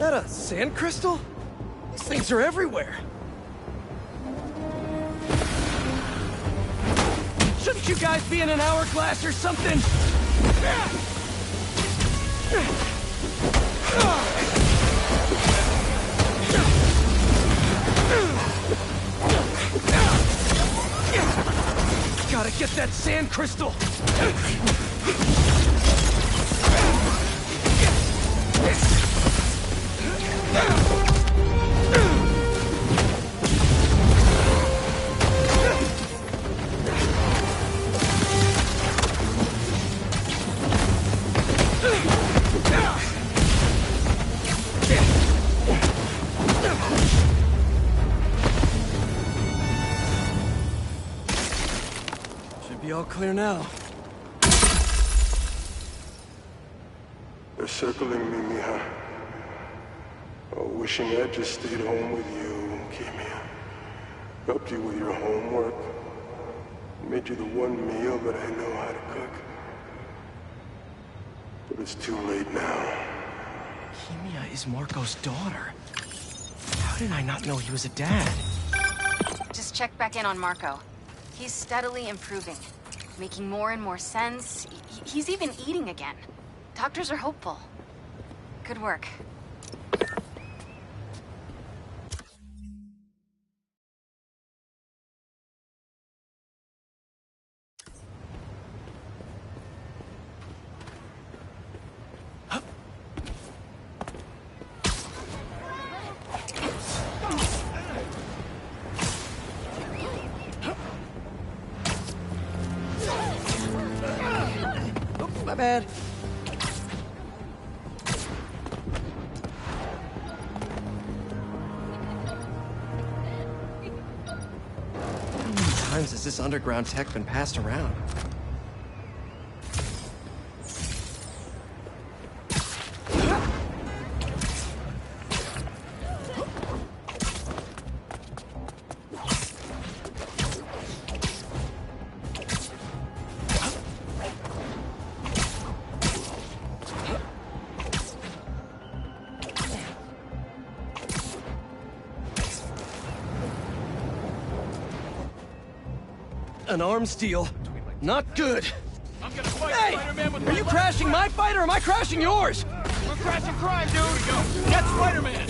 that a sand crystal? These things are everywhere. Shouldn't you guys be in an hourglass or something? Gotta get that sand crystal! Should be all clear now. They're circling me, Mija. Oh, wishing I just stayed home with you, Kimia. Helped you with your homework. Made you the one meal that I know how to cook. But it's too late now. Kimia is Marco's daughter. How did I not know he was a dad? Just check back in on Marco. He's steadily improving, making more and more sense. He's even eating again. Doctors are hopeful. Good work. Oops, my bad. How many times has this underground tech been passed around? An arms deal. Not good. I'm gonna fight Hey! Spider-Man with Are you crashing my fight or am I crashing yours? We're crashing crime, dude! Here we go! Get Spider-Man!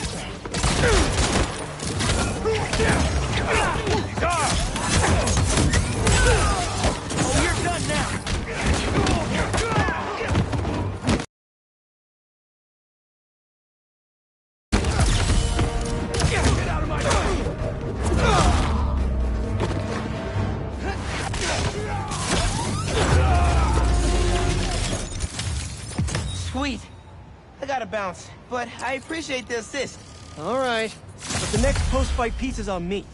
Oh, you're done now! Get out of my way! Sweet. I gotta bounce, but I appreciate the assist. All right, but the next post-fight piece is on me.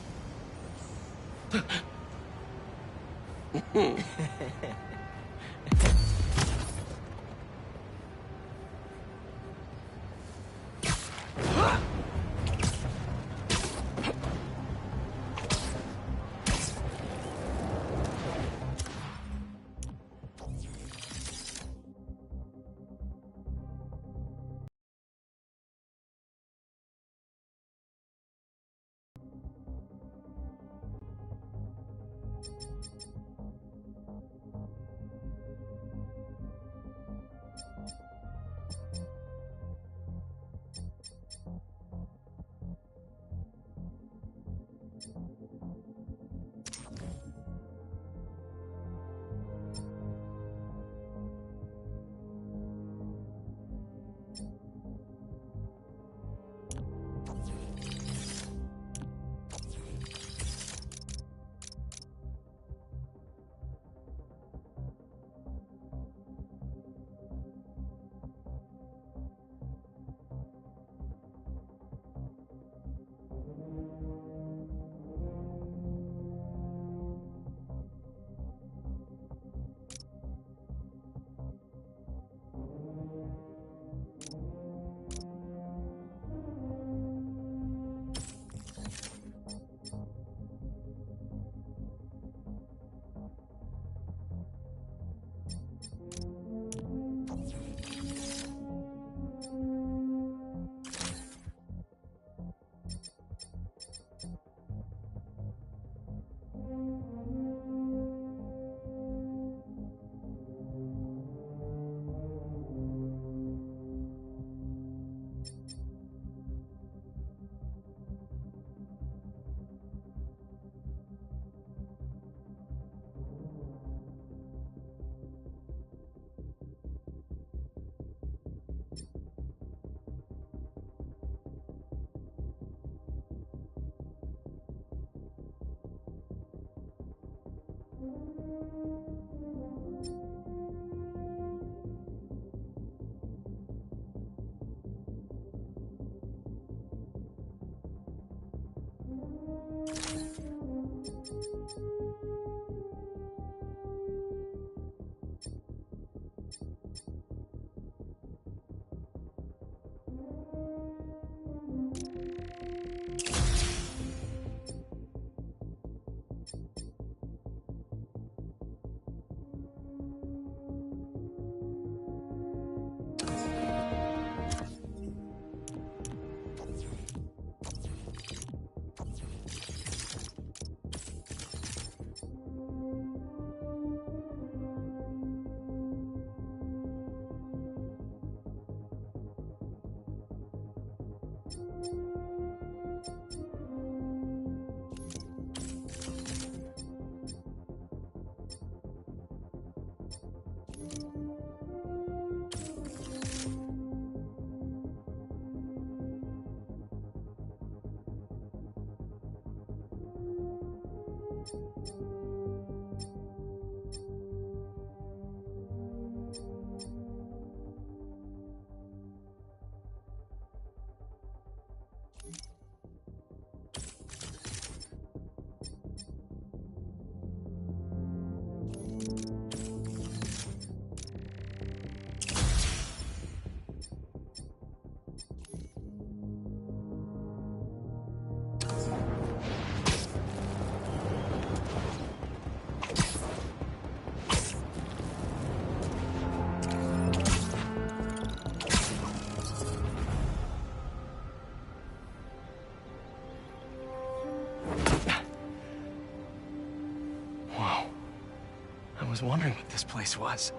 I was wondering what this place was.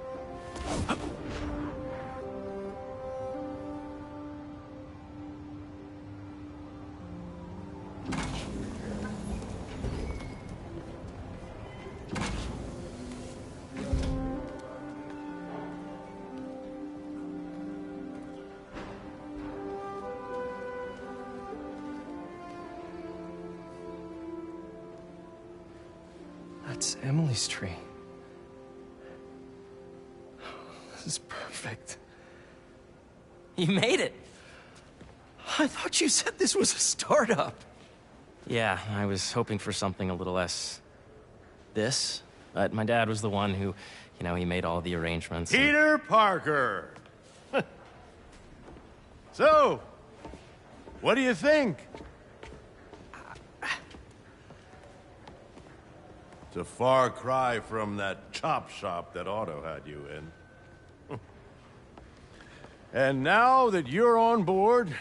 That's Emily's tree. This is perfect. You made it! I thought you said this was a startup. Yeah, I was hoping for something a little less... this. But my dad was the one who, he made all the arrangements. Peter Parker! So, what do you think? It's a far cry from that chop shop that Otto had you in. And now that you're on board,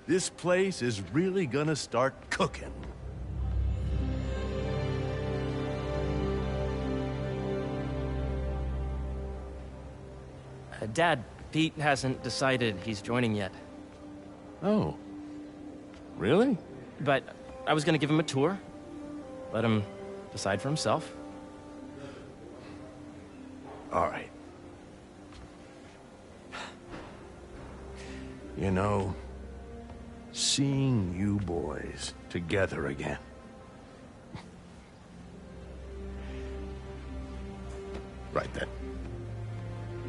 this place is really gonna start cooking. Dad, Pete hasn't decided he's joining yet. Oh. Really? But I was gonna give him a tour. Let him decide for himself. All right. You know, seeing you boys together again. Right then.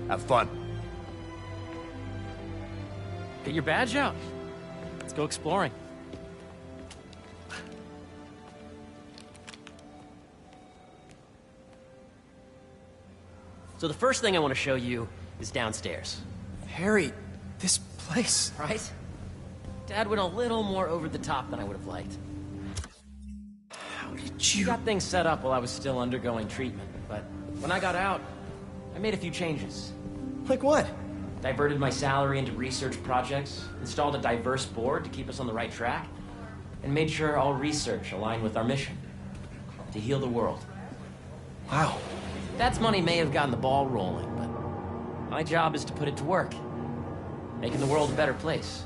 Have fun. Get your badge out. Let's go exploring. So the first thing I want to show you is downstairs. Harry, this place... Right? Dad went a little more over the top than I would have liked. How did He you... got things set up while I was still undergoing treatment, but when I got out, I made a few changes. Like what? Diverted my salary into research projects, installed a diverse board to keep us on the right track, and made sure all research aligned with our mission, to heal the world. Wow. Dad's money may have gotten the ball rolling, but my job is to put it to work, making the world a better place.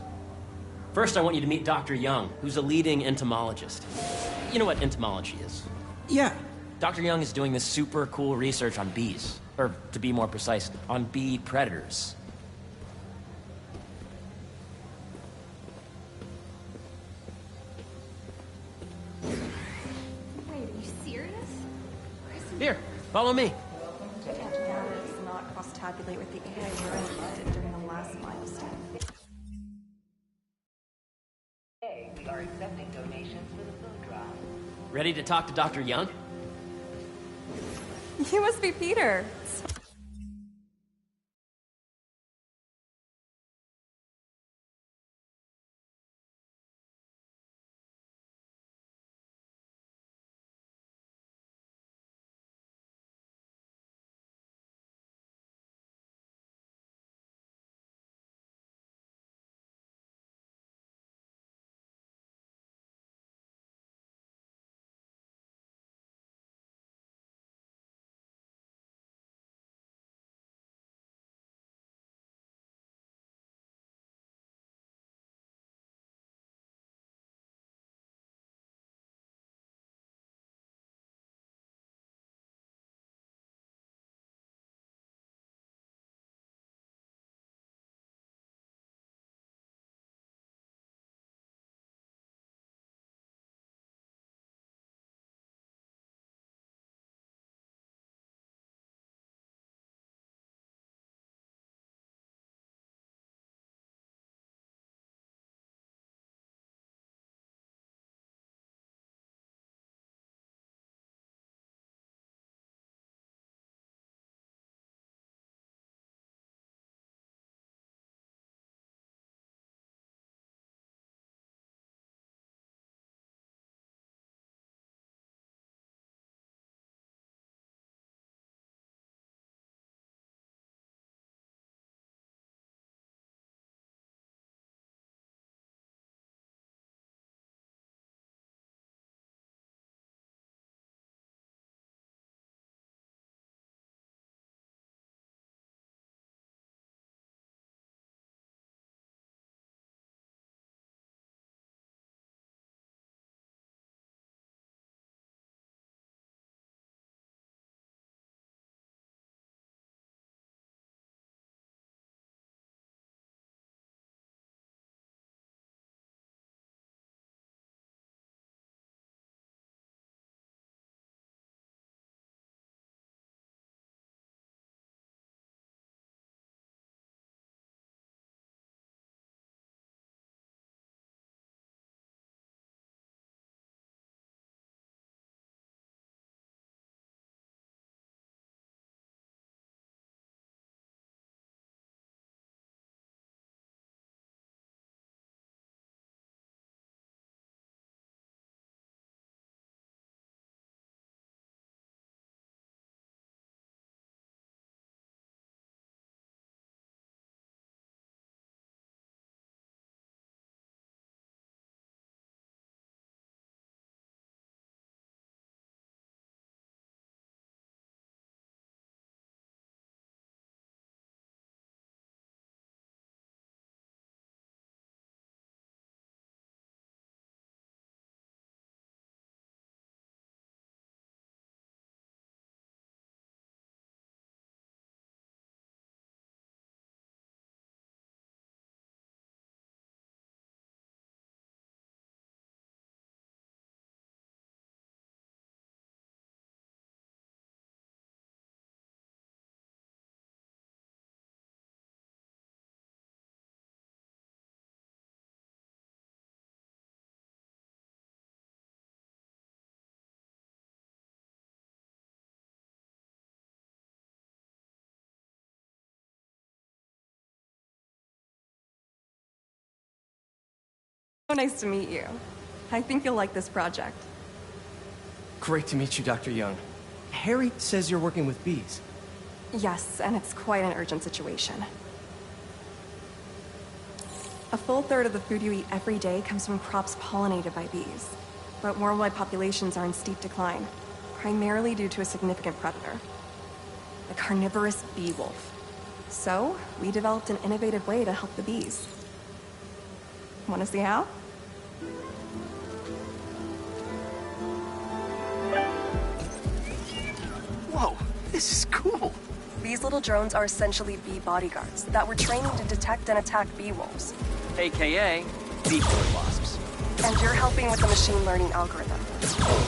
First, I want you to meet Dr. Young, who's a leading entomologist. You know what entomology is? Yeah. Dr. Young is doing this super cool research on bees, or to be more precise, on bee predators. Wait, are you serious? Here, Follow me. Data does not cross-tabulate with the AI urine collected during the last milestone. We are accepting donations for the food drive. Ready to talk to Dr. Young? You must be Peter. So nice to meet you. I think you'll like this project. Great to meet you, Dr. Young. Harry says you're working with bees. Yes, and it's quite an urgent situation. A full third of the food you eat every day comes from crops pollinated by bees. But worldwide populations are in steep decline, primarily due to a significant predator, the carnivorous bee wolf. So, we developed an innovative way to help the bees. Want to see how? Whoa, this is cool. These little drones are essentially bee bodyguards that were training to detect and attack bee wolves. AKA decoy wasps. And you're helping with the machine learning algorithm.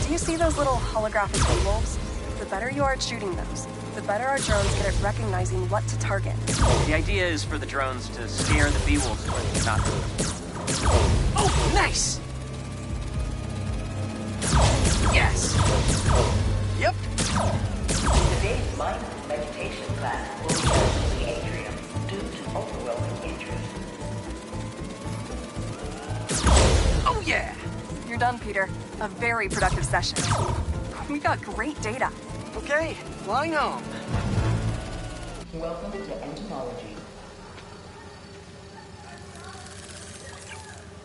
Do you see those little holographic bee wolves? The better you are at shooting those, the better our drones get at recognizing what to target. The idea is for the drones to scare the Beewolves away, not Oh, nice! Yes! Yep. Today's mining vegetation class will be held in the atrium due to overwhelming interest. Oh, yeah! You're done, Peter. A very productive session. We got great data. Okay, flying home. Welcome to entomology.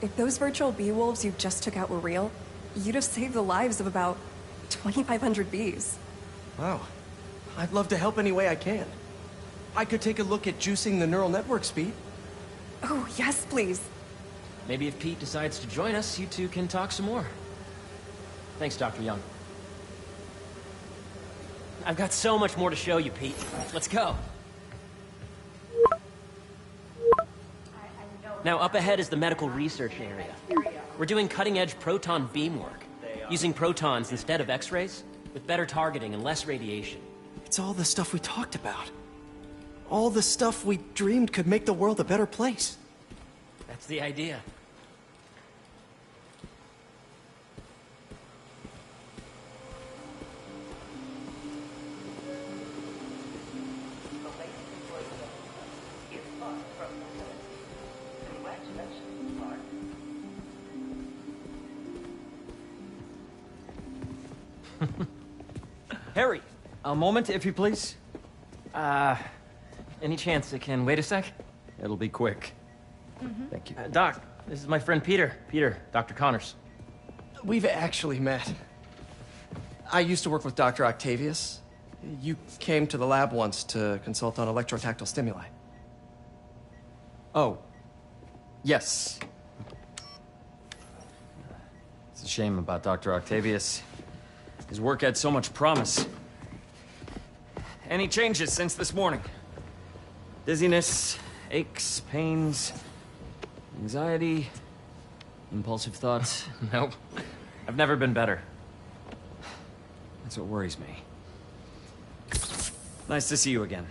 If those virtual bee wolves you just took out were real, you'd have saved the lives of about 2,500 bees. Wow. I'd love to help any way I can. I could take a look at juicing the neural network speed. Oh, yes, please. Maybe if Pete decides to join us, you two can talk some more. Thanks, Dr. Young. I've got so much more to show you, Pete. Let's go. Now, up ahead is the medical research area. We're doing cutting-edge proton beam work, using protons instead of X-rays, with better targeting and less radiation. It's all the stuff we talked about. All the stuff we dreamed could make the world a better place. That's the idea. Harry, a moment, if you please. Any chance it can wait a sec? It'll be quick. Thank you. Doc, this is my friend Peter. Peter, Dr. Connors. We've actually met. I used to work with Dr. Octavius. You came to the lab once to consult on electrotactile stimuli. Oh, yes. It's a shame about Dr. Octavius. His work had so much promise. Any changes since this morning? Dizziness, aches, pains, anxiety, impulsive thoughts? Nope. I've never been better. That's what worries me. Nice to see you again.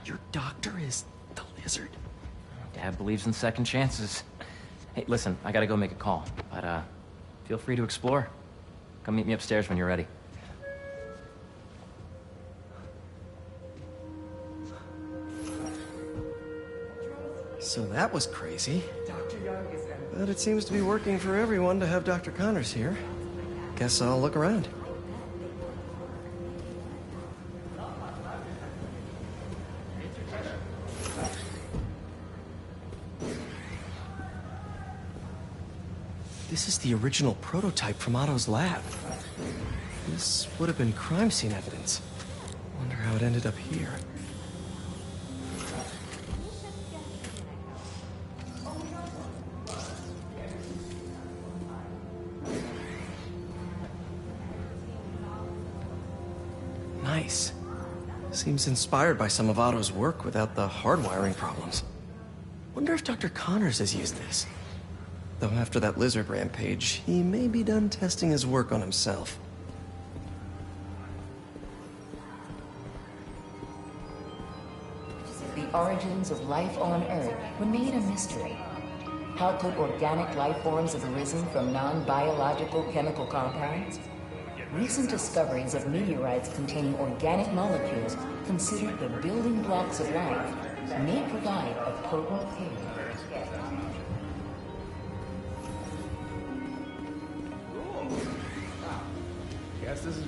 Your doctor is the lizard? Dad believes in second chances. Hey, listen, I gotta go make a call, but feel free to explore. Come meet me upstairs when you're ready. So that was crazy. But it seems to be working for everyone to have Dr. Connors here. Guess I'll look around. This is the original prototype from Otto's lab. This would have been crime scene evidence. Wonder how it ended up here. Nice. Seems inspired by some of Otto's work without the hardwiring problems. Wonder if Dr. Connors has used this. Though after that lizard rampage, he may be done testing his work on himself. The origins of life on Earth remain a mystery. How could organic life forms have arisen from non-biological chemical compounds? Recent discoveries of meteorites containing organic molecules considered the building blocks of life may provide a potent clue. Guess this is...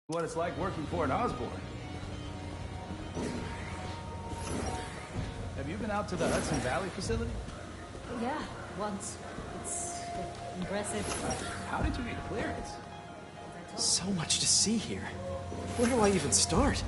what it's like working for an Osborn. Have you been out to the Hudson Valley facility? Yeah, once. It's impressive. How did you get clearance? So much to see here. Where do I even start?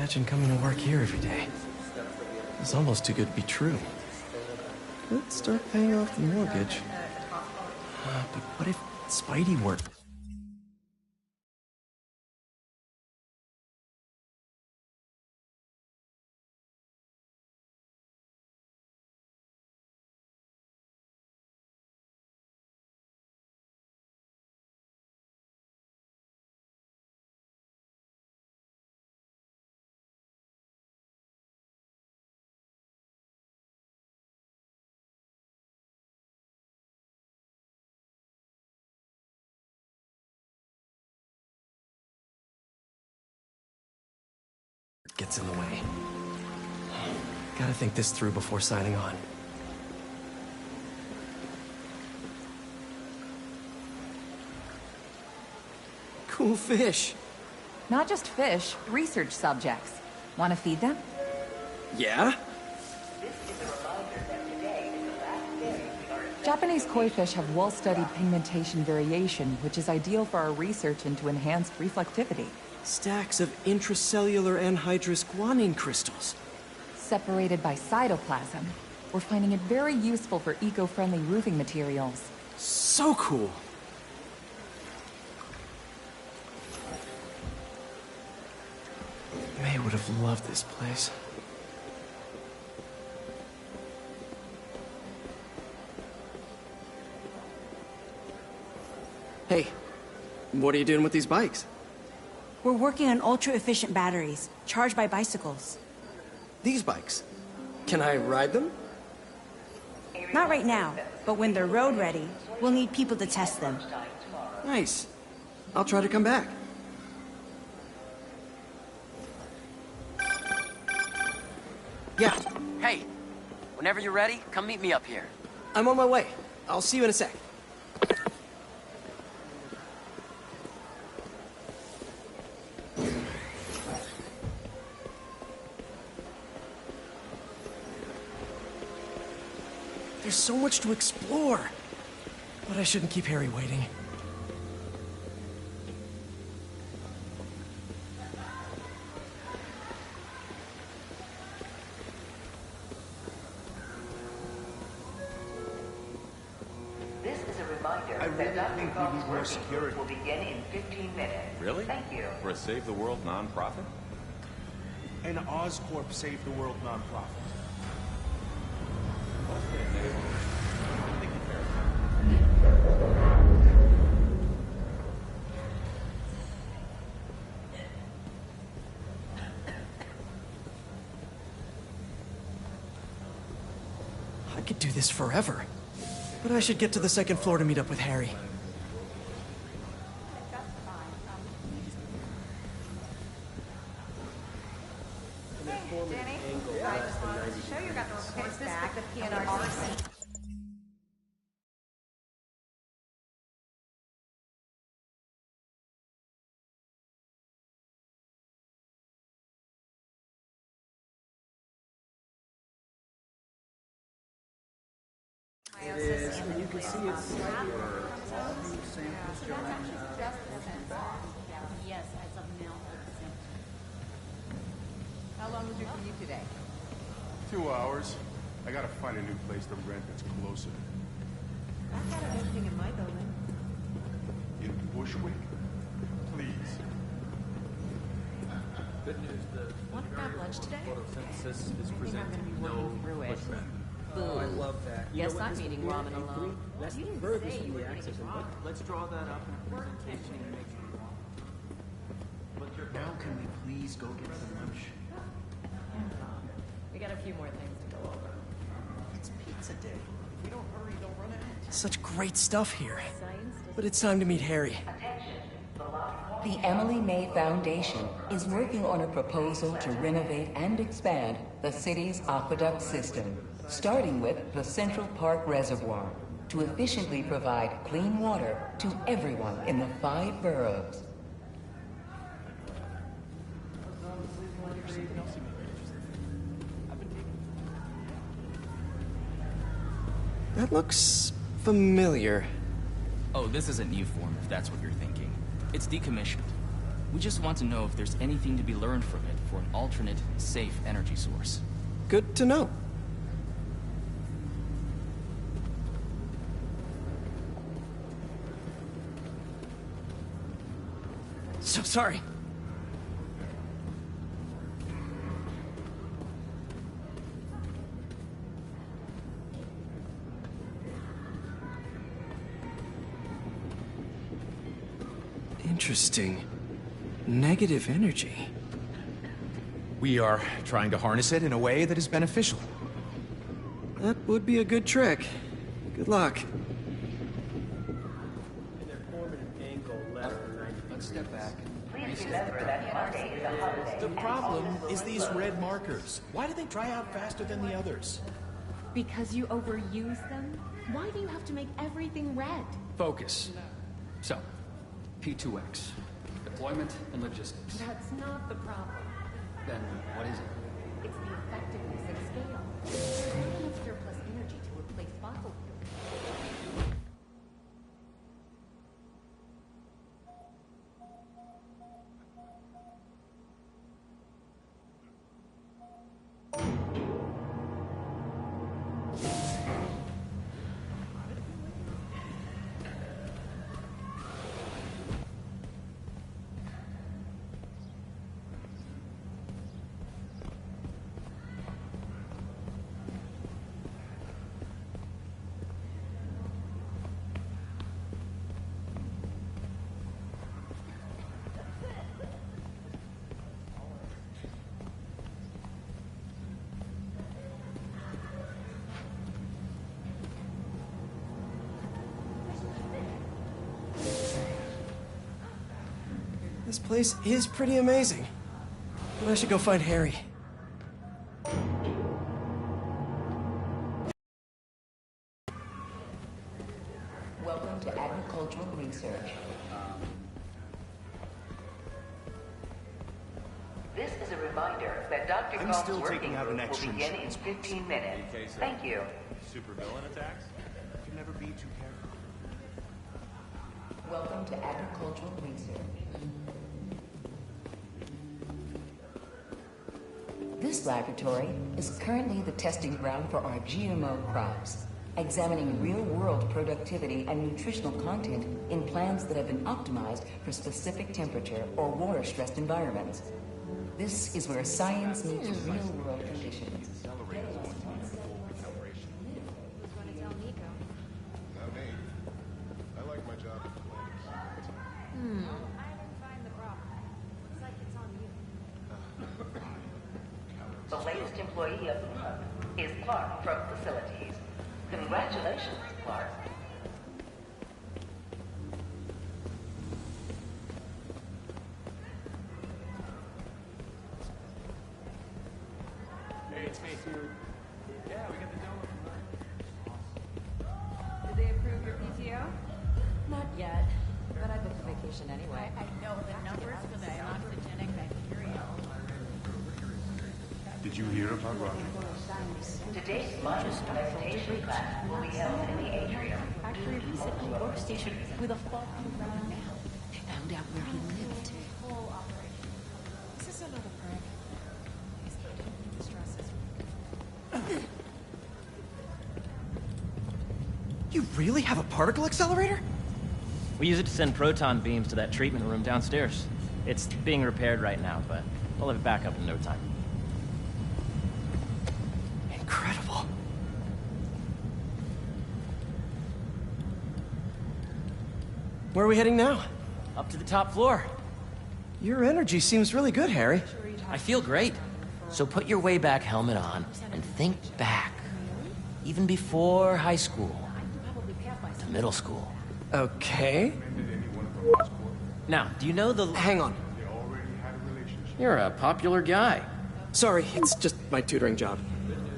imagine coming to work here every day. It's almost too good to be true. Could start paying off the mortgage. But what if Spidey worked? Gets in the way. Gotta think this through before signing on. Cool fish. Not just fish, research subjects. Want to feed them? Yeah? Japanese koi fish have well-studied pigmentation variation, which is ideal for our research into enhanced reflectivity. Stacks of intracellular anhydrous guanine crystals. Separated by cytoplasm, we're finding it very useful for eco-friendly roofing materials. So cool! May would have loved this place. Hey, what are you doing with these bikes? We're working on ultra-efficient batteries, charged by bicycles. These bikes? Can I ride them? Not right now, but when they're road ready, we'll need people to test them. Nice. I'll try to come back. Yeah. Hey, whenever you're ready, come meet me up here. I'm on my way. I'll see you in a sec. There's so much to explore. But I shouldn't keep Harry waiting. This is a reminder that Dr. Kong's working will begin in 15 minutes. Really? Thank you. For a Save the World nonprofit? An Oscorp Save the World nonprofit. I could do this forever. But I should get to the second floor to meet up with Harry. You can see it's slightly samples showing. Yes, as of now. How long was your commute today? 2 hours. I gotta find a new place to rent that's closer. I've got a listing in my building. In Bushwick? Please. Good news, the Want to grab lunch today? photosynthesis is I think I'm going to presenting be no working through it. pushback. Boo. Oh, I love that. You Guess know what, I'm this eating will ramen increase- alone. That's You the didn't furthest say from you the were access. eating And ramen. let's draw that up in a presentation and make sure. But now can we please go get some lunch? We got a few more things to go over. It's pizza day. If we don't hurry, they'll run out. Such great stuff here. But it's time to meet Harry. The Emily May Foundation is working on a proposal to renovate and expand the city's aqueduct system, starting with the Central Park Reservoir, to efficiently provide clean water to everyone in the 5 boroughs. That looks familiar. Oh, this isn't new form, if that's what you're thinking. It's decommissioned. We just want to know if there's anything to be learned from it for an alternate, safe energy source. Good to know. So sorry. Interesting. Negative energy. We are trying to harness it in a way that is beneficial. That would be a good trick. Good luck. Let's step back. The problem is these red markers. Why do they dry out faster than the others? Because you overuse them? Why do you have to make everything red? Focus. So, P2X. Deployment and logistics. That's not the problem. Then what is it? It's the effectiveness at scale. You don't have surplus energy to replace fossil fuels. This place is pretty amazing. But I should go find Harry. Welcome to agricultural research. This is a reminder that Dr. I'm Gold's still working taking out group an will extra begin in 15 minutes. Thank you. Supervillain attacks? You can never be too careful. Welcome to agricultural research. This laboratory is currently the testing ground for our GMO crops, examining real-world productivity and nutritional content in plants that have been optimized for specific temperature or water-stressed environments. This is where science meets real-world conditions. Not me. I like my job. The latest employee of the month is Clark from Facilities. Congratulations, Clark. Hey, it's me. Yeah, we got the download from Did they approve your PTO? Not yet, but I booked a vacation anyway. I know the numbers for the oncogenic bacteria. Did you hear about Rocky? Today's mindful meditation class will be held in the atrium. Actually, he's at a workstation with a faulty ground now. They found out where he lived. Whole operation. This is another prank. He's the stresses. You really have a particle accelerator? We use it to send proton beams to that treatment room downstairs. It's being repaired right now, but we'll have it back up in no time. Incredible. Where are we heading now? Up to the top floor. Your energy seems really good, Harry. I feel great. So put your way back helmet on and think back. Even before high school. To middle school. Okay. Now, do you know the... Hang on. You're a popular guy. Sorry, it's just my tutoring job.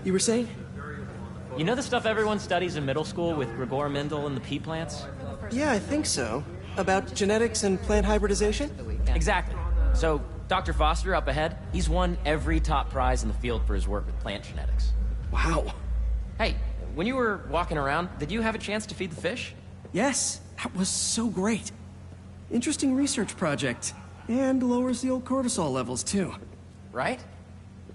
You were saying? You know the stuff everyone studies in middle school with Gregor Mendel and the pea plants? Yeah, I think so. About genetics and plant hybridization? Exactly. So, Dr. Foster up ahead, he's won every top prize in the field for his work with plant genetics. Wow. Hey, when you were walking around, did you have a chance to feed the fish? Yes, that was so great. Interesting research project. And lowers the old cortisol levels, too. Right?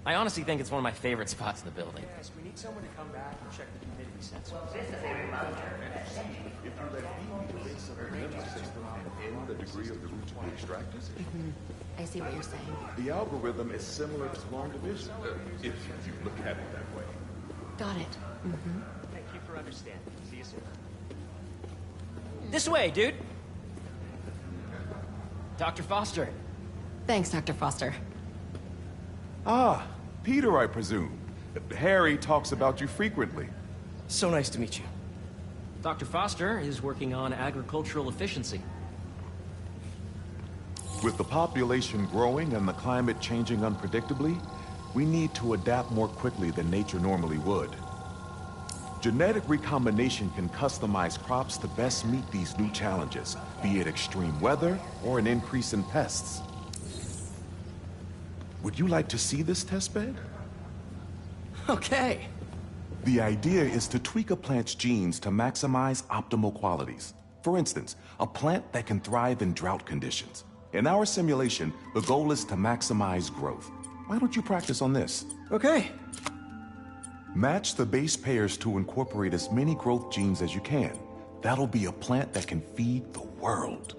I honestly think it's one of my favorite spots in the building. Yes, we need someone to come back and check the humidity sensor. The degree of the root to be extracted. I see what you're saying. The algorithm is similar to long division, if you look at it that way. Got it. Thank you for understanding. See you soon. This way, dude! Dr. Foster. Thanks, Dr. Foster. Ah, Peter, I presume. Harry talks about you frequently. So nice to meet you. Dr. Foster is working on agricultural efficiency. With the population growing and the climate changing unpredictably, we need to adapt more quickly than nature normally would. Genetic recombination can customize crops to best meet these new challenges, be it extreme weather or an increase in pests. Would you like to see this testbed? Okay. The idea is to tweak a plant's genes to maximize optimal qualities. For instance, a plant that can thrive in drought conditions. In our simulation, the goal is to maximize growth. Why don't you practice on this? Okay. Match the base pairs to incorporate as many growth genes as you can. That'll be a plant that can feed the world.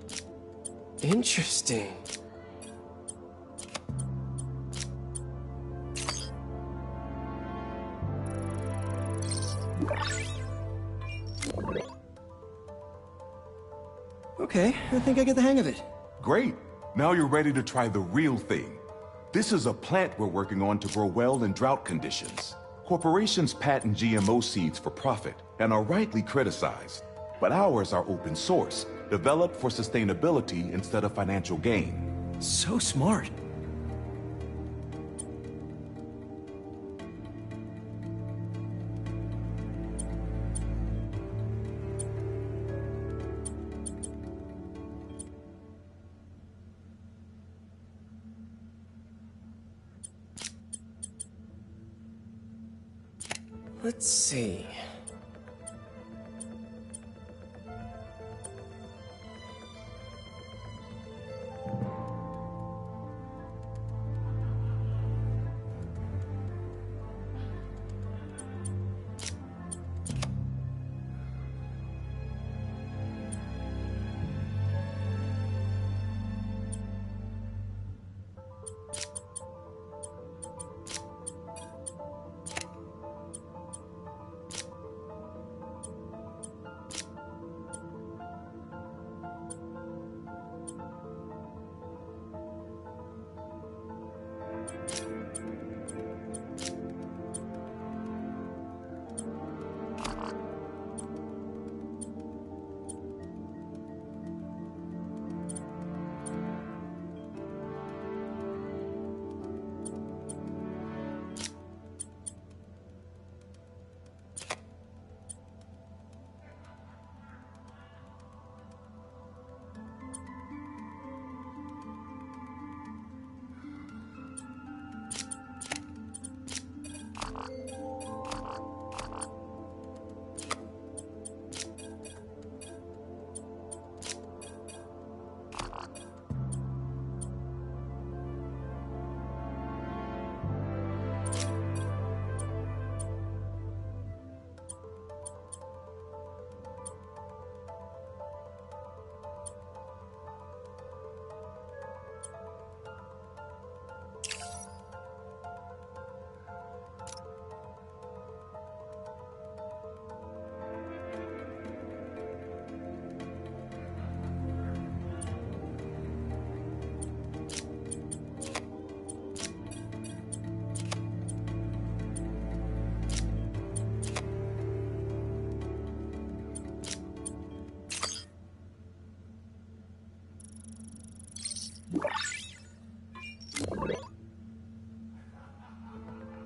Interesting. Okay, I think I get the hang of it. Great. Now you're ready to try the real thing. This is a plant we're working on to grow well in drought conditions. Corporations patent GMO seeds for profit and are rightly criticized. But ours are open source, developed for sustainability instead of financial gain. So smart. Let's see.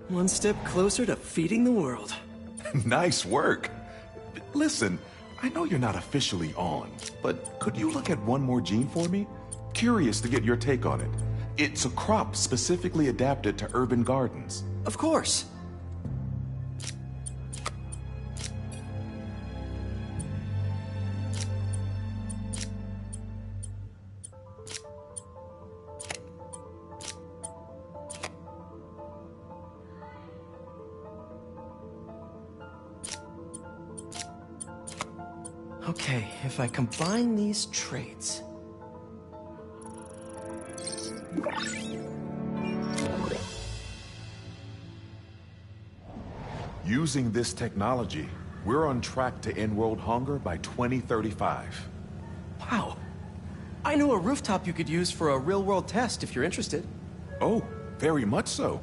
One step closer to feeding the world. Nice work. Listen, I know you're not officially on, but could you look at one more gene for me? Curious to get your take on it. It's a crop specifically adapted to urban gardens. Of course. Okay, if I combine these traits... Using this technology, we're on track to end world hunger by 2035. Wow. I know a rooftop you could use for a real-world test if you're interested. Oh, very much so.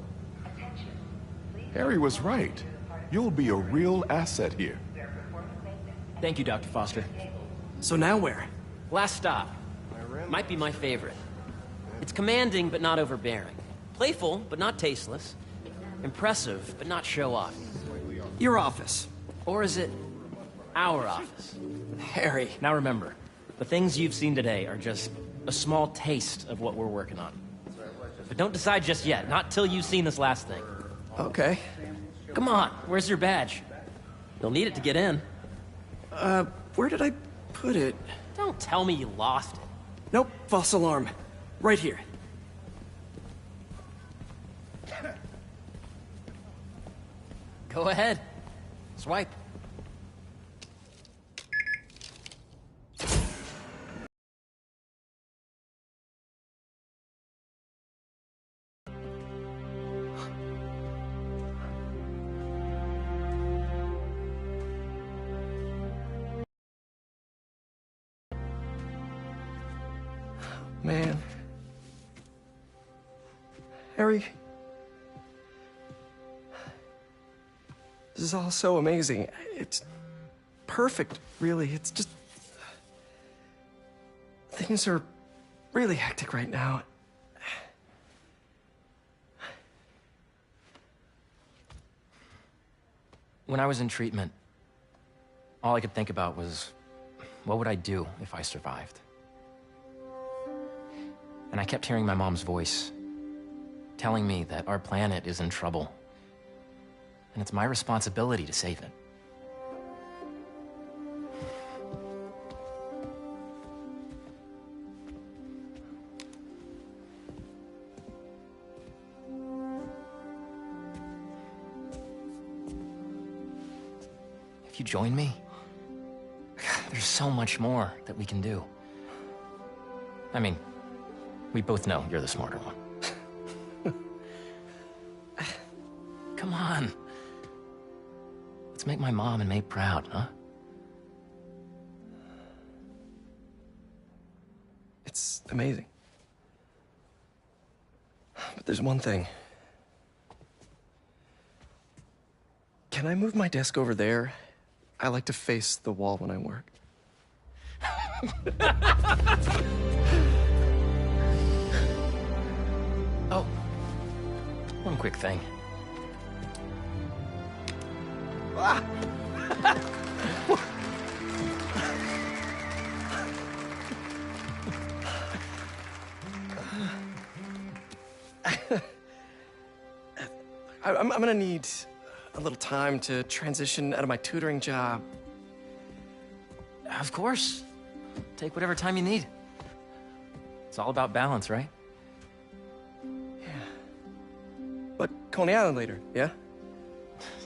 Harry was right. You'll be a real asset here. Thank you, Dr. Foster. So now where? Last stop. Might be my favorite. It's commanding, but not overbearing. Playful, but not tasteless. Impressive, but not show-off. Your office. Or is it our office? Harry. Now remember, the things you've seen today are just a small taste of what we're working on. But don't decide just yet, not till you've seen this last thing. Okay. Come on, where's your badge? You'll need it to get in. Where did I put it? Don't tell me you lost it. Nope, false alarm. Right here. Go ahead. Swipe. Man. Harry. This is all so amazing. It's perfect, really. It's just... Things are really hectic right now. When I was in treatment, all I could think about was, what would I do if I survived? And I kept hearing my mom's voice, telling me that our planet is in trouble. And it's my responsibility to save it. If you join me, there's so much more that we can do. I mean, we both know you're the smarter one. Come on. Let's make my mom and May proud, huh? It's amazing. But there's one thing. Can I move my desk over there? I like to face the wall when I work. Oh, one quick thing. I'm gonna need a little time to transition out of my tutoring job. Of course. Take whatever time you need. It's all about balance, right? Yeah. But Coney Island later, yeah?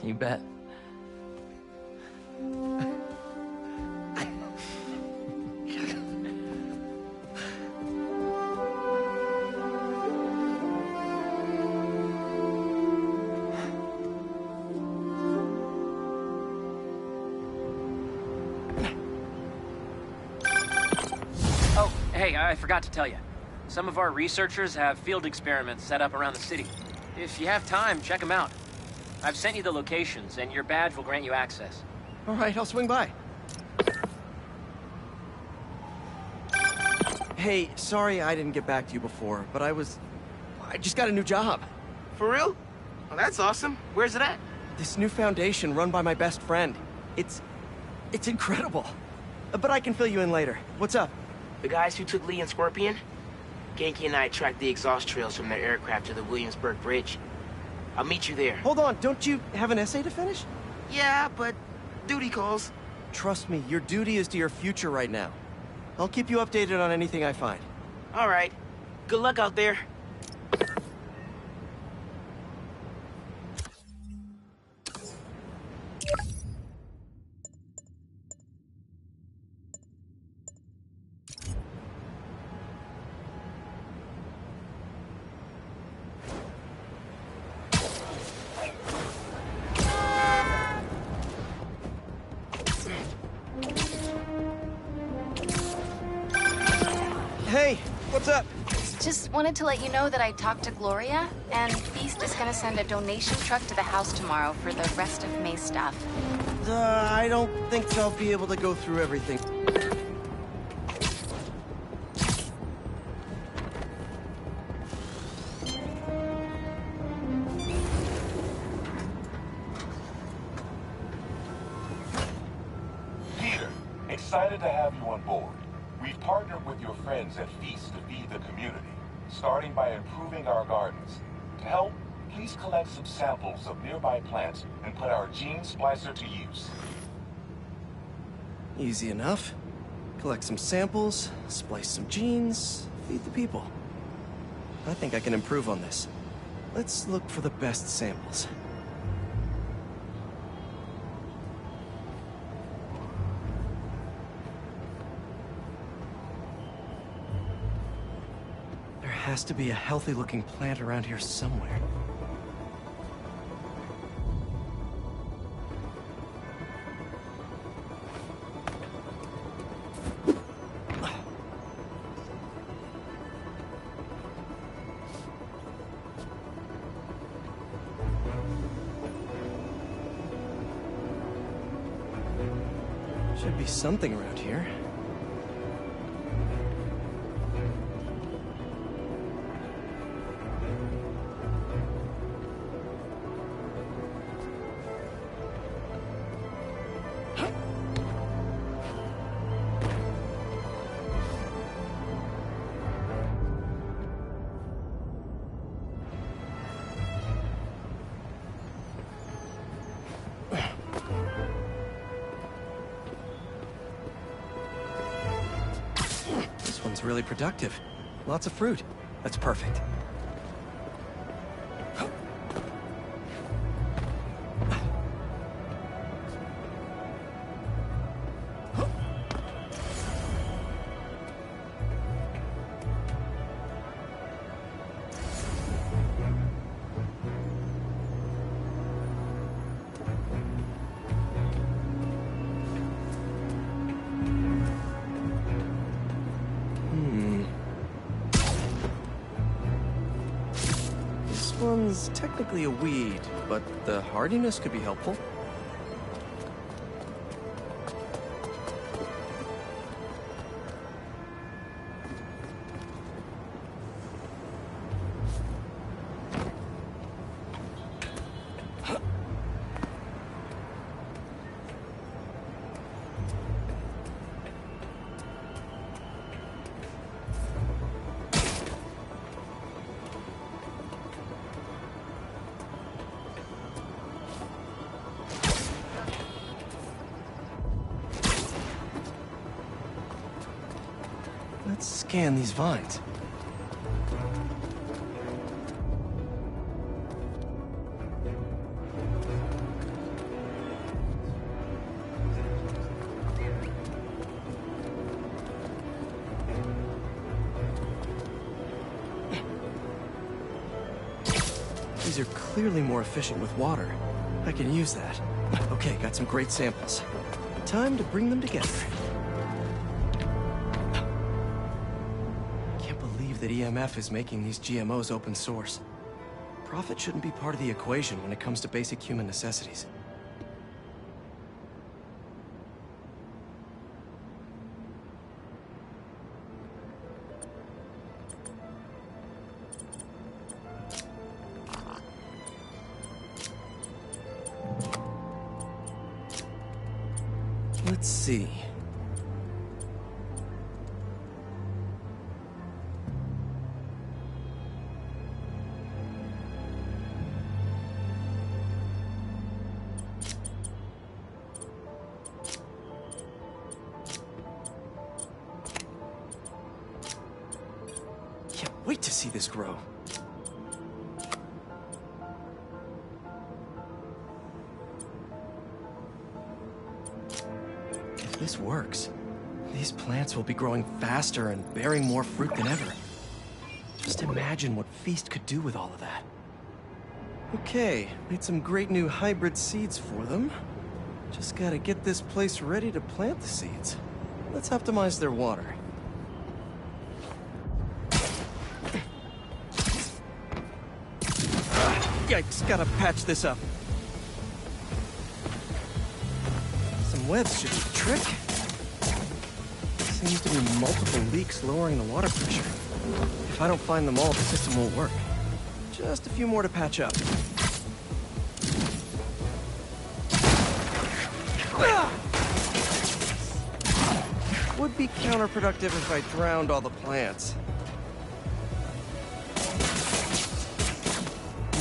You bet. Hey, I forgot to tell you. Some of our researchers have field experiments set up around the city. If you have time, check them out. I've sent you the locations, and your badge will grant you access. All right, I'll swing by. Hey, sorry I didn't get back to you before, but I just got a new job. For real? Well, that's awesome. Where's it at? This new foundation run by my best friend. It's incredible. But I can fill you in later. What's up? The guys who took Lee and Scorpion? Ganke and I tracked the exhaust trails from their aircraft to the Williamsburg Bridge. I'll meet you there. Hold on, don't you have an essay to finish? Yeah, but duty calls. Trust me, your duty is to your future right now. I'll keep you updated on anything I find. All right. Good luck out there. Hey, what's up? Just wanted to let you know that I talked to Gloria, and Feast is gonna send a donation truck to the house tomorrow for the rest of May's stuff. I don't think I'll be able to go through everything. Peter, excited to have you on board. We've partnered with your friends at Feast to feed the community, starting by improving our gardens. To help, please collect some samples of nearby plants and put our gene splicer to use. Easy enough. Collect some samples, splice some genes, feed the people. I think I can improve on this. Let's look for the best samples. There has to be a healthy-looking plant around here somewhere. Should be something around here. Really productive. Lots of fruit. That's perfect. This one's technically a weed, but the hardiness could be helpful. Let's scan these vines. These are clearly more efficient with water. I can use that. Okay, got some great samples. Time to bring them together. That EMF is making these GMOs open source. Profit shouldn't be part of the equation when it comes to basic human necessities. Let's see. Wait to see this grow. If this works, these plants will be growing faster and bearing more fruit than ever. Just imagine what Feast could do with all of that. Okay, made some great new hybrid seeds for them. Just gotta get this place ready to plant the seeds. Let's optimize their water. Yikes, gotta patch this up. Some webs should do the trick. Seems to be multiple leaks lowering the water pressure. If I don't find them all, the system won't work. Just a few more to patch up. Would be counterproductive if I drowned all the plants.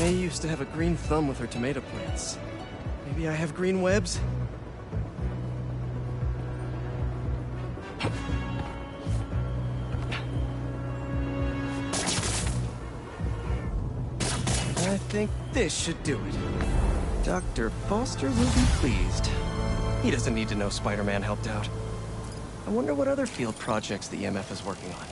May used to have a green thumb with her tomato plants. Maybe I have green webs? I think this should do it. Dr. Foster will be pleased. He doesn't need to know Spider-Man helped out. I wonder what other field projects the EMF is working on.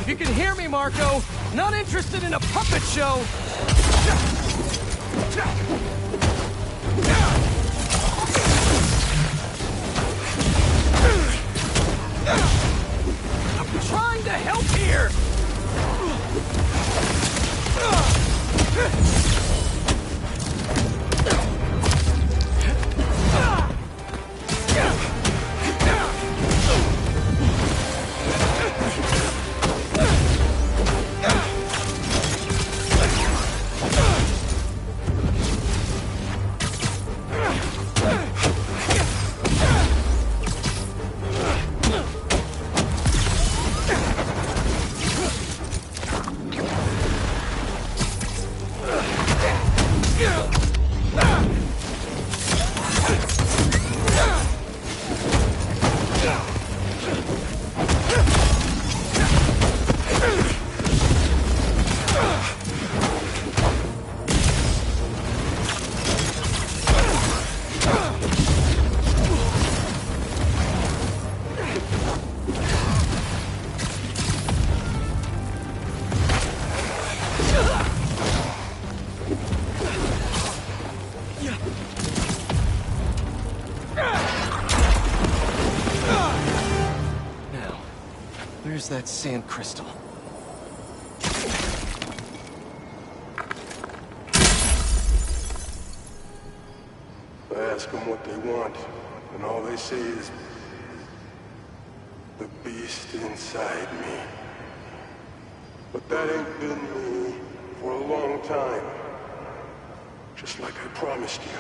If you can hear me, Marco, not interested in a puppet show. I'm trying to help here. Where's that sand crystal? I ask them what they want, and all they say is, the beast inside me. But that ain't been me for a long time. Just like I promised you.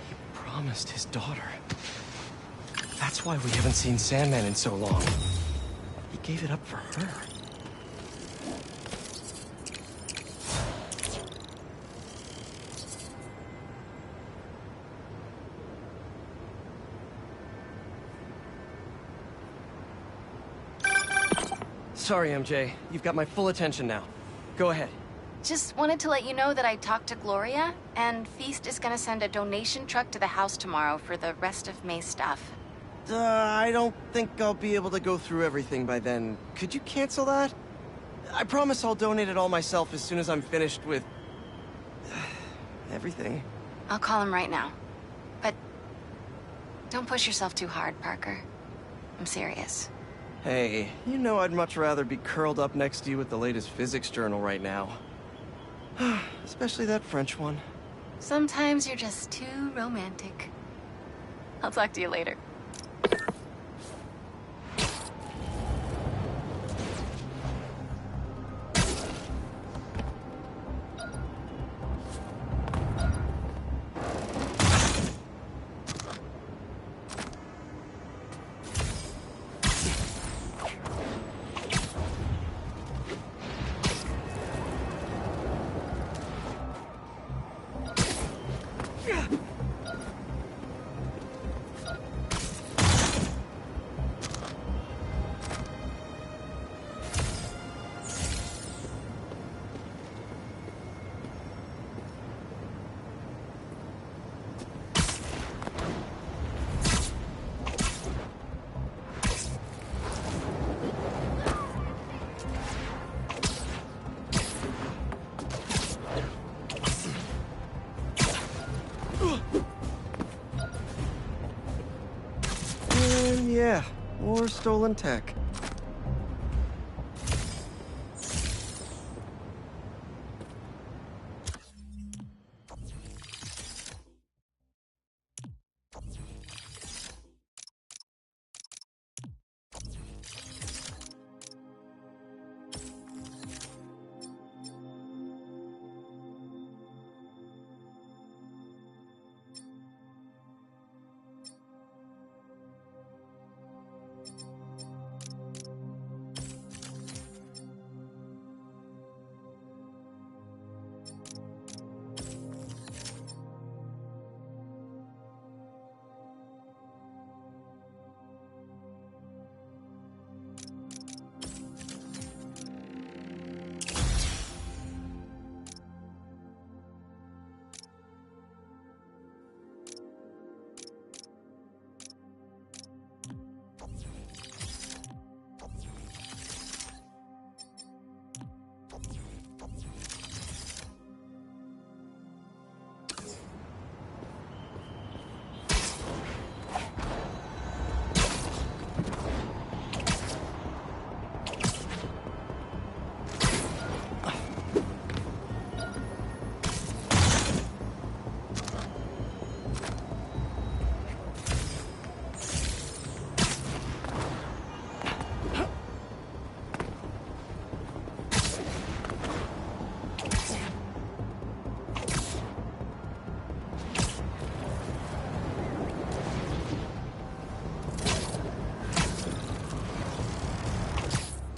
He promised his daughter. That's why we haven't seen Sandman in so long. He gave it up for her. Sorry, MJ. You've got my full attention now. Go ahead. Just wanted to let you know that I talked to Gloria, and Feast is gonna send a donation truck to the house tomorrow for the rest of May's stuff. I don't think I'll be able to go through everything by then. Could you cancel that? I promise I'll donate it all myself as soon as I'm finished with... everything. I'll call him right now. But don't push yourself too hard, Parker. I'm serious. Hey, you know I'd much rather be curled up next to you with the latest physics journal right now. Especially that French one. Sometimes you're just too romantic. I'll talk to you later. And yeah, more stolen tech.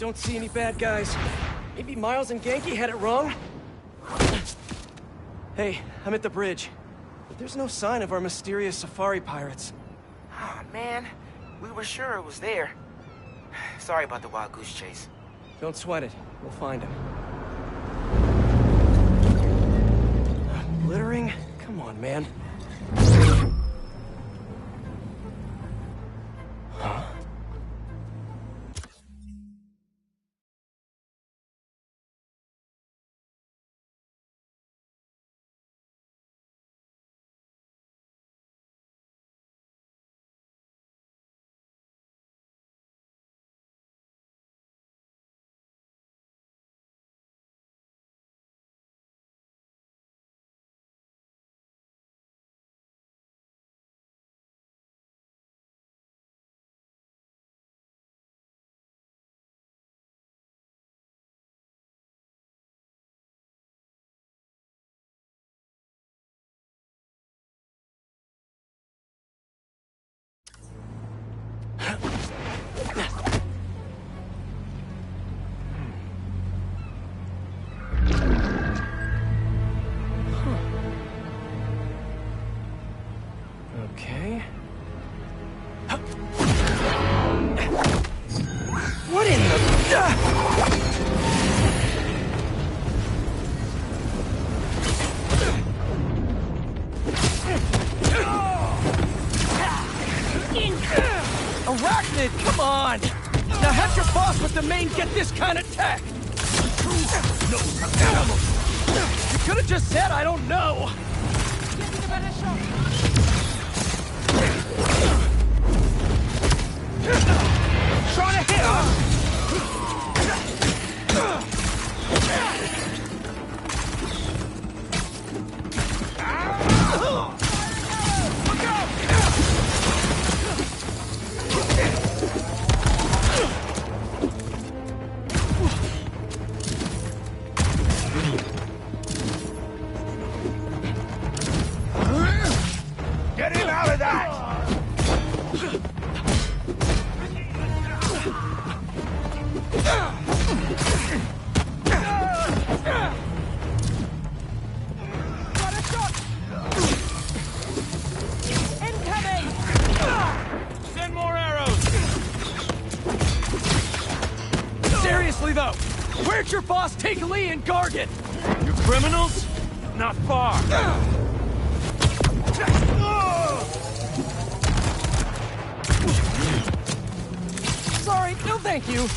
don't see any bad guys. Maybe Miles and Genki had it wrong? Hey, I'm at the bridge. But there's no sign of our mysterious safari pirates. Oh, man. We were sure it was there. Sorry about the wild goose chase. Don't sweat it. We'll find him. Littering? Come on, man. Huh? Okay. What in the... Arachnid, come on! Now have your boss with the main get this kind of tech! No, you could have just said I don't know! Trying to hit us! Look out! Get him out of that! Send more arrows! Seriously though, where'd your boss take Lee and Gargan? You criminals? Not far. Sorry, no thank you.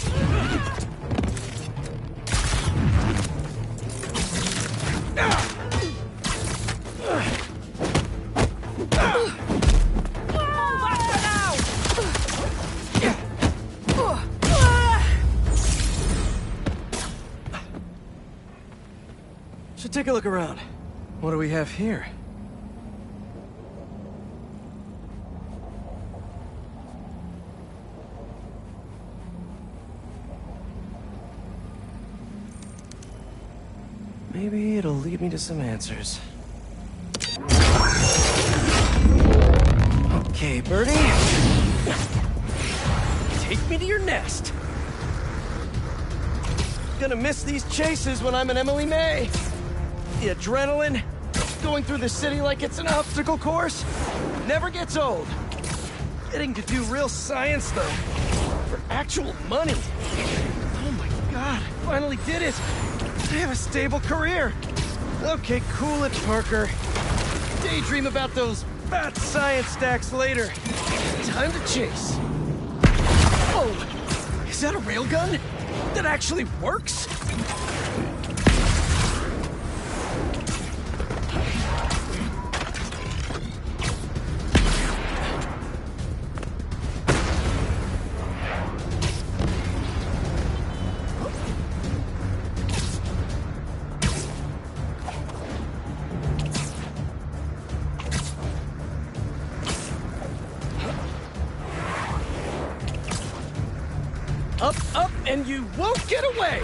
Should take a look around. What do we have here? Maybe it'll lead me to some answers. Okay, Birdie. Take me to your nest. Gonna miss these chases when I'm an Emily May. The adrenaline, going through the city like it's an obstacle course, never gets old. Getting to do real science, though, for actual money. Oh my God, finally did it. I have a stable career. Okay, cool it, Parker. Daydream about those fat science stacks later. Time to chase. Whoa, is that a railgun? That actually works? Up, and you won't get away!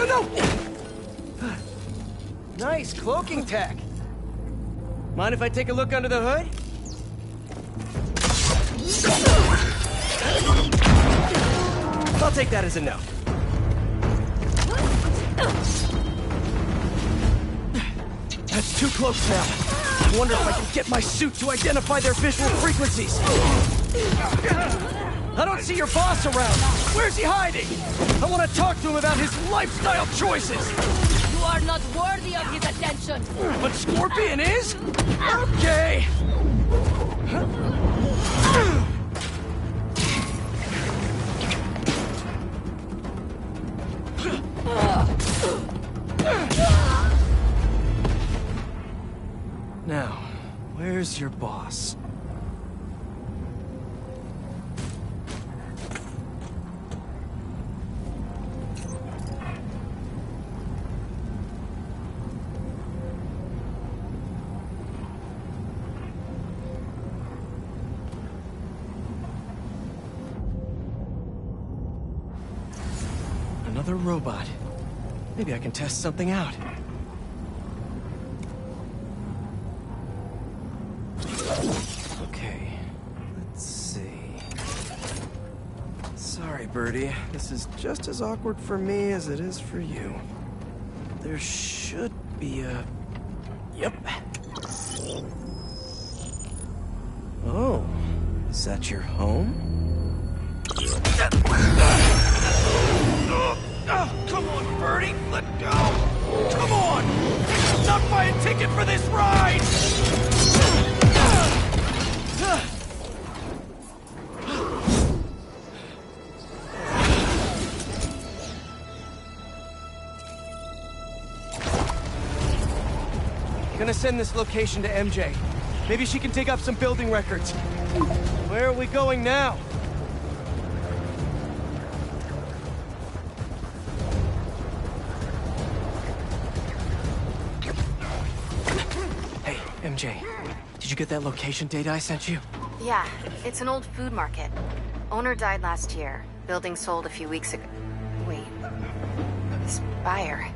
No! Nice cloaking tech. Mind if I take a look under the hood? I'll take that as a no. That's too close now. I wonder if I can get my suit to identify their visual frequencies. I don't see your boss around. Where's he hiding? I want to talk to him about his lifestyle choices. You are not worthy of his attention. But Scorpion is? Okay. Now, where's your boss? Another robot. Maybe I can test something out. Okay, let's see. Sorry, Birdie. This is just as awkward for me as it is for you. There should be a... Yep. Oh, is that your home? Oh, come on, Birdie, let go! Come on! Not buy a ticket for this ride! Gonna send this location to MJ. Maybe she can dig up some building records. Where are we going now? Hey, MJ. Did you get that location data I sent you? Yeah, it's an old food market. Owner died last year. Building sold a few weeks ago. Wait. This buyer.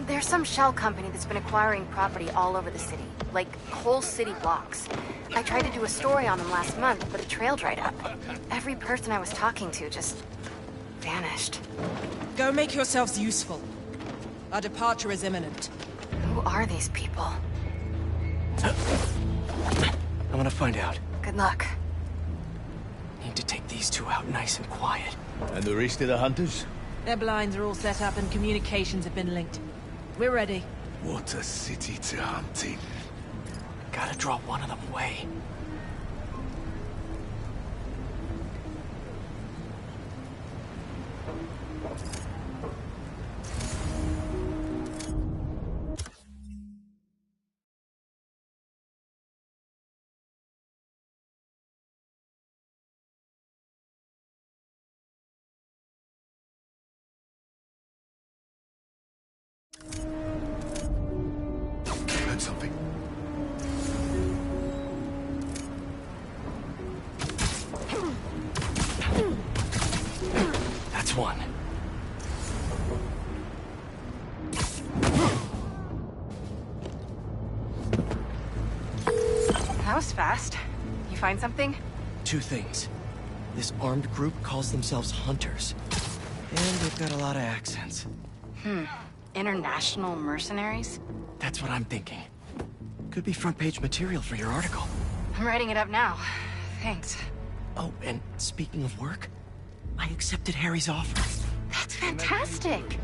There's some shell company that's been acquiring property all over the city. Like, whole city blocks. I tried to do a story on them last month, but a trail dried up. Every person I was talking to just... vanished. Go make yourselves useful. Our departure is imminent. Who are these people? I'm gonna find out. Good luck. Need to take these two out nice and quiet. And the rest of the hunters? Their blinds are all set up and communications have been linked. We're ready. What a city to hunt in. Gotta draw one of them away. Heard something. That's one. That was fast. You find something? Two things. This armed group calls themselves Hunters. And they've got a lot of accents. International mercenaries? That's what I'm thinking. Could be front-page material for your article. I'm writing it up now. Thanks. Oh, and speaking of work, I accepted Harry's offer. That's fantastic.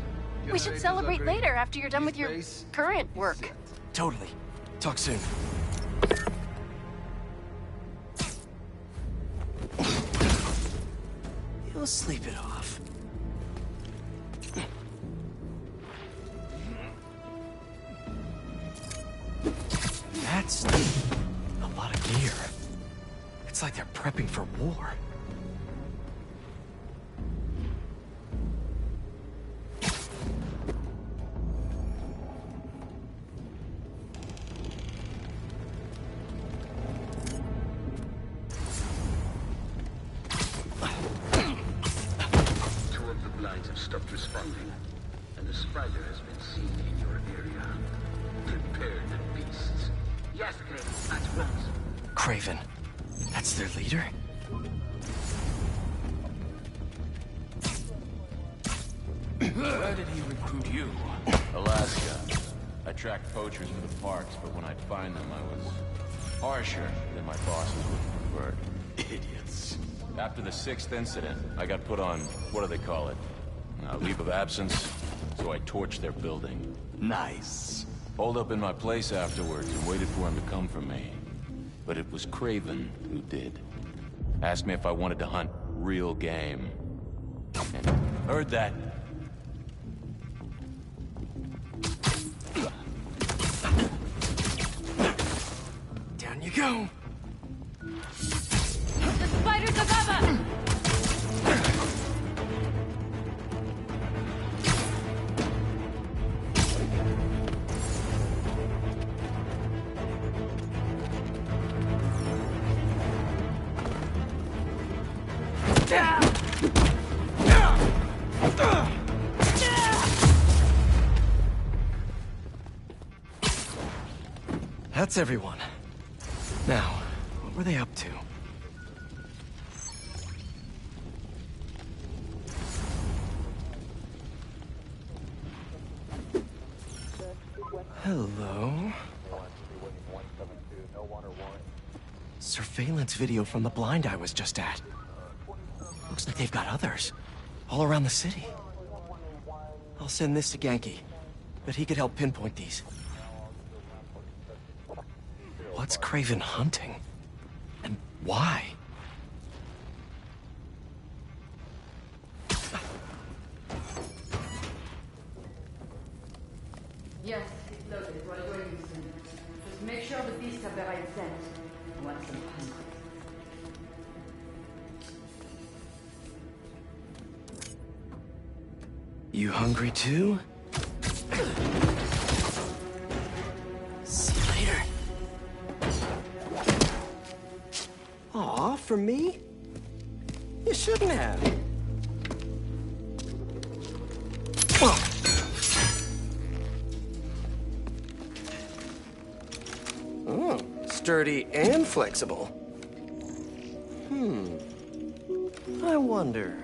We should celebrate later after you're done with your current work. Totally. Talk soon. You'll sleep it off. That's a lot of gear. It's like they're prepping for war. Two of the blinds have stopped responding, and the spider has been seen in your area. Prepare the beasts. Yes, Craven. At once. Craven. That's their leader? Where did he recruit you? Alaska. I tracked poachers for the parks, but when I'd find them, I was harsher than my bosses would have preferred. Idiots. After the 6th incident, I got put on, what do they call it? Leave of absence, so I torched their building. Nice. Holed up in my place afterwards and waited for him to come for me. But it was Craven who did. Asked me if I wanted to hunt real game. And heard that. Down you go. The spiders above us! That's everyone. Now, what were they up to? Hello? Surveillance video from the blind I was just at. Looks like they've got others. All around the city. I'll send this to Genki. But he could help pinpoint these. What's Craven hunting? And why? Yes, it's loaded. What are you using? Just make sure the beasts have the right scent. I want some pancakes. You hungry too? See you later. Aw, for me? You shouldn't have. Oh, sturdy and flexible. I wonder.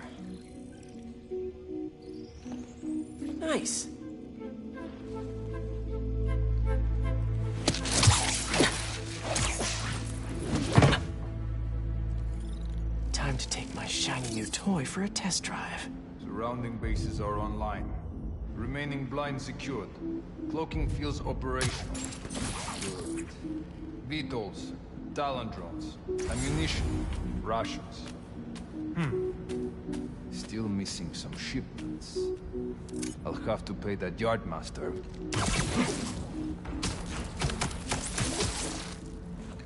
Nice. Time to take my shiny new toy for a test drive. Surrounding bases are online. Remaining blind secured. Cloaking fields operational. Good. VTOLs, Talon drones, ammunition, rations. Still missing some shipments. I'll have to pay that yardmaster.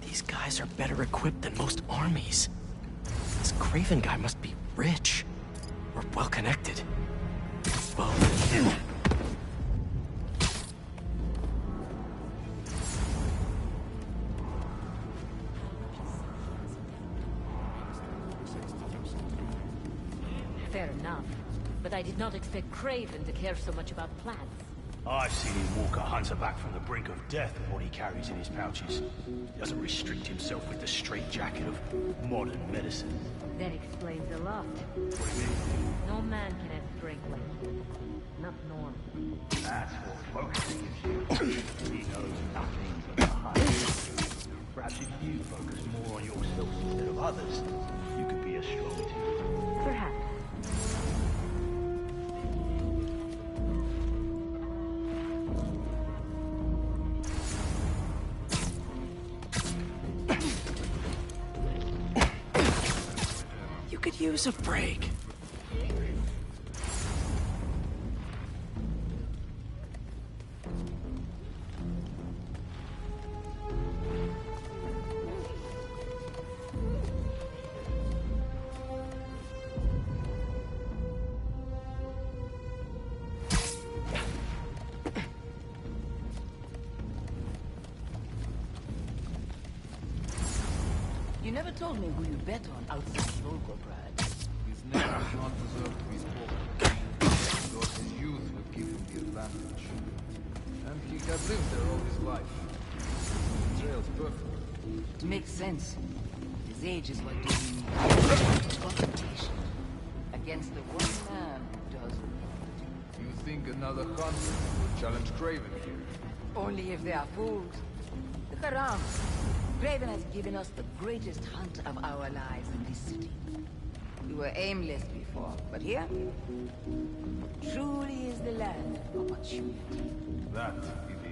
These guys are better equipped than most armies. This Craven guy must be rich. Or well-connected. Both. Fair enough. But I did not expect Craven to care so much about plants. I've seen him walk a hunter back from the brink of death with what he carries in his pouches. He doesn't restrict himself with the straitjacket of modern medicine. That explains a lot. What do you mean? No man can have strength like you. Not normal. That's what focusing gives you. He knows nothing but the hunt. Perhaps if you focus more on yourself instead of others, you could be as strong too. Perhaps. You could use a break. You never told me who you bet on outside Volgograd. His name does not deserve to be spoken. Because his youth would give him the advantage. And he had lived there all his life. Trail smells perfect. Makes sense. His age is what gives me confrontation against the one man who does. You think another hunter would challenge Craven here? Only if they are fools. Look around. Craven has given us the greatest hunt of our lives in this city. We were aimless before, but here, truly is the land of opportunity. That it is.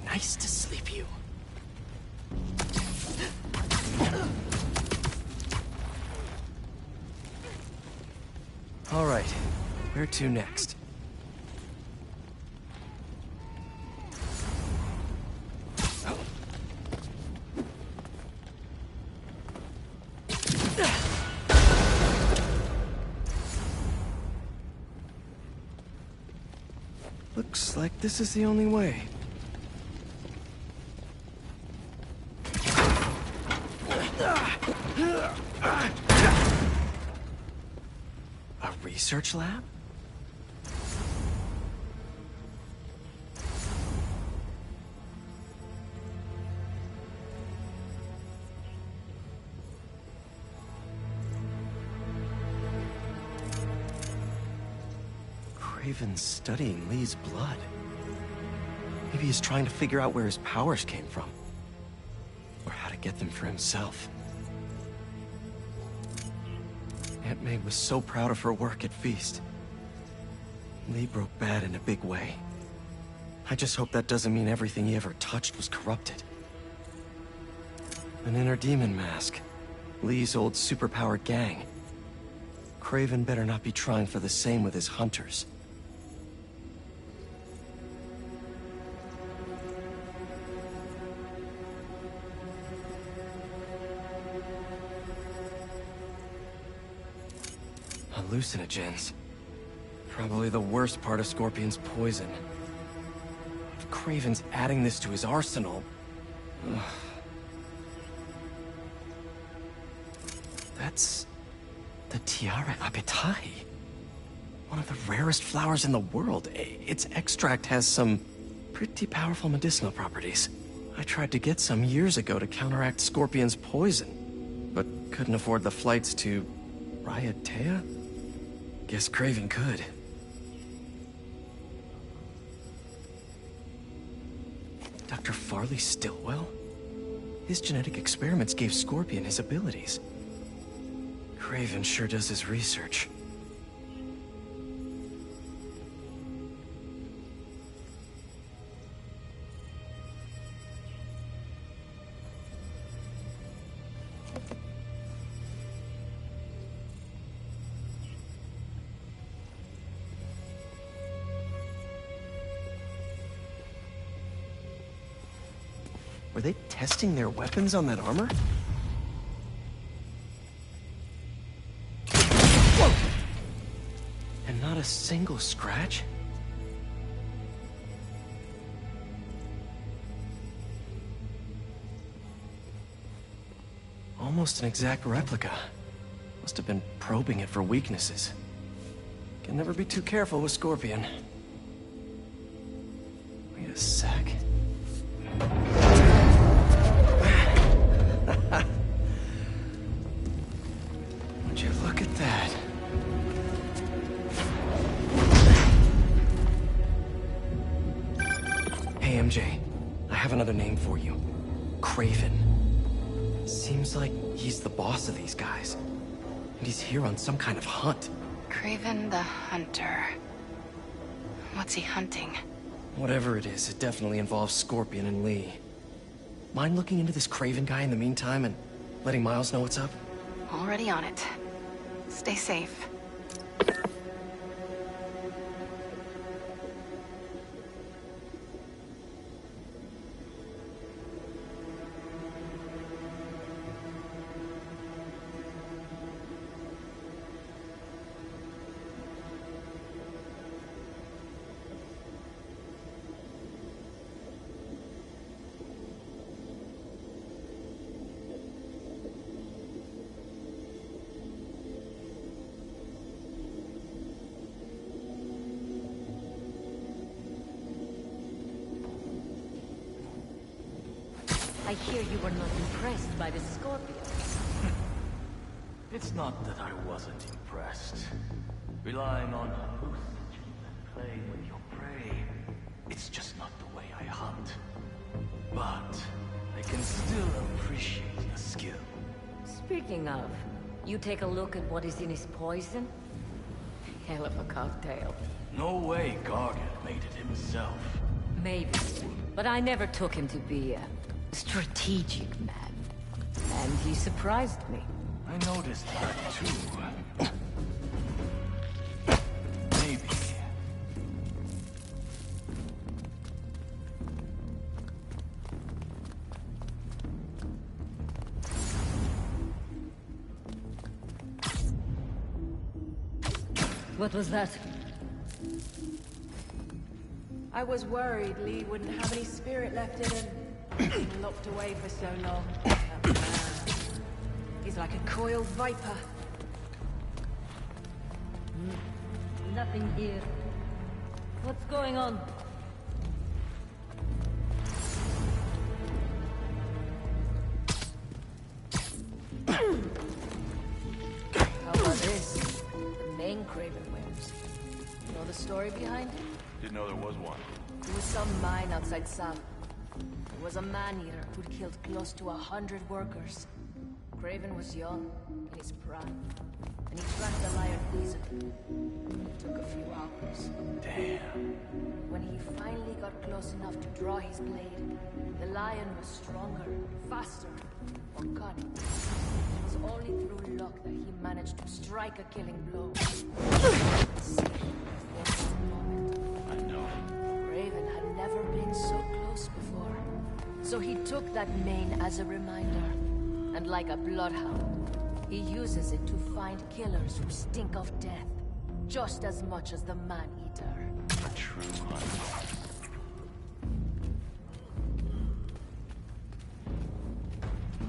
Nice to sleep, you. All right, where to next? Looks like this is the only way. A research lab? Craven's studying Lee's blood. Maybe he's trying to figure out where his powers came from. Or how to get them for himself. Aunt May was so proud of her work at Feast. Lee broke bad in a big way. I just hope that doesn't mean everything he ever touched was corrupted. An inner demon mask. Lee's old superpowered gang. Craven better not be trying for the same with his hunters. Hallucinogens. Probably the worst part of Scorpion's poison. If Craven's adding this to his arsenal... Ugh. That's... the Tiara Apitai. One of the rarest flowers in the world. Its extract has some pretty powerful medicinal properties. I tried to get some years ago to counteract Scorpion's poison, but couldn't afford the flights to... Raiatea? Guess Craven could. Dr. Farley Stillwell? His genetic experiments gave Scorpion his abilities. Craven sure does his research. Were they testing their weapons on that armor? Whoa! And not a single scratch? Almost an exact replica. Must have been probing it for weaknesses. Can never be too careful with Scorpion. Wait a sec. Would you look at that? Hey, MJ. I have another name for you. Craven. Seems like he's the boss of these guys. And he's here on some kind of hunt. Craven the Hunter. What's he hunting? Whatever it is, it definitely involves Scorpion and Lee. Mind looking into this Craven guy in the meantime and letting Miles know what's up? Already on it. Stay safe. I hear you were not impressed by the Scorpions. It's not that I wasn't impressed. Relying on hallucinogens and playing with your prey, it's just not the way I hunt. But I can still appreciate the skill. Speaking of, you take a look at what is in his poison? Hell of a cocktail. No way Gargan made it himself. Maybe, but I never took him to be a strategic man. And he surprised me. I noticed that too. Maybe. What was that? I was worried Lee wouldn't have any spirit left in him. Been locked away for so long. That man. He's like a coiled viper. Nothing here. What's going on? How about this? The main Craven wears. You know the story behind it? Didn't know there was one. There was some mine outside Sam. There was a man-eater who'd killed close to 100 workers. Craven was young, in his prime, and he tracked the lion easily. It took a few hours. Damn. When he finally got close enough to draw his blade, the lion was stronger, faster, more cunning. It was only through luck that he managed to strike a killing blow. I know. Craven had never been so close before. So he took that mane as a reminder. And like a bloodhound, he uses it to find killers who stink of death, just as much as the man-eater. A true hunter.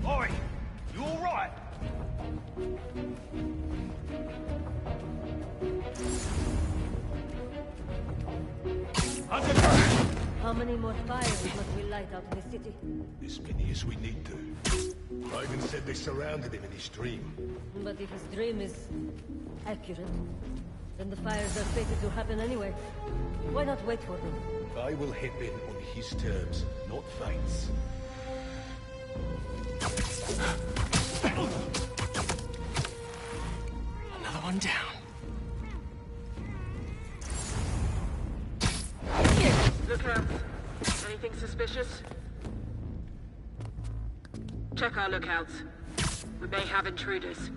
Oi! You alright? How many more fires must we light out in the city? As many as we need to. Raven said they surrounded him in his dream. But if his dream is accurate, then the fires are fated to happen anyway. Why not wait for them? I will hit in on his terms, not fate's. Another one down. Look out. Anything suspicious? Check our lookouts. We may have intruders.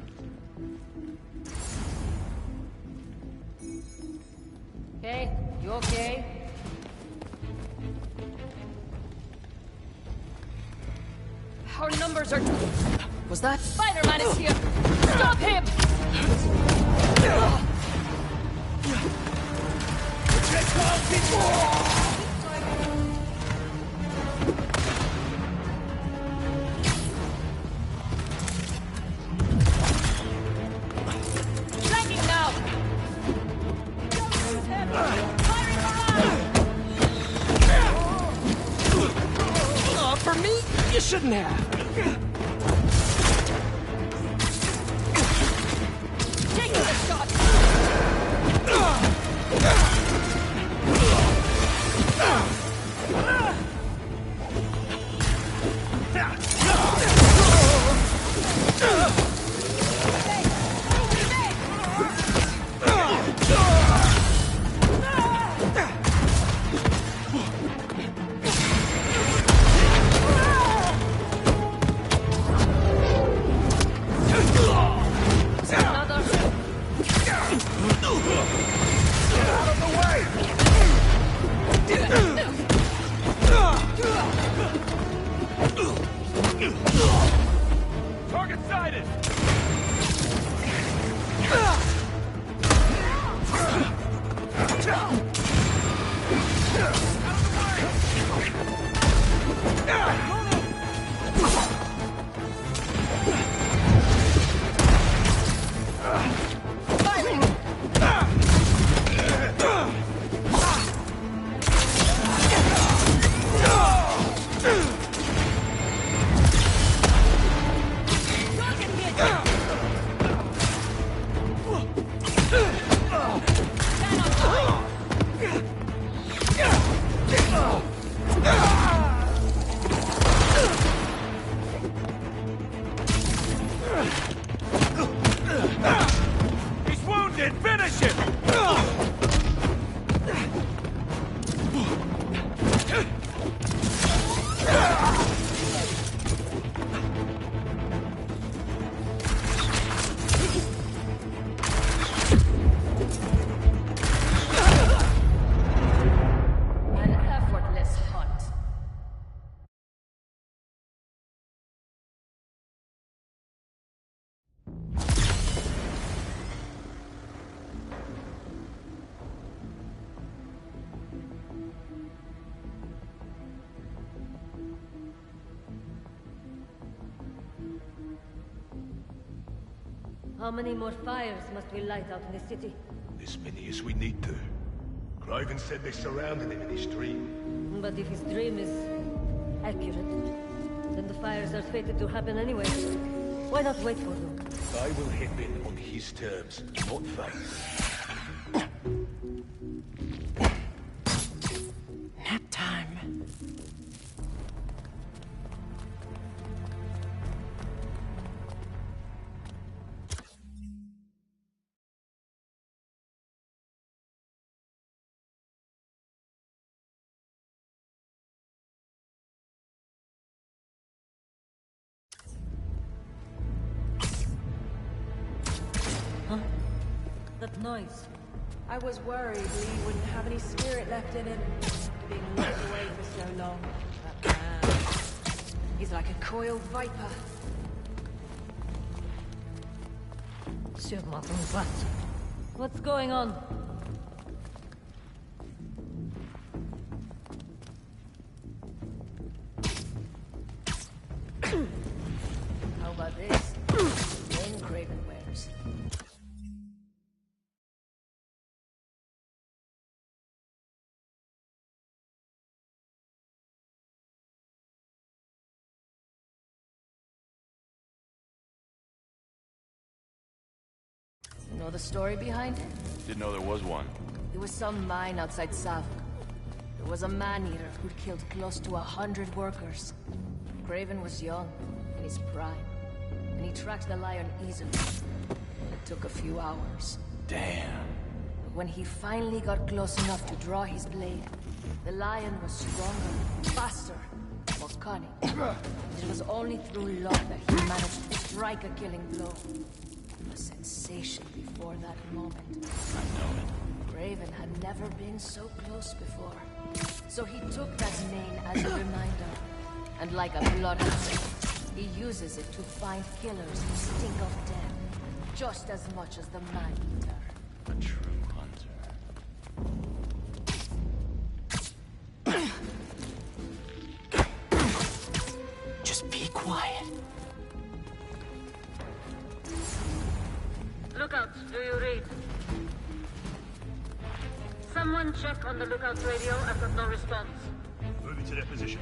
Hey, you okay? Our numbers are... Was that? Spider-Man is here! Stop him! Flanking now! For me? You shouldn't have. Take the shot! sighted! He's wounded! Finish him! An effortless hunt. How many more fires must we light out in the city? As many as we need to. Craven said they surrounded him in his dream. But if his dream is accurate, then the fires are fated to happen anyway. Why not wait for them? I will hit in on his terms, not theirs. Nap time. That noise. I was worried Lee wouldn't have any spirit left in him. Being locked away for so long. That man. He's like a coiled viper. Sur ma combat. What's going on? How about this? Name Craven wears. You know the story behind it? Didn't know there was one. There was some mine outside Savo. There was a man-eater who'd killed close to 100 workers. Craven was young, in his prime, and he tracked the lion easily. It took a few hours. Damn. But when he finally got close enough to draw his blade, the lion was stronger, faster, more cunning. It was only through luck that he managed to strike a killing blow. A sensation before that moment. I know it. Craven had never been so close before. So he took that mane as a reminder. And like a bloodhound, he uses it to find killers who stink of death. Just as much as the man-eater. A true hunter. Just be quiet. Lookouts, do you read? Someone check on the lookout radio. I've got no response. Moving to their position.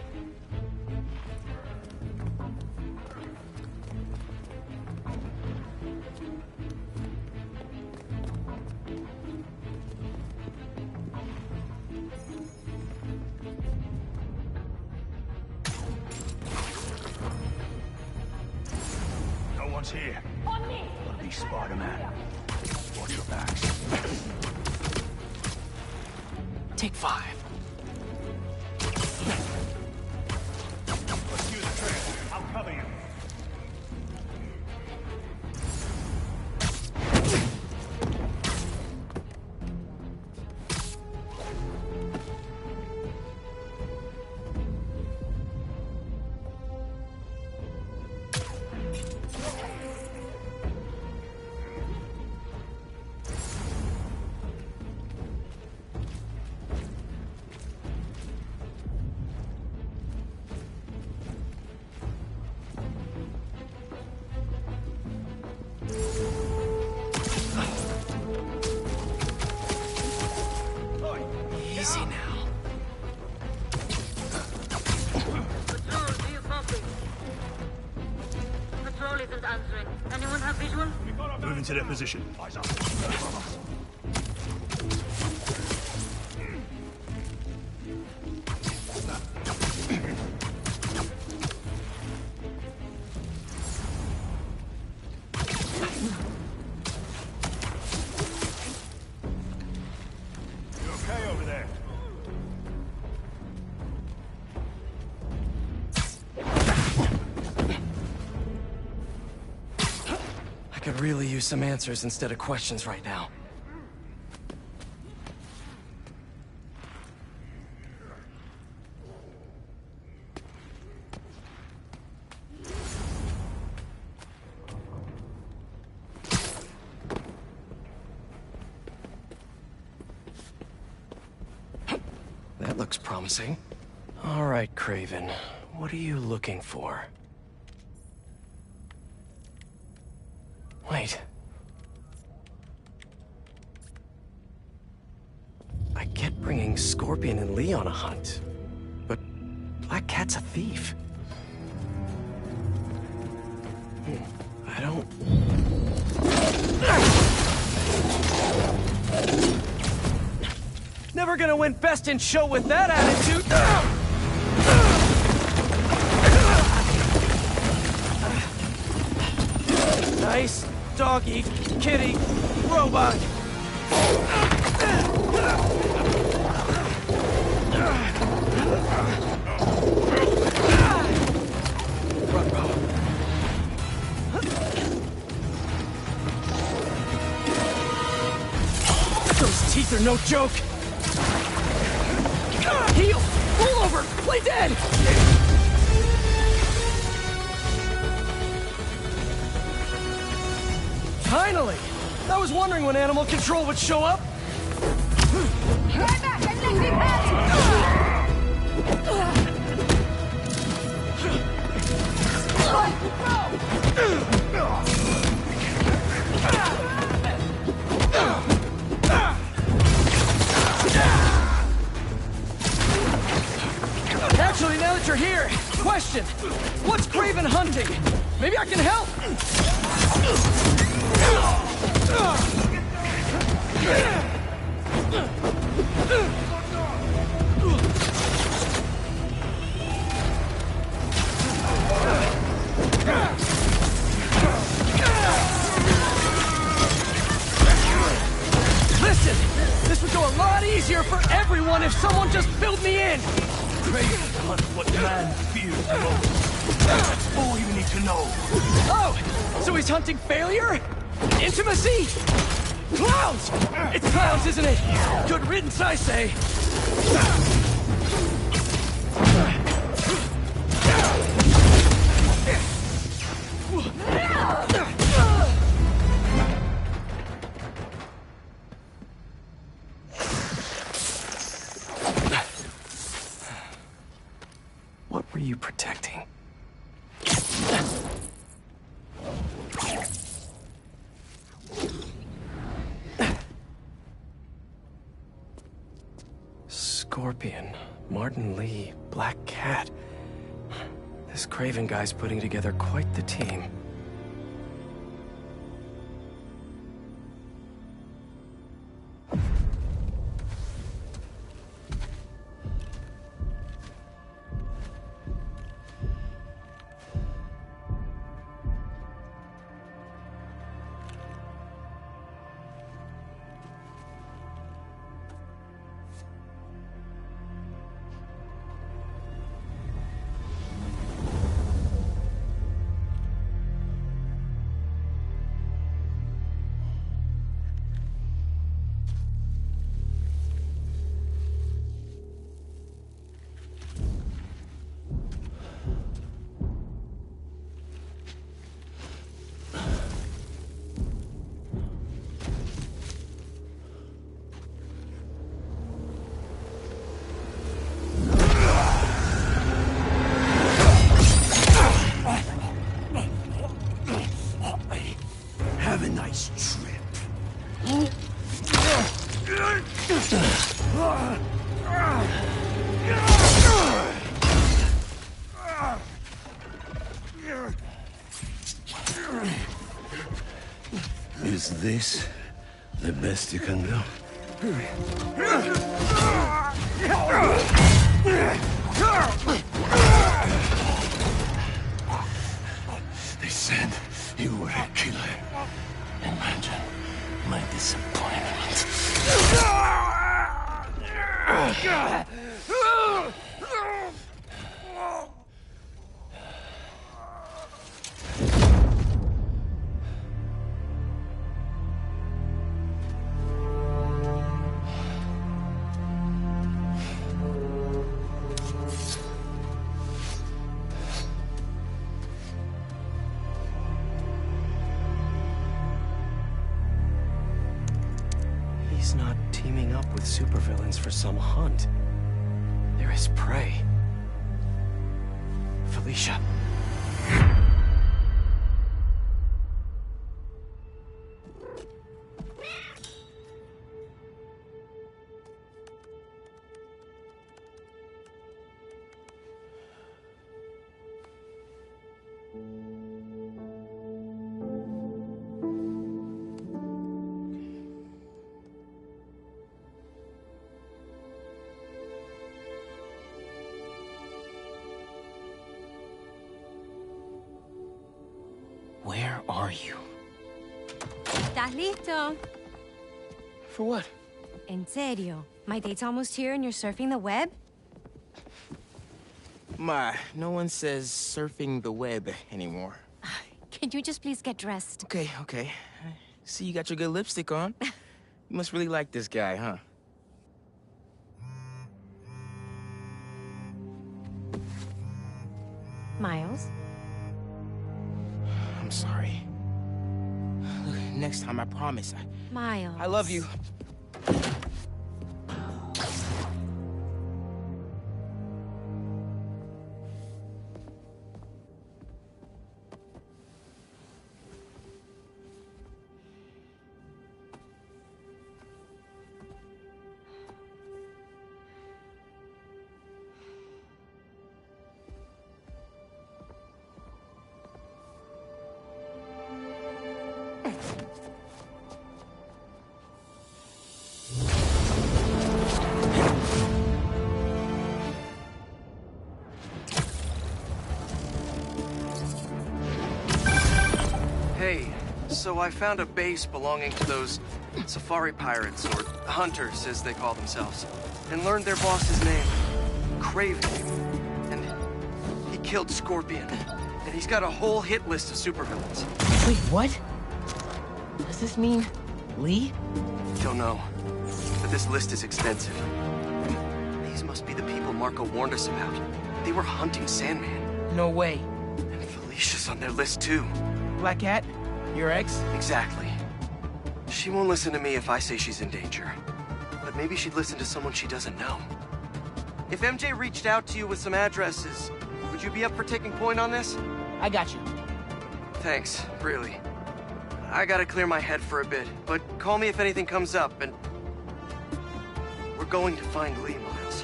No one's here. On me! Gotta be Spider-Man. Watch your backs. Take 5. Pursue the trail. I'll cover you. Visual? Moving to their position. Eyes up. You okay over there? I could really use some answers instead of questions right now. That looks promising. All right, Kraven. What are you looking for? Wait. I get bringing Scorpion and Lee on a hunt, but Black Cat's a thief. I don't... Never gonna win Best in Show with that attitude! Nice doggy, kitty, robot. Those teeth are no joke. Heal! Roll over! Play dead! Finally! I was wondering when Animal Control would show up. Right back and let me pass! Actually, now that you're here, question. What's Kraven hunting? Maybe I can help! Listen, this would go a lot easier for everyone if someone just filled me in! Kraven hunts what man fears most. That's all you need to know. Oh! So he's hunting failure? Intimacy? Clowns! It's clowns, isn't it? Good riddance, I say. What were you protecting? Scorpion, Martin Lee, Black Cat. This Kraven guy's putting together quite the team. Is this the best you can do? They said you were a killer. Imagine my disappointment. He's not teaming up with supervillains for some hunt. There is prey. Felicia. Where are you? ¿Estás listo? For what? En serio. My date's almost here and you're surfing the web? Ma, no one says surfing the web anymore. Can you just please get dressed? Okay, okay. See, you got your good lipstick on. You must really like this guy, huh? Miles? I'm sorry. Look, next time, I promise. Miles. I love you. Hey, so I found a base belonging to those safari pirates, or hunters, as they call themselves, and learned their boss's name, Kraven. And he killed Scorpion. And he's got a whole hit list of supervillains. Wait, what? Does this mean Lee? Don't know, but this list is extensive. These must be the people Marco warned us about. They were hunting Sandman. No way. And Felicia's on their list too. Black Cat? Your ex? Exactly. She won't listen to me if I say she's in danger. But maybe she'd listen to someone she doesn't know. If MJ reached out to you with some addresses, would you be up for taking point on this? I got you. Thanks, really. I gotta clear my head for a bit, but call me if anything comes up, and... we're going to find Lee, Miles.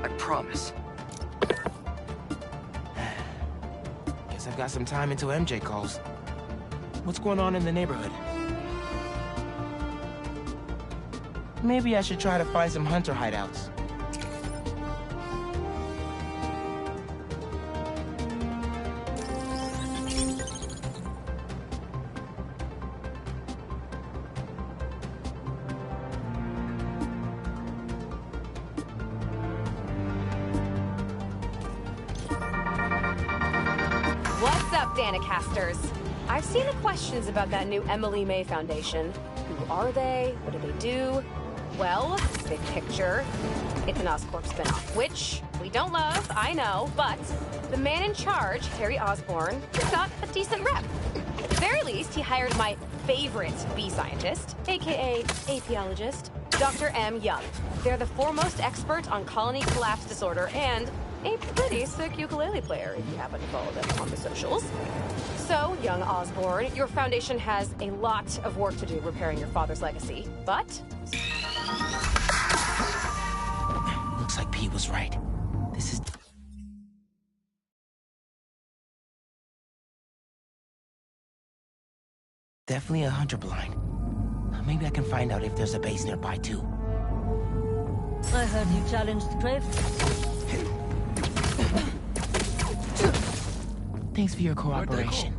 I promise. Guess I've got some time until MJ calls. What's going on in the neighborhood? Maybe I should try to find some hunter hideouts. What's up, Danicasters? I've seen the questions about that new Emily May Foundation. Who are they? What do they do? Well, big picture, it's an Oscorp spinoff, which we don't love, I know, but the man in charge, Harry Osborn, has got a decent rep. At the very least, he hired my favorite bee scientist, aka apiologist, Dr. M. Young. They're the foremost expert on colony collapse disorder and a pretty sick ukulele player, if you happen to follow them on the socials. So, young Osborn, your foundation has a lot of work to do repairing your father's legacy, but... Looks like Pete was right. This is... Definitely a hunter blind. Maybe I can find out if there's a base nearby, too. I heard you challenged Crave. Thanks for your cooperation.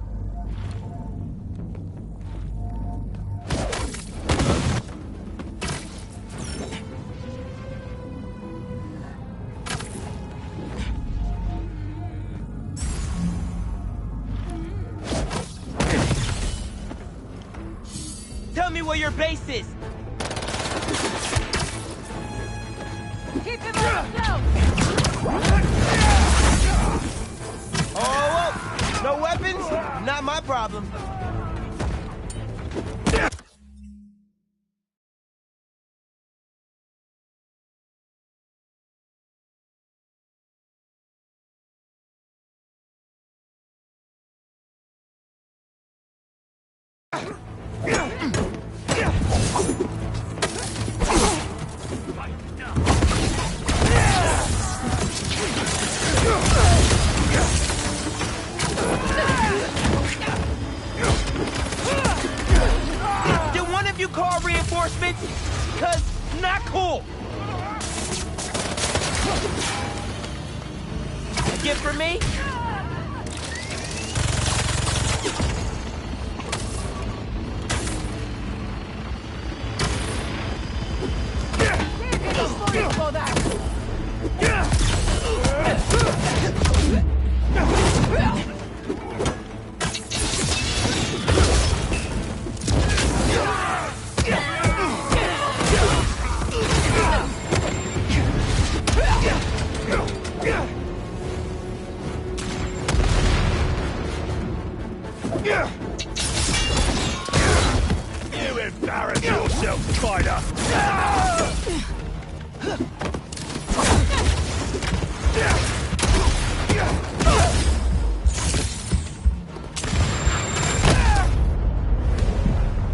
Tell me where your base is! Keep him on himself! Oh, whoa. No weapons? Not my problem. Did one of you call reinforcements? Cause not cool. A gift for me? You embarrass yourself, spider!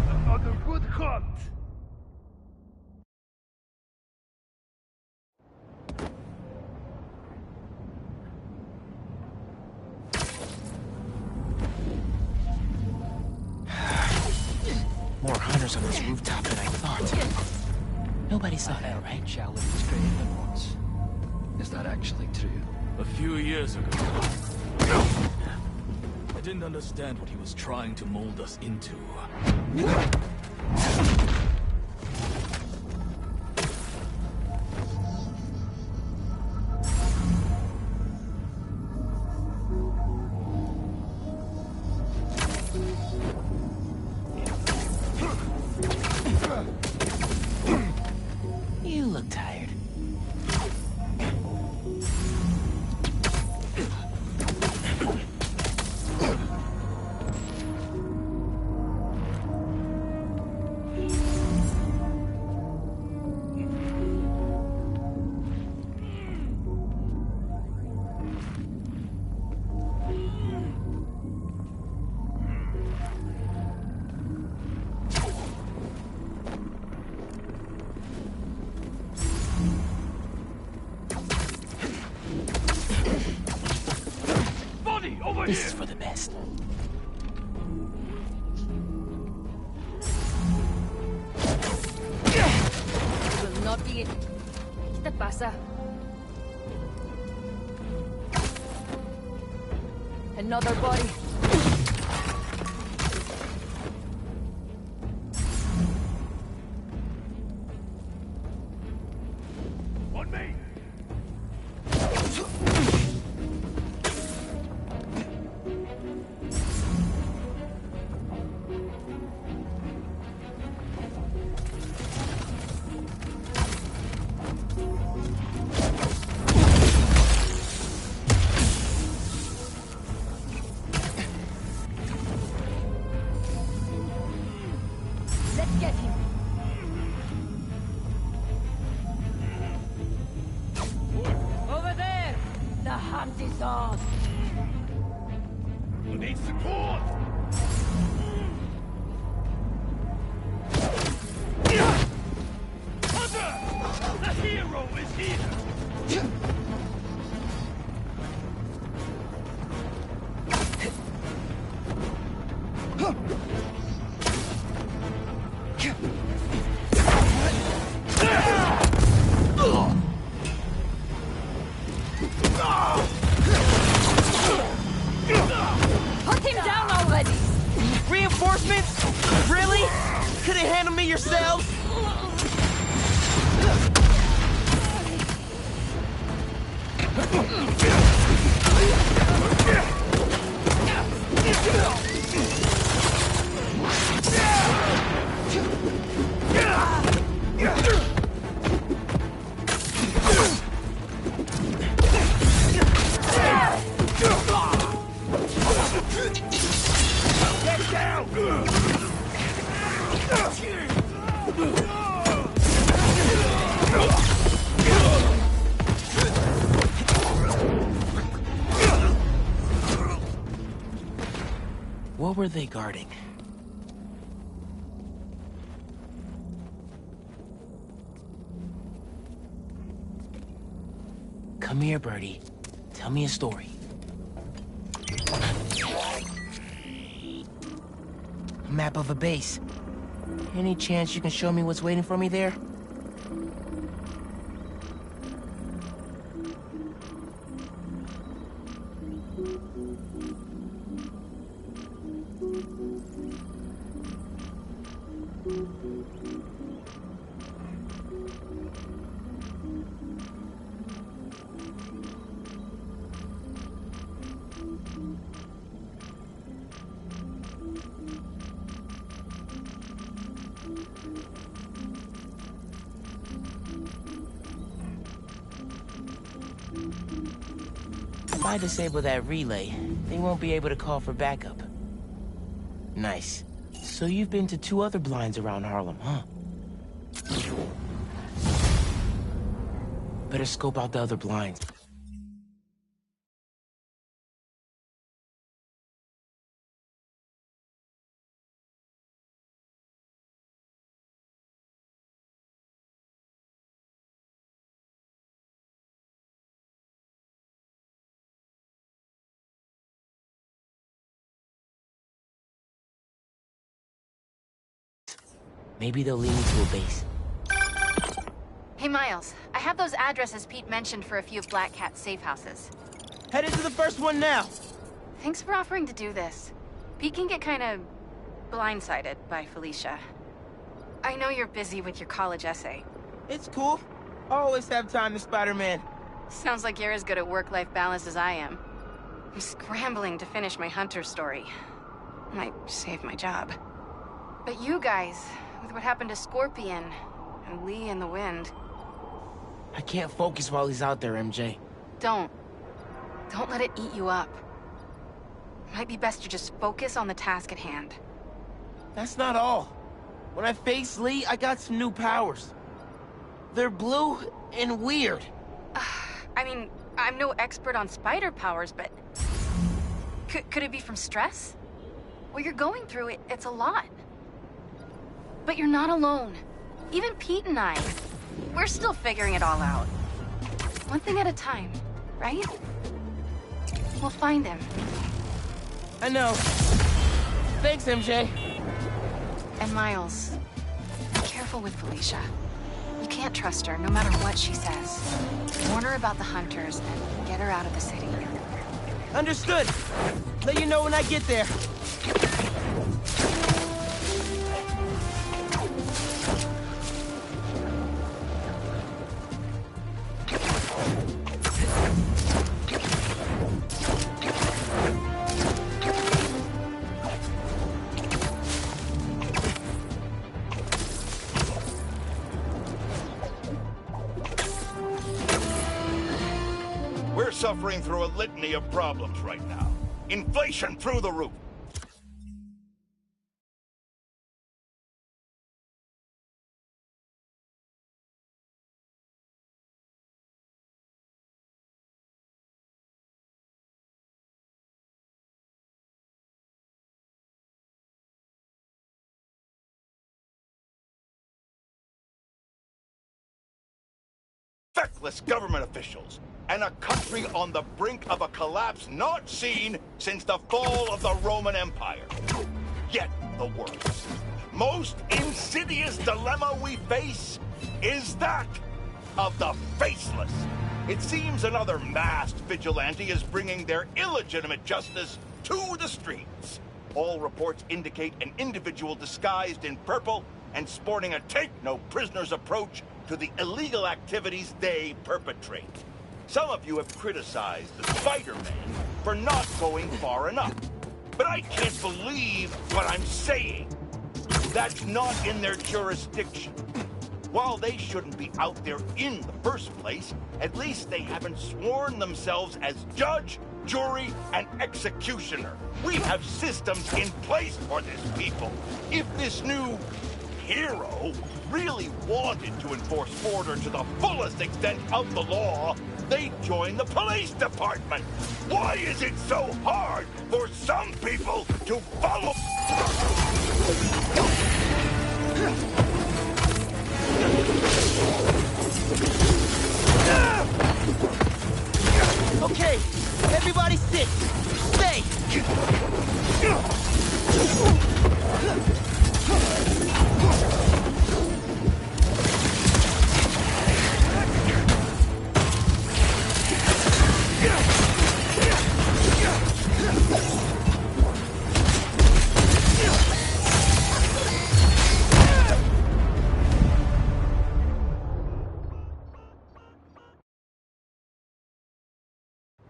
Another good hunt! More hunters on this rooftop than I thought. Nobody saw that, right? Challenge created them once. Is that actually true? A few years ago. I didn't understand what he was trying to mold us into. You look tired. This is for the best. Will not be it. ¿Qué te pasa? Another body. On me! Let's get him. Over there! The hunt is on! You need support! Hunter! The hero is here! reinforcements? Really? Couldn't handle me yourselves? Get down! What were they guarding? Come here, Birdie. Tell me a story. A map of a base. Any chance you can show me what's waiting for me there? If I disable that relay, they won't be able to call for backup. Nice. So you've been to 2 other blinds around Harlem, huh? Better scope out the other blinds. Maybe they'll lead me to a base. Hey, Miles. I have those addresses Pete mentioned for a few of Black Cat's safe houses. Headed to the first one now. Thanks for offering to do this. Pete can get kind of blindsided by Felicia. I know you're busy with your college essay. It's cool. Always have time to Spider-Man. Sounds like you're as good at work-life balance as I am. I'm scrambling to finish my Hunter story. Might save my job. But you guys, with what happened to Scorpion and Lee in the Wind... I can't focus while he's out there, MJ. Don't let it eat you up. Might be best to just focus on the task at hand. That's not all. When I face Lee, I got some new powers. They're blue and weird. I mean, I'm no expert on spider powers, but... Could it be from stress? What you're going through, it's a lot. But you're not alone. Even Pete and I, we're still figuring it all out. One thing at a time, right? We'll find him. I know. Thanks, MJ. And Miles, be careful with Felicia. You can't trust her, no matter what she says. Warn her about the Hunters and get her out of the city. Understood. Let you know when I get there. We're suffering through a litany of problems right now. Inflation through the roof. Feckless government officials, and a country on the brink of a collapse not seen since the fall of the Roman Empire. Yet the worst, most insidious dilemma we face is that of the faceless. It seems another masked vigilante is bringing their illegitimate justice to the streets. All reports indicate an individual disguised in purple and sporting a take-no-prisoners approach to the illegal activities they perpetrate. Some of you have criticized the Spider-Man for not going far enough. But I can't believe what I'm saying. That's not in their jurisdiction. While they shouldn't be out there in the first place, at least they haven't sworn themselves as judge, jury, and executioner. We have systems in place for this people. If this new hero really wanted to enforce order to the fullest extent of the law, they'd join the police department. Why is it so hard for some people to follow? Okay, everybody sit. Stay.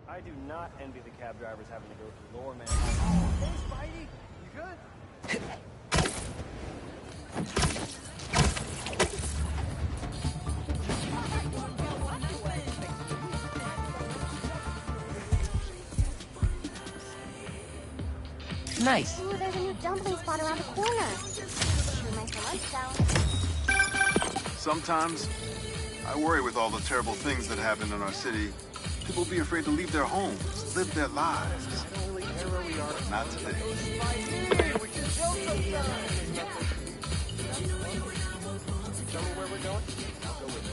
I do not envy the cab drivers having to go through Lower Manhattan. Hey, Spidey, you good? Nice. Ooh, there's a new dumpling spot around the corner. Sure nice for lunch, though. Sometimes, I worry with all the terrible things that happen in our city. People be afraid to leave their homes, live their lives. I don't really care where we are. But not today. We can show sometimes. Tell me where we're going. I'll go with you.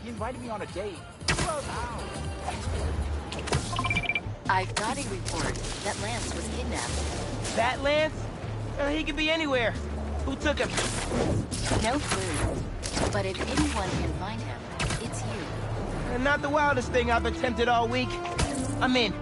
He invited me on a date. I've got a report that Lance was kidnapped. That Lance? He could be anywhere. Who took him? No clue. But if anyone can find him, it's you. Not the wildest thing I've attempted all week. I'm in.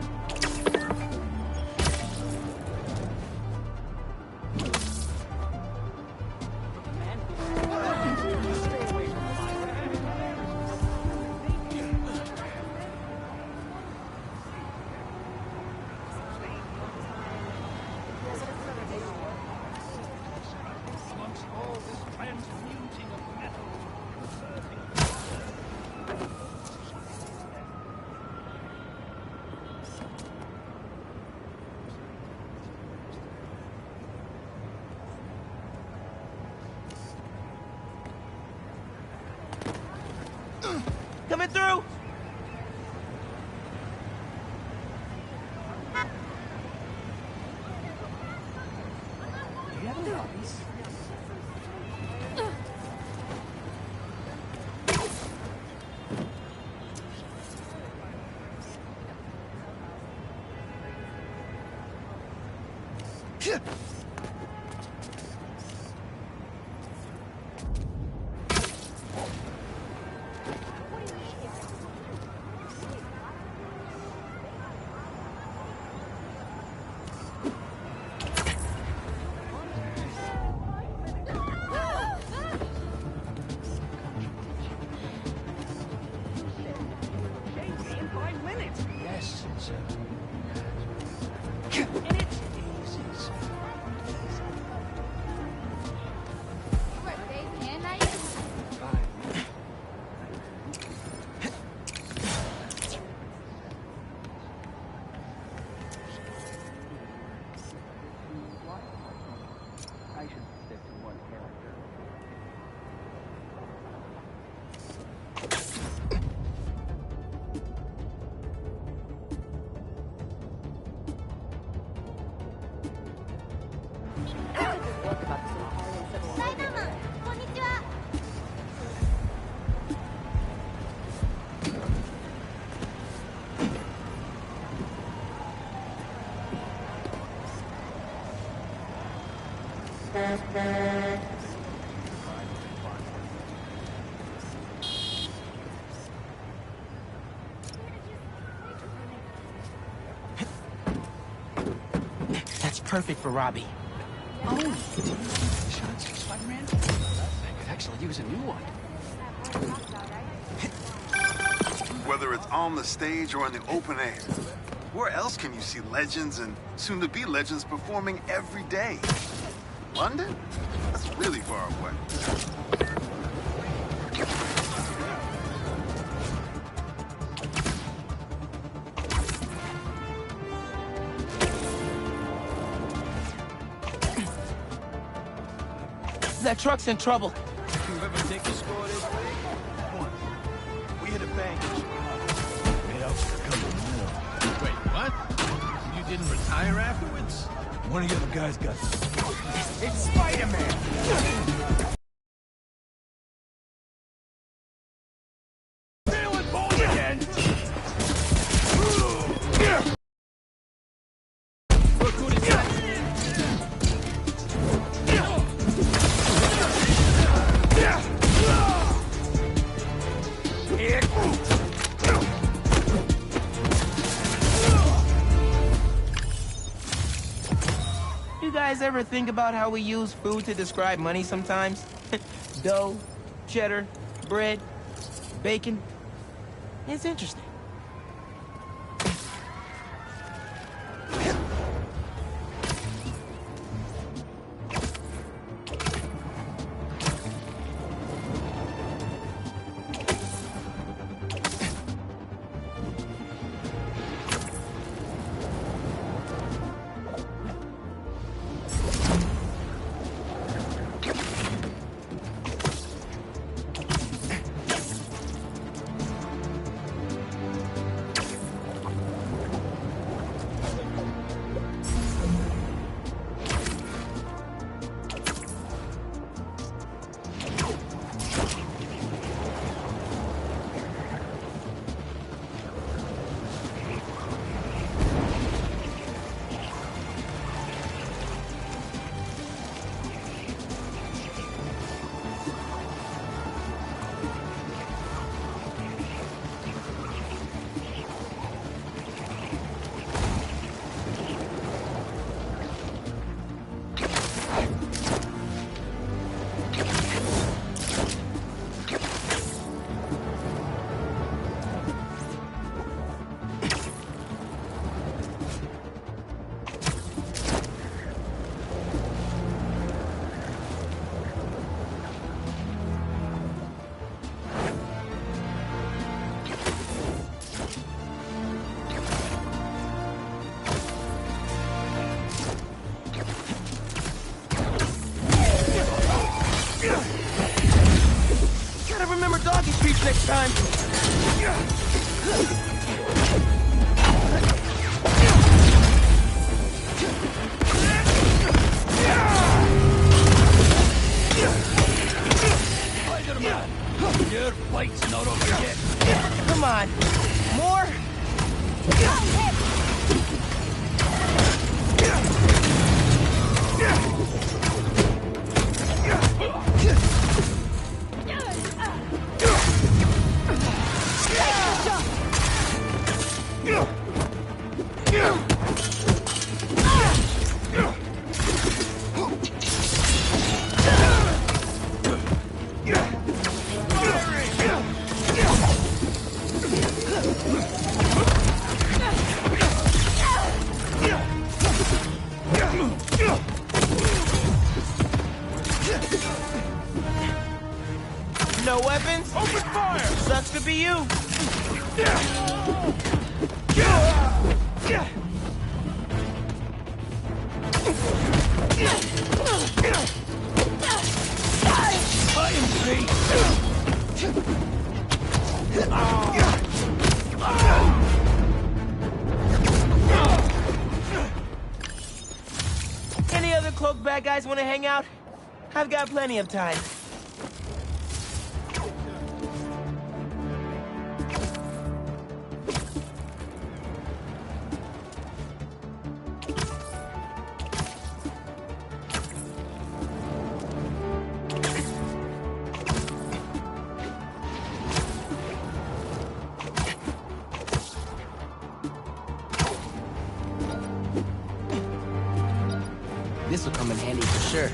Coming through! Do you have any hobbies? That's perfect for Robbie. Oh, shots for Spider-Man? I could actually use a new one. Whether it's on the stage or in the open air, where else can you see legends and soon-to-be legends performing every day? London? That's really far away. That truck's in trouble. You ever take a score this way? Once. We hit a bank in Chicago. Made out for a couple more. Wait, what? You didn't retire afterwards? One of the other guys got... It's Spider-Man! Feeling bold again! Look who they got! You guys ever think about how we use food to describe money sometimes? Dough, cheddar, bread, bacon. It's interesting. Gotta remember doggy treats next time. Spider-Man! Your fight's not over yet. Come on. More? No weapons? Open fire! Sucks to be you. I am free! Any other cloaked bad guys want to hang out? I've got plenty of time. Sure.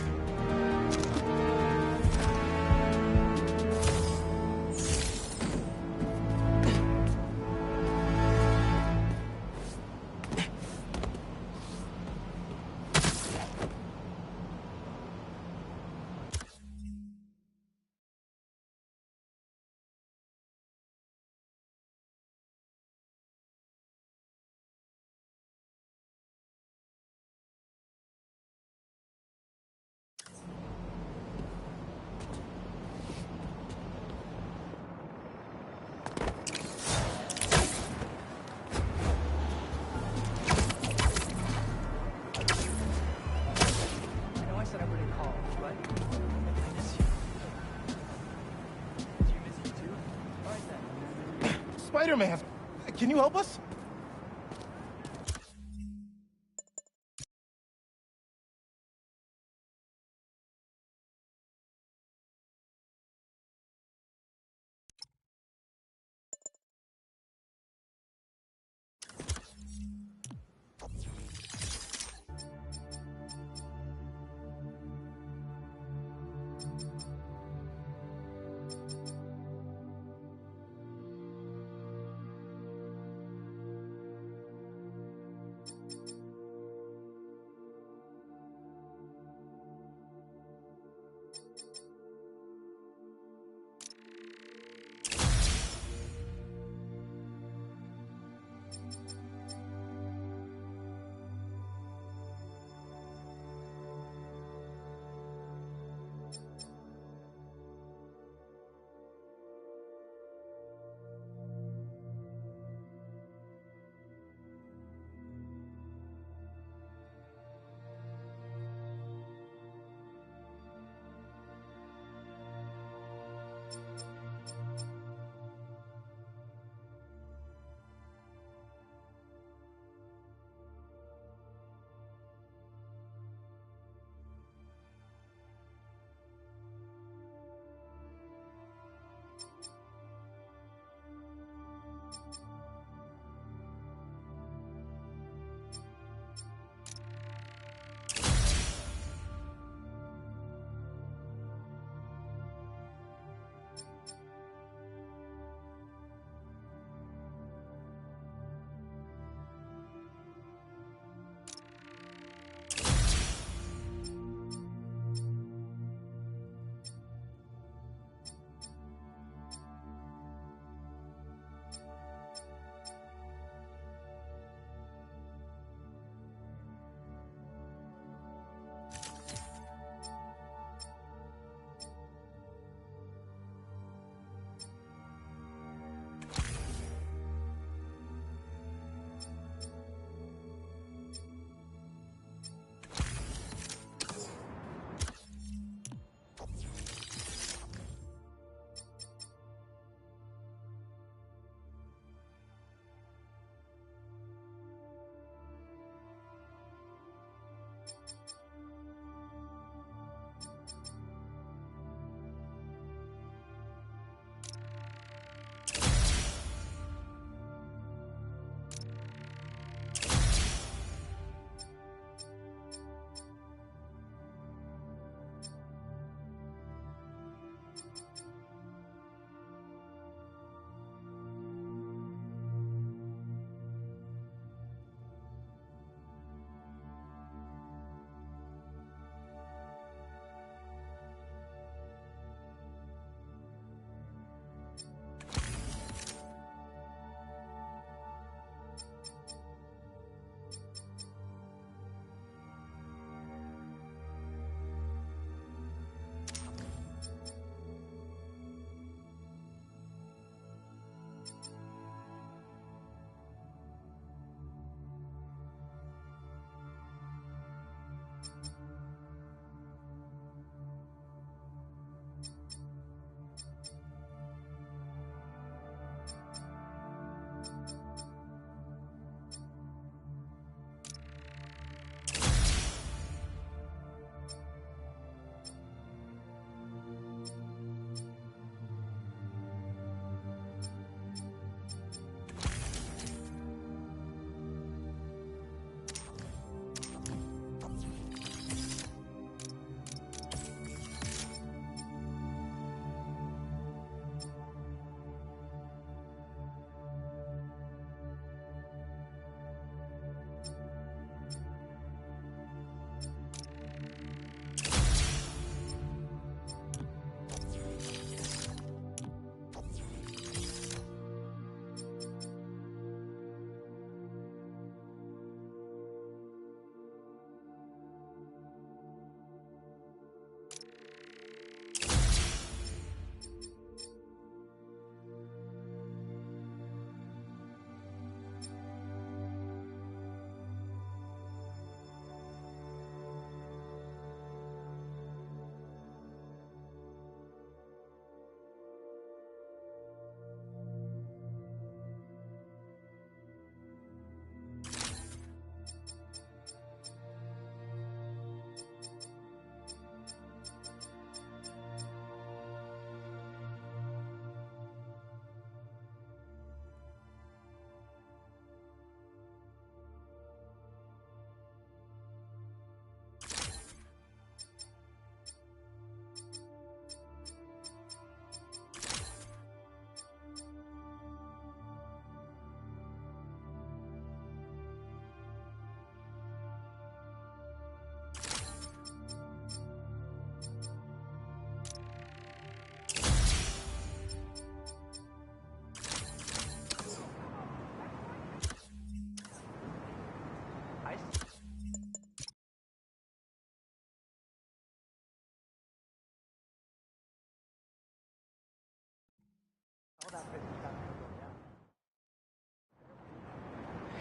I know I said I wouldn't call, but I miss you. Do you miss me too? All right then. Spider-Man, can you help us?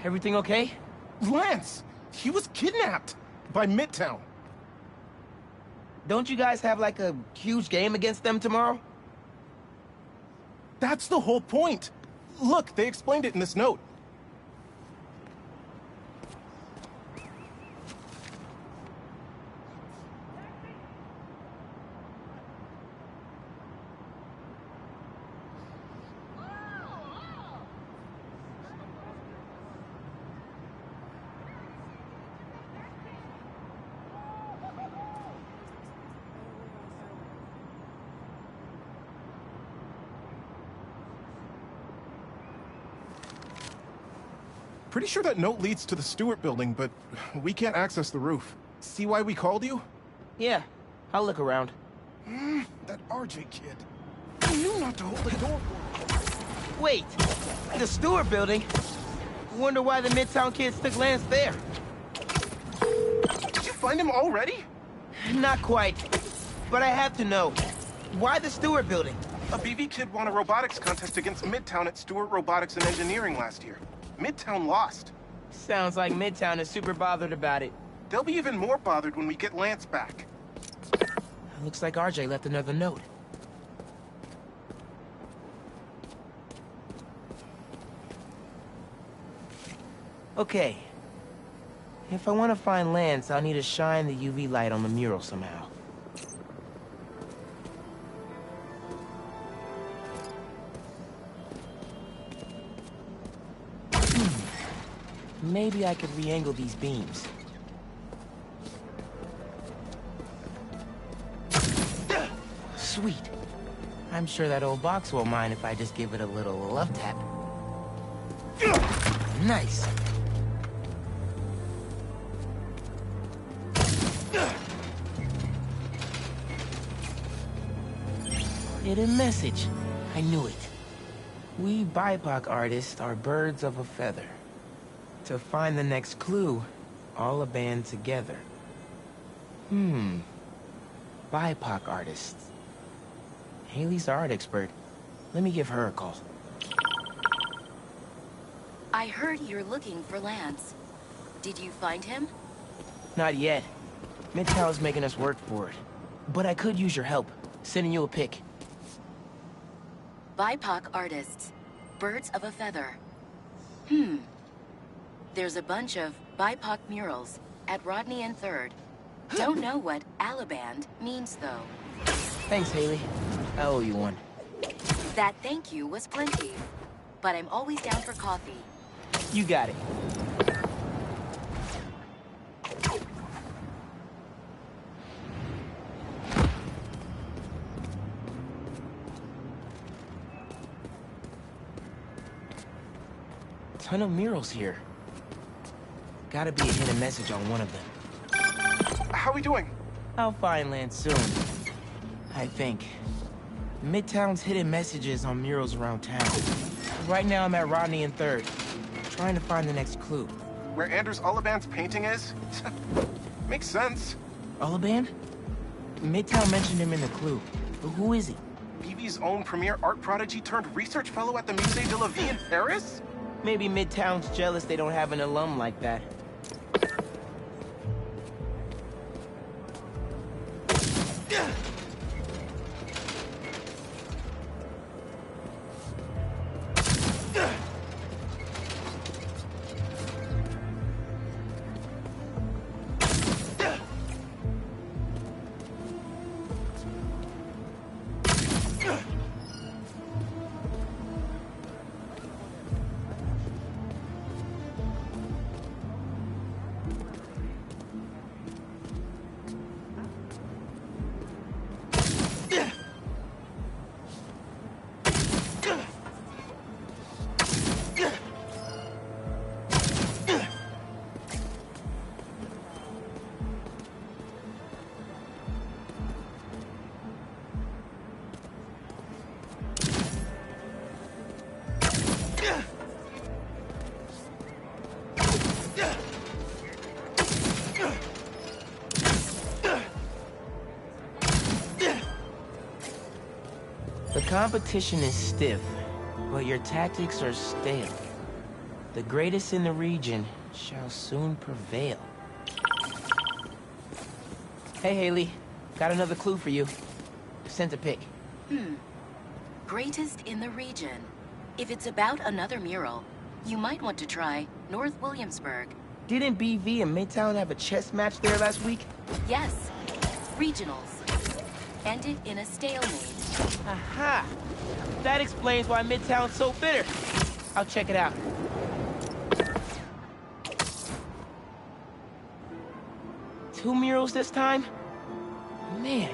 Everything okay? Lance! He was kidnapped by Midtown. Don't you guys have like a huge game against them tomorrow? That's the whole point. Look, they explained it in this note. Pretty sure that note leads to the Stewart building, but we can't access the roof. See why we called you? Yeah, I'll look around. That RJ kid. I knew not to hold the door for him. Wait, the Stewart building? Wonder why the Midtown kids took Lance there. Did you find him already? Not quite, but I have to know. Why the Stewart building? A BV kid won a robotics contest against Midtown at Stewart Robotics and Engineering last year. Midtown lost. Sounds like Midtown is super bothered about it. They'll be even more bothered when we get Lance back. Looks like RJ left another note. Okay. If I want to find Lance, I'll need to shine the UV light on the mural somehow. Maybe I could re-angle these beams. Sweet. I'm sure that old box won't mind if I just give it a little love tap. Nice. Hidden message. I knew it. We BIPOC artists are birds of a feather. To find the next clue, all a band together. BIPOC artists. Haley's the art expert. Let me give her a call. I heard you're looking for Lance. Did you find him? Not yet. Midtown's making us work for it. But I could use your help. Sending you a pic. BIPOC artists. Birds of a feather. There's a bunch of BIPOC murals at Rodney and 3rd. Don't know what Alaband means, though. Thanks, Haley. I owe you one. That thank you was plenty. But I'm always down for coffee. You got it. Ton of murals here. Gotta be a hidden message on one of them. How we doing? I'll find Lance soon. I think. Midtown's hidden messages on murals around town. Right now I'm at Rodney and 3rd, trying to find the next clue. Where Anders Olaband's painting is? Makes sense. Olaband? Midtown mentioned him in the clue. But who is he? BB's own premier art prodigy turned research fellow at the Musée de la Vie in Paris? Maybe Midtown's jealous they don't have an alum like that. The competition is stiff, but your tactics are stale. The greatest in the region shall soon prevail. Hey, Haley. Got another clue for you. Sent a pic. Greatest in the region. If it's about another mural, you might want to try North Williamsburg. Didn't BV and Midtown have a chess match there last week? Yes. Regionals. Ended in a stalemate. Aha! That explains why Midtown's so bitter. I'll check it out. Two murals this time? Man,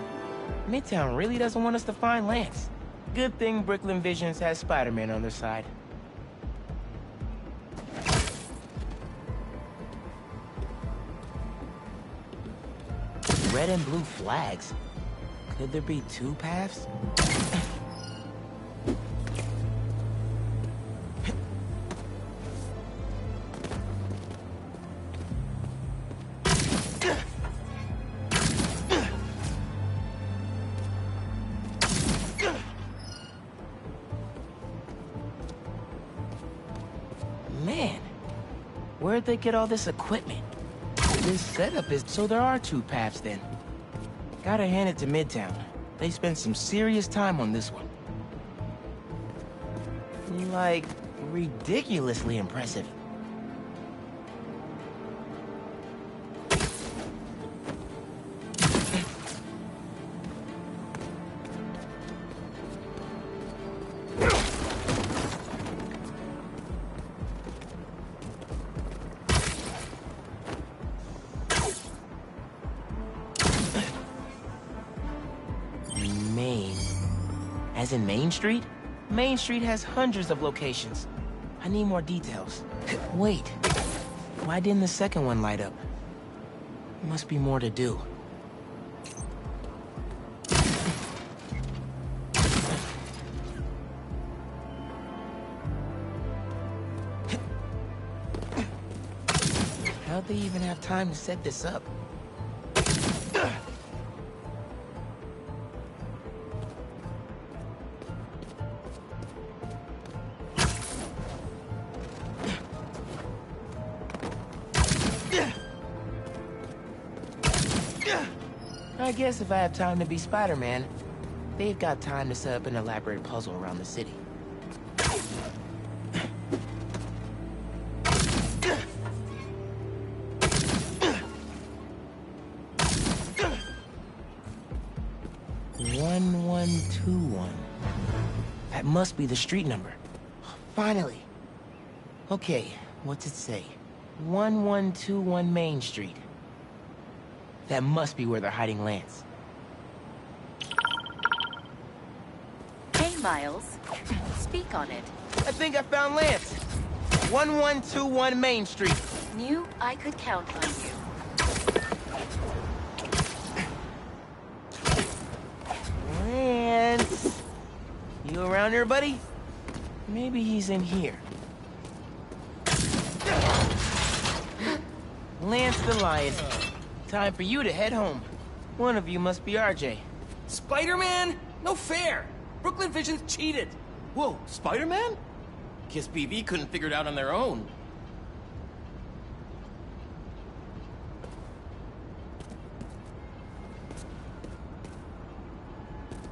Midtown really doesn't want us to find Lance. Good thing Brooklyn Visions has Spider-Man on their side. Red and blue flags. Could there be two paths? Man, where'd they get all this equipment? This setup is... So there are two paths then. Gotta hand it to Midtown. They spent some serious time on this one. Like, ridiculously impressive. As in Main Street? Main Street has hundreds of locations. I need more details. Wait, why didn't the second one light up? Must be more to do. How'd they even have time to set this up? I guess if I have time to be Spider-Man, they've got time to set up an elaborate puzzle around the city. "1121. That must be the street number. Finally. Okay, what's it say? 1121 Main Street. That must be where they're hiding Lance. Hey, Miles. Speak on it. I think I found Lance. 1121 Main Street. Knew I could count on you. Lance. You around here, buddy? Maybe he's in here. Lance the Lion. Time for you to head home. One of you must be RJ. Spider-Man? No fair! Brooklyn Visions cheated! Whoa, Spider-Man? Guess BV couldn't figure it out on their own.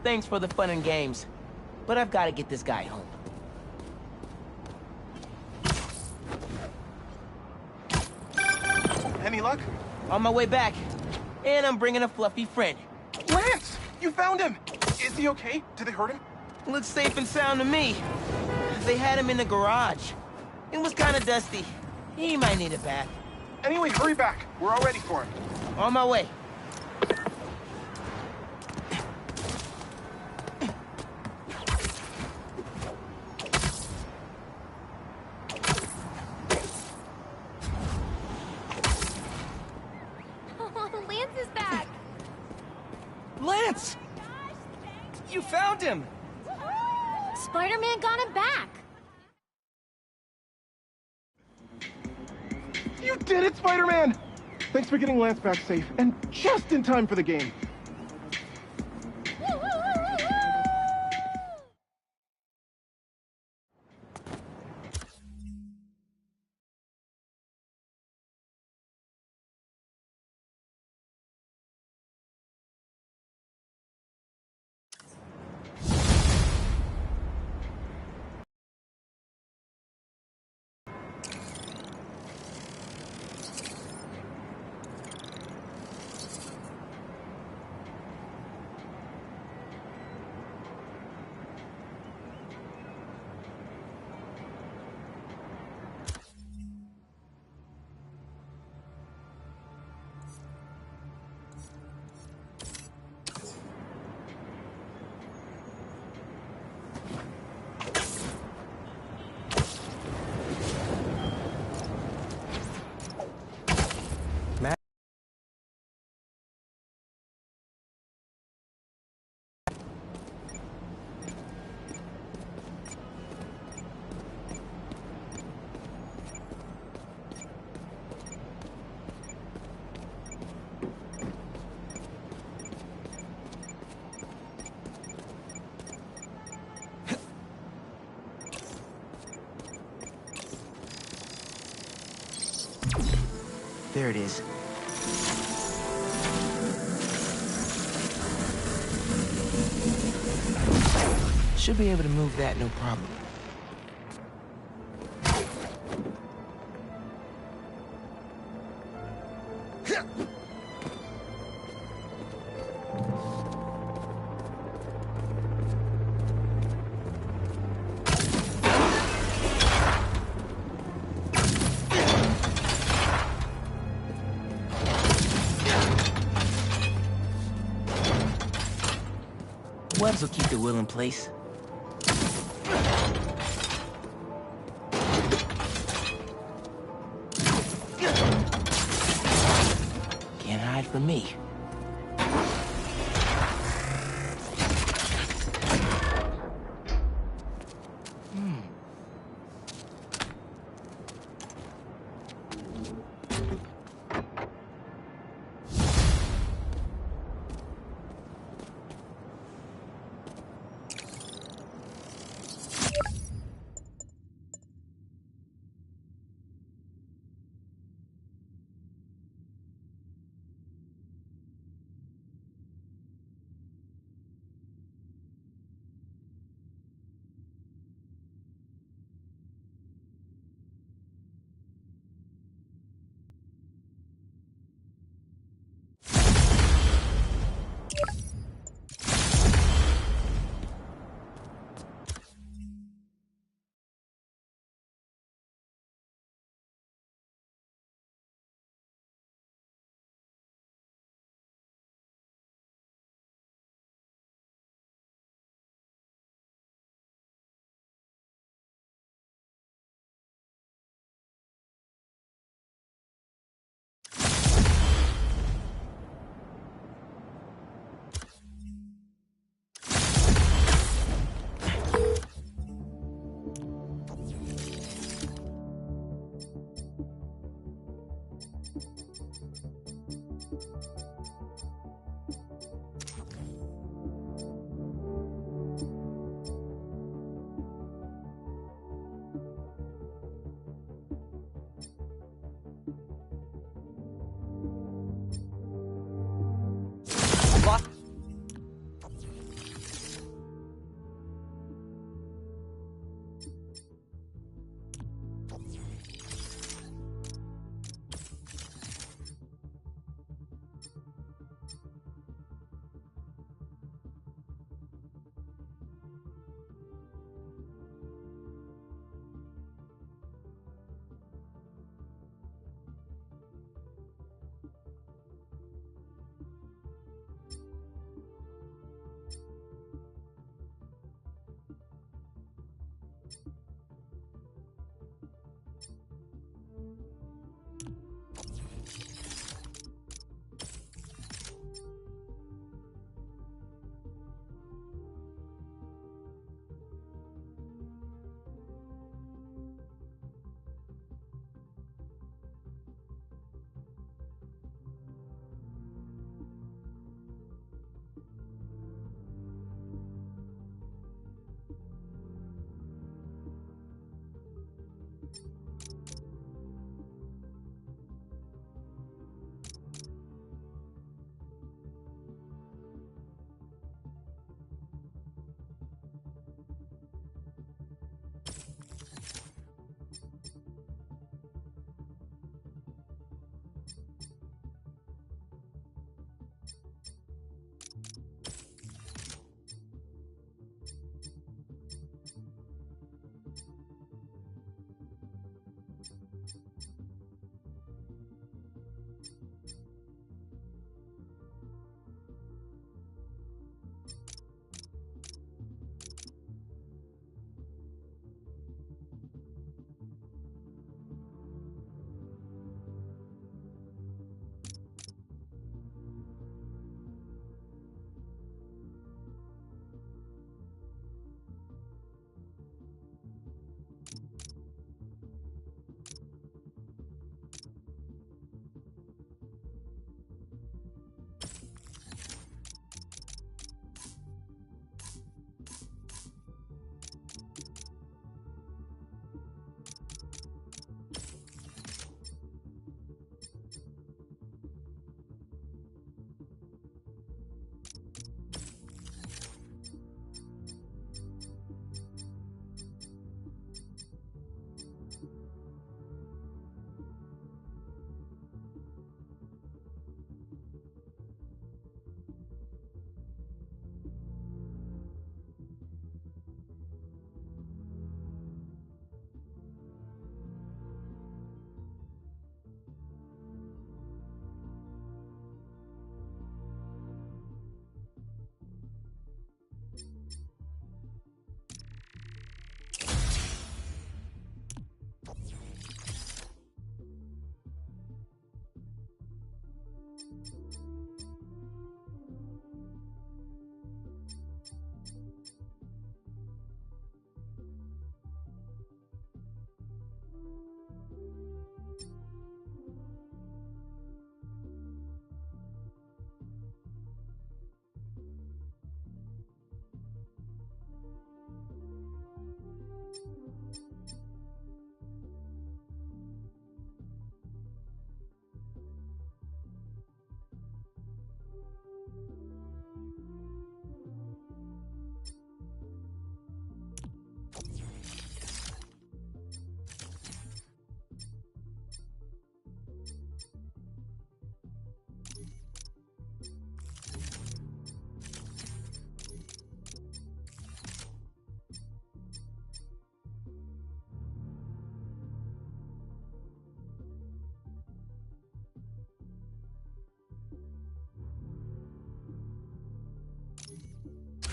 Thanks for the fun and games, but I've got to get this guy home. Any luck? On my way back. And I'm bringing a fluffy friend. Lance! You found him! Is he okay? Did they hurt him? Looks safe and sound to me. They had him in the garage. It was kind of dusty. He might need a bath. Anyway, hurry back. We're all ready for him. On my way. Lance is back! Lance! You found him! Spider-Man got him back! You did it, Spider-Man! Thanks for getting Lance back safe, and just in time for the game. There it is. Should be able to move that, no problem. Webs will keep the wheel in place. Can't hide from me.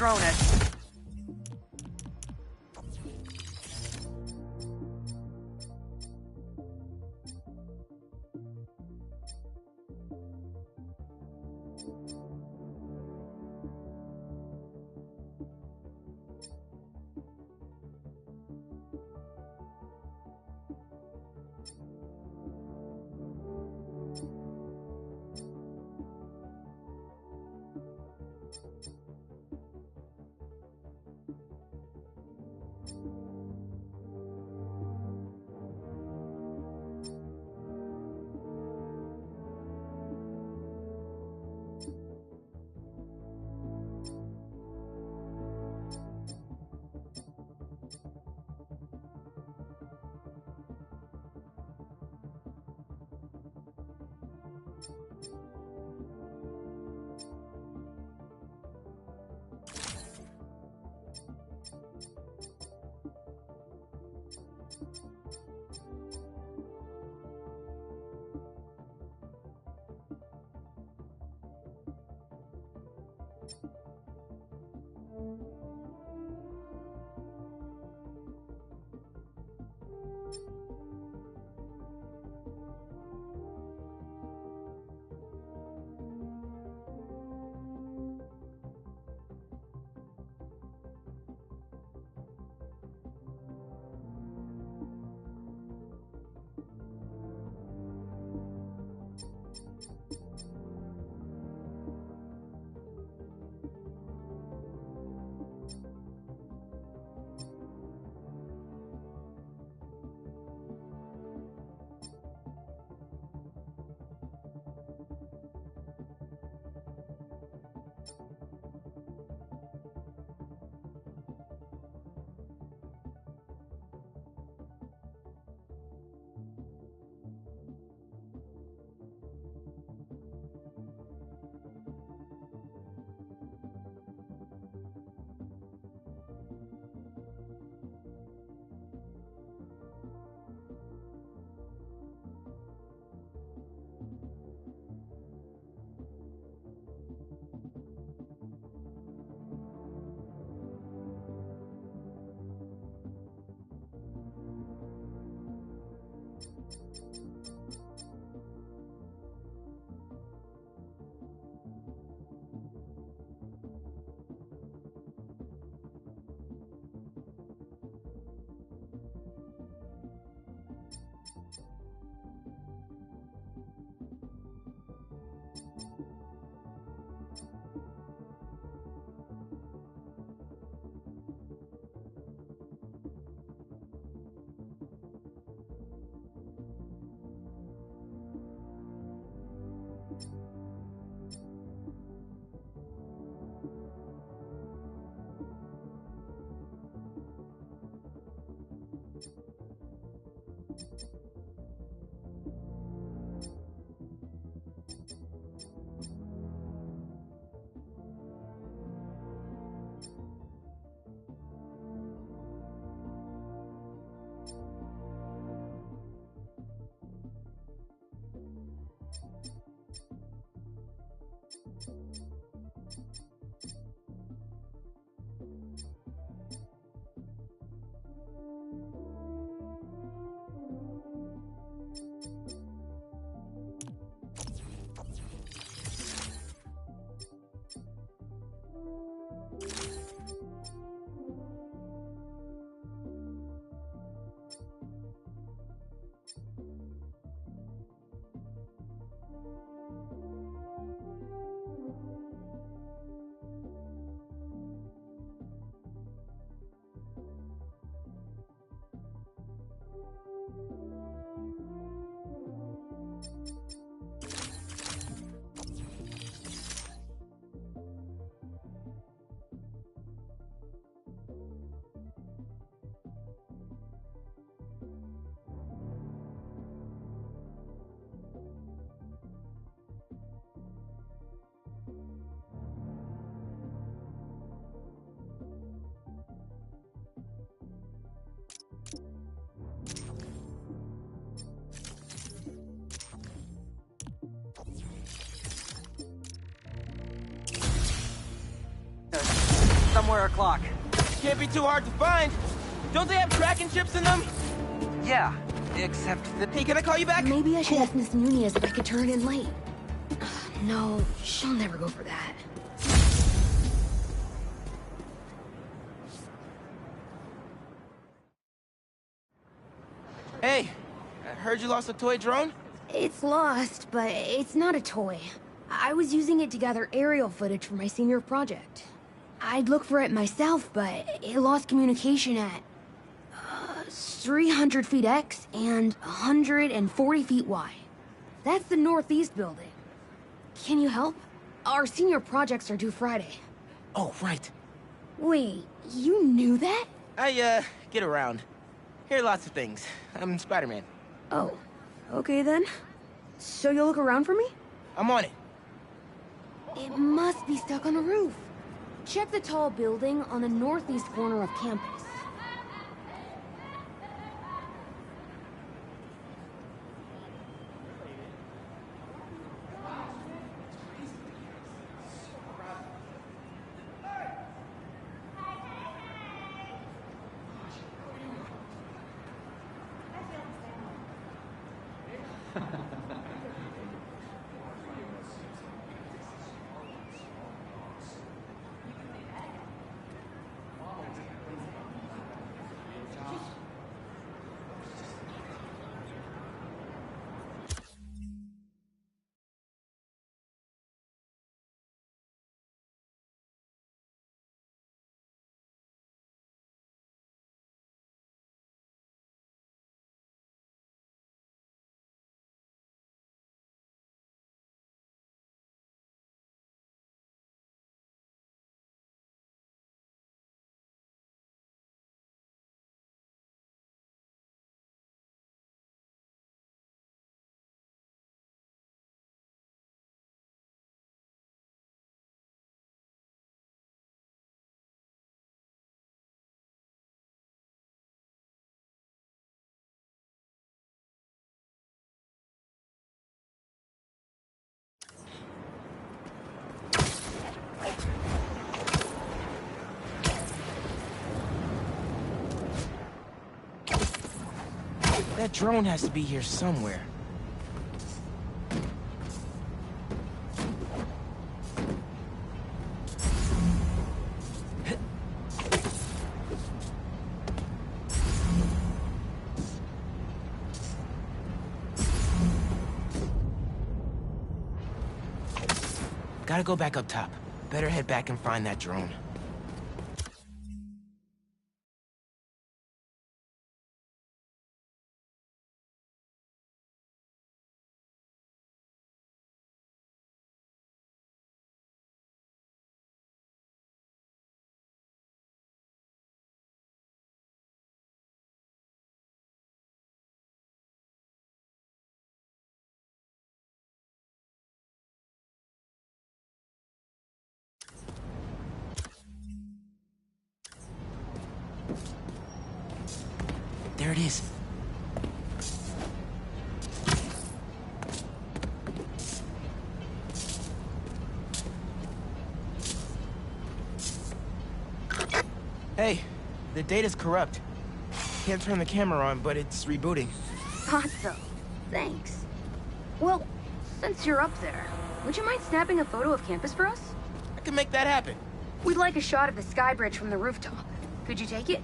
drone it. somewhere o'clock. Can't be too hard to find. Don't they have tracking chips in them? Yeah, except that... Hey, can I call you back? Maybe I should ask Miss Nunez if I could turn in late. No, she'll never go for that. Hey, I heard you lost a toy drone? It's lost, but it's not a toy. I was using it to gather aerial footage for my senior project. I'd look for it myself, but it lost communication at 300 feet X and 140 feet Y. That's the Northeast building. Can you help? Our senior projects are due Friday. Oh, right. Wait, you knew that? I, get around. Hear lots of things. I'm Spider-Man. Oh, okay then. So you'll look around for me? I'm on it. It must be stuck on a roof. Check the tall building on the northeast corner of campus. That drone has to be here somewhere. Gotta go back up top. Better head back and find that drone. There it is. Hey, the data's corrupt. Can't turn the camera on, but it's rebooting. Thought so. Thanks. Well, since you're up there, would you mind snapping a photo of campus for us? I can make that happen. We'd like a shot of the sky bridge from the rooftop. Could you take it?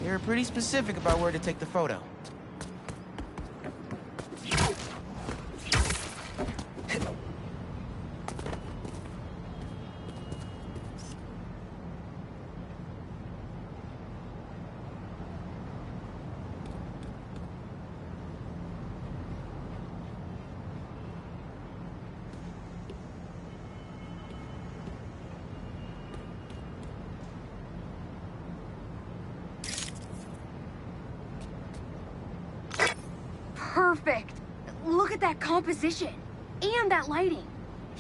You're pretty specific about where to take the photo. perfect. Look at that composition. And that lighting.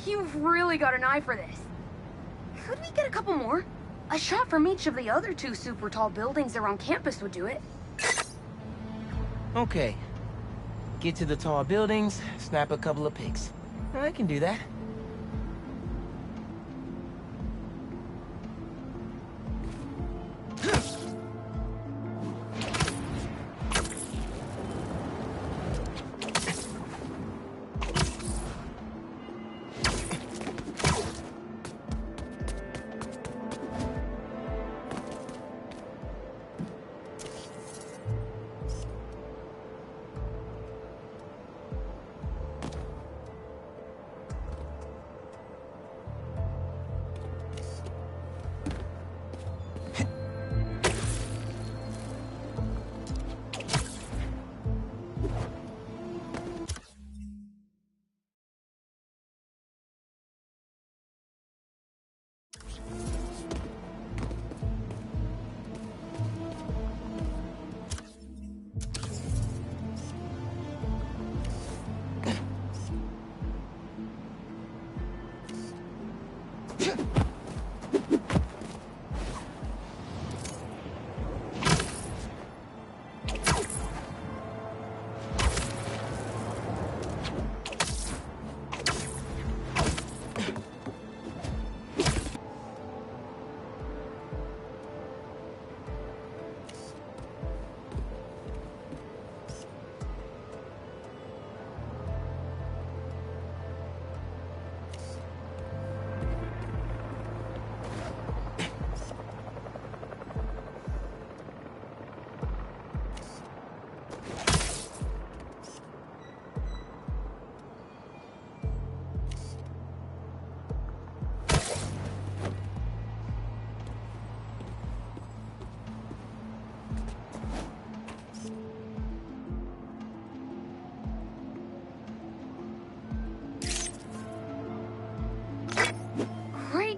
You've really got an eye for this. Could we get a couple more? A shot from each of the other 2 super tall buildings around campus would do it. Okay. Get to the tall buildings, snap a couple of pics. I can do that.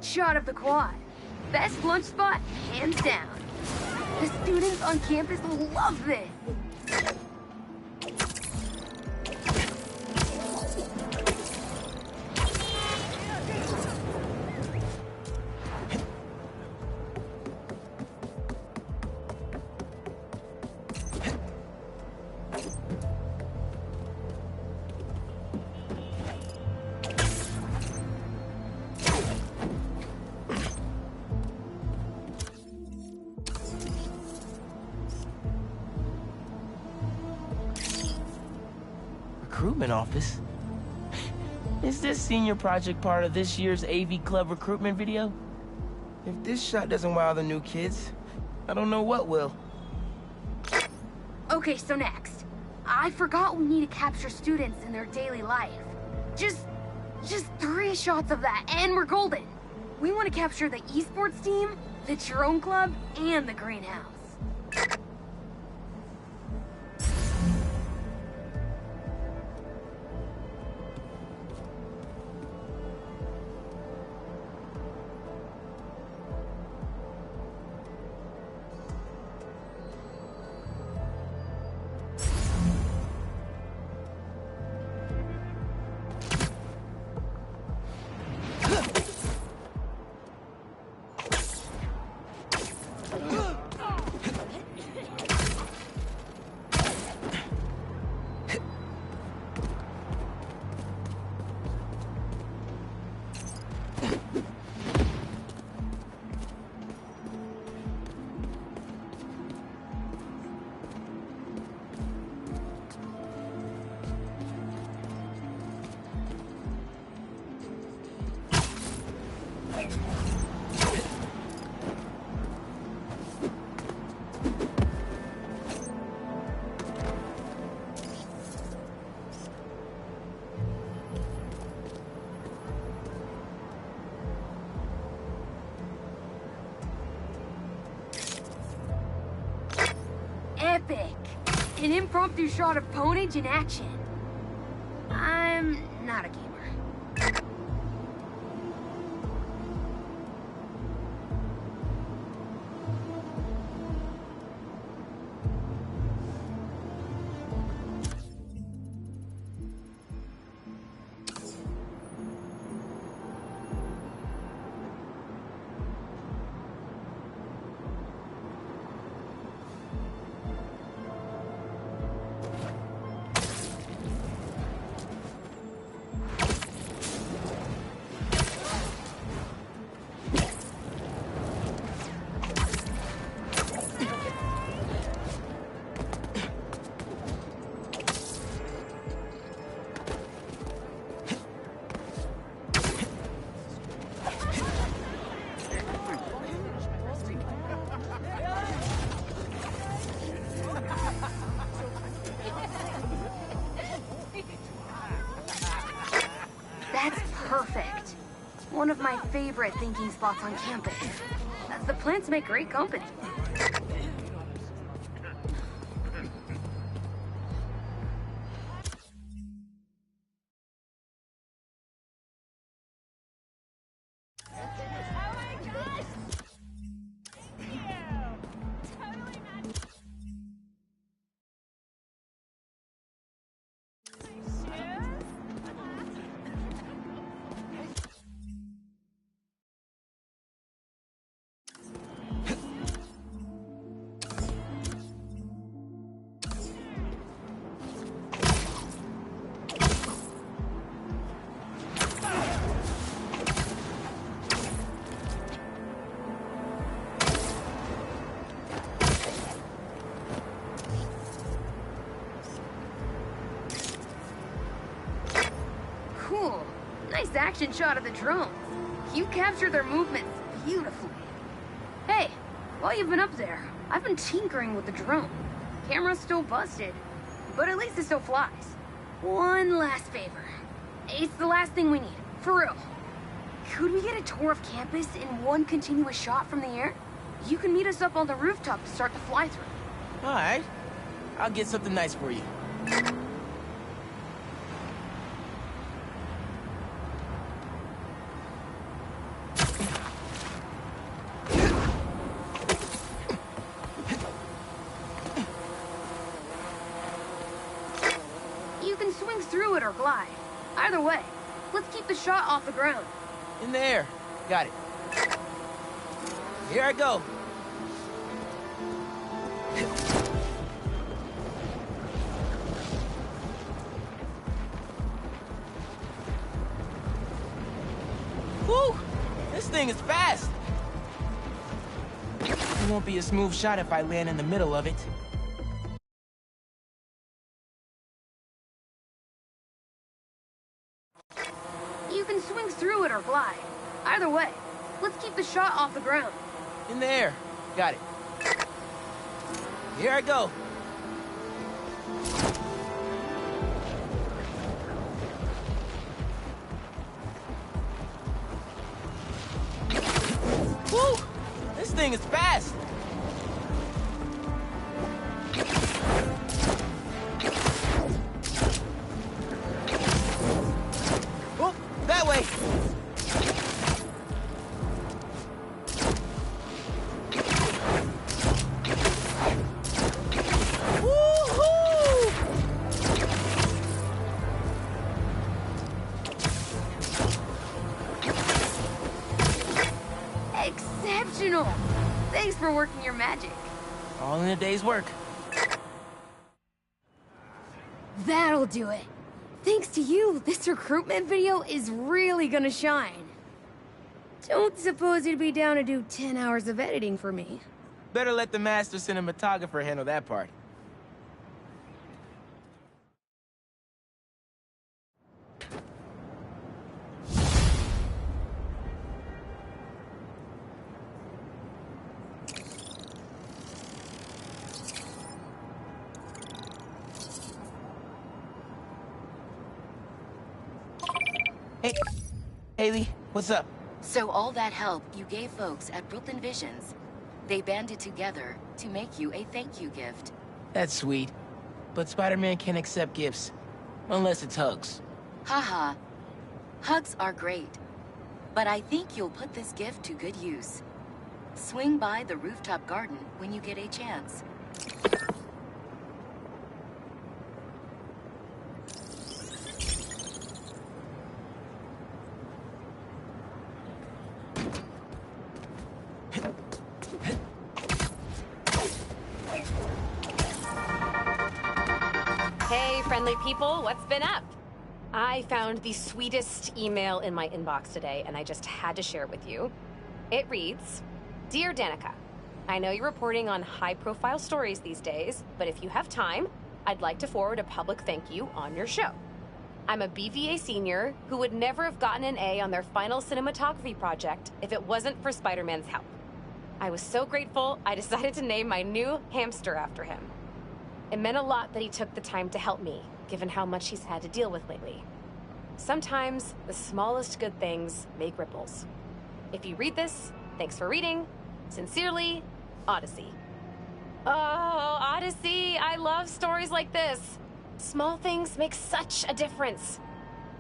Shot of the quad. Best lunch spot, hands down. The students on campus will love this. Recruitment office? Is this senior project part of this year's AV Club recruitment video? If this shot doesn't wow the new kids, I don't know what will. Okay, so next. I forgot we need to capture students in their daily life. Just 3 shots of that, and we're golden. We want to capture the esports team, the drone club, and the greenhouse. Epic! An impromptu shot of Ponage in action. I'm not a gamer. one of my favorite thinking spots on campus. The plants make great company. Cool. Nice action shot of the drones. You captured their movements beautifully. Hey, while you've been up there, I've been tinkering with the drone. Camera's still busted, but at least it still flies. One last favor. It's the last thing we need, for real. Could we get a tour of campus in one continuous shot from the air? You can meet us up on the rooftop to start the fly-through. All right. I'll get something nice for you. You can swing through it or glide. Either way, let's keep the shot off the ground. In the air. Got it. Here I go. Woo! This thing is fast. It won't be a smooth shot if I land in the middle of it. You can swing through it or glide. Either way, let's keep the shot off the ground. In the air. Got it. Here I go. Woo! This thing is fast. Oh, that way. Exceptional! Thanks for working your magic. All in a day's work. That'll do it. Thanks to you, this recruitment video is really gonna shine. Don't suppose you'd be down to do 10 hours of editing for me. Better let the master cinematographer handle that part. Hey, Haley, what's up? So all that help you gave folks at Brooklyn Visions, they banded together to make you a thank you gift. That's sweet. But Spider-Man can't accept gifts. Unless it's hugs. Haha. Hugs are great. But I think you'll put this gift to good use. Swing by the rooftop garden when you get a chance. Hey, friendly people, what's been up? I found the sweetest email in my inbox today, and I just had to share it with you. It reads, Dear Danica, I know you're reporting on high-profile stories these days, but if you have time, I'd like to forward a public thank you on your show. I'm a BVA senior who would never have gotten an A on their final cinematography project if it wasn't for Spider-Man's help. I was so grateful, I decided to name my new hamster after him. It meant a lot that he took the time to help me, given how much he's had to deal with lately. Sometimes the smallest good things make ripples. If you read this, thanks for reading. Sincerely, Odyssey. Oh, Odyssey, I love stories like this. Small things make such a difference.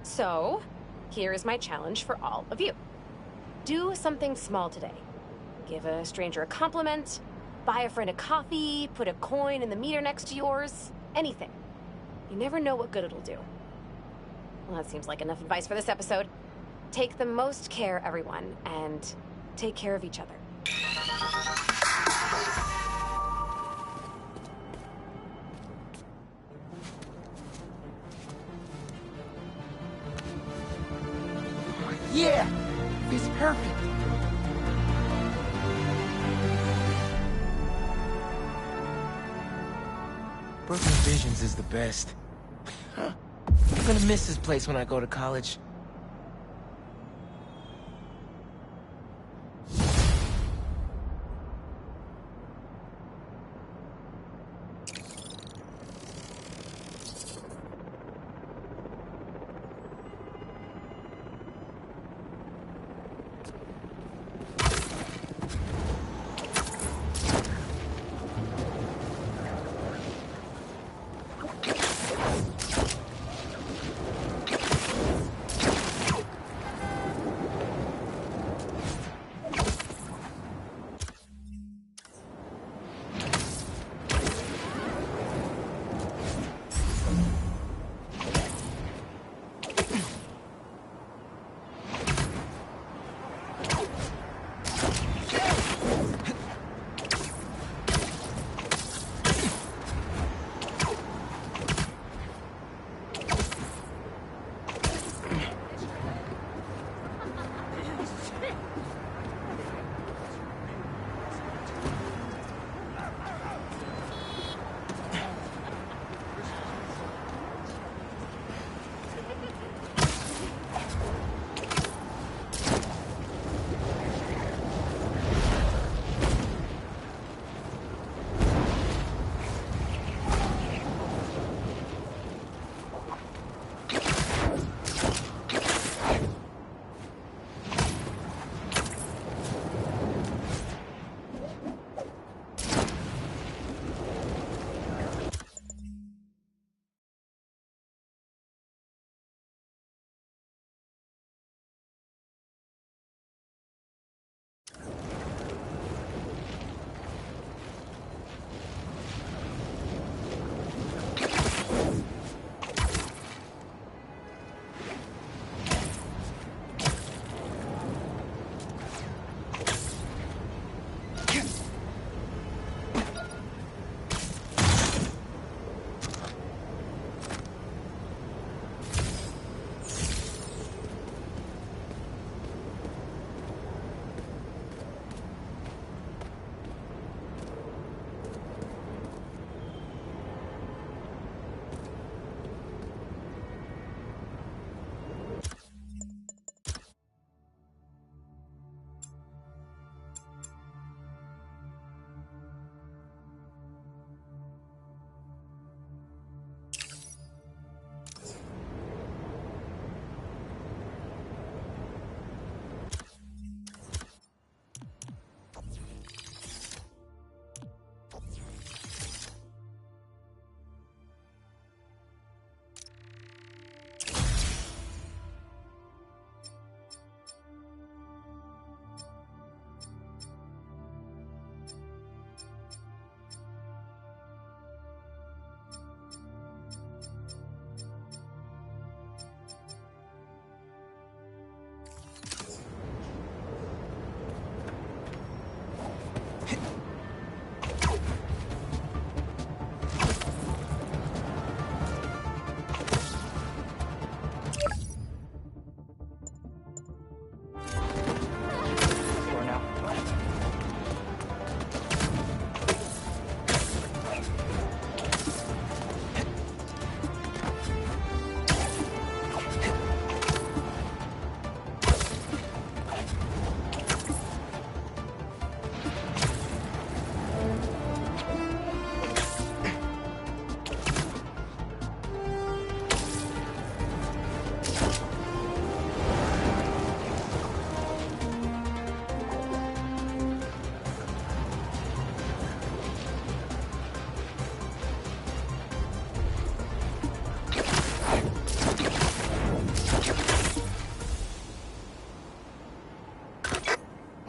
So, here is my challenge for all of you. Do something small today. Give a stranger a compliment, buy a friend a coffee, put a coin in the meter next to yours, anything. You never know what good it'll do. Well, that seems like enough advice for this episode. Take the most care, everyone, and take care of each other. Yeah! It's perfect! Brooklyn Visions is the best. I'm gonna miss this place when I go to college.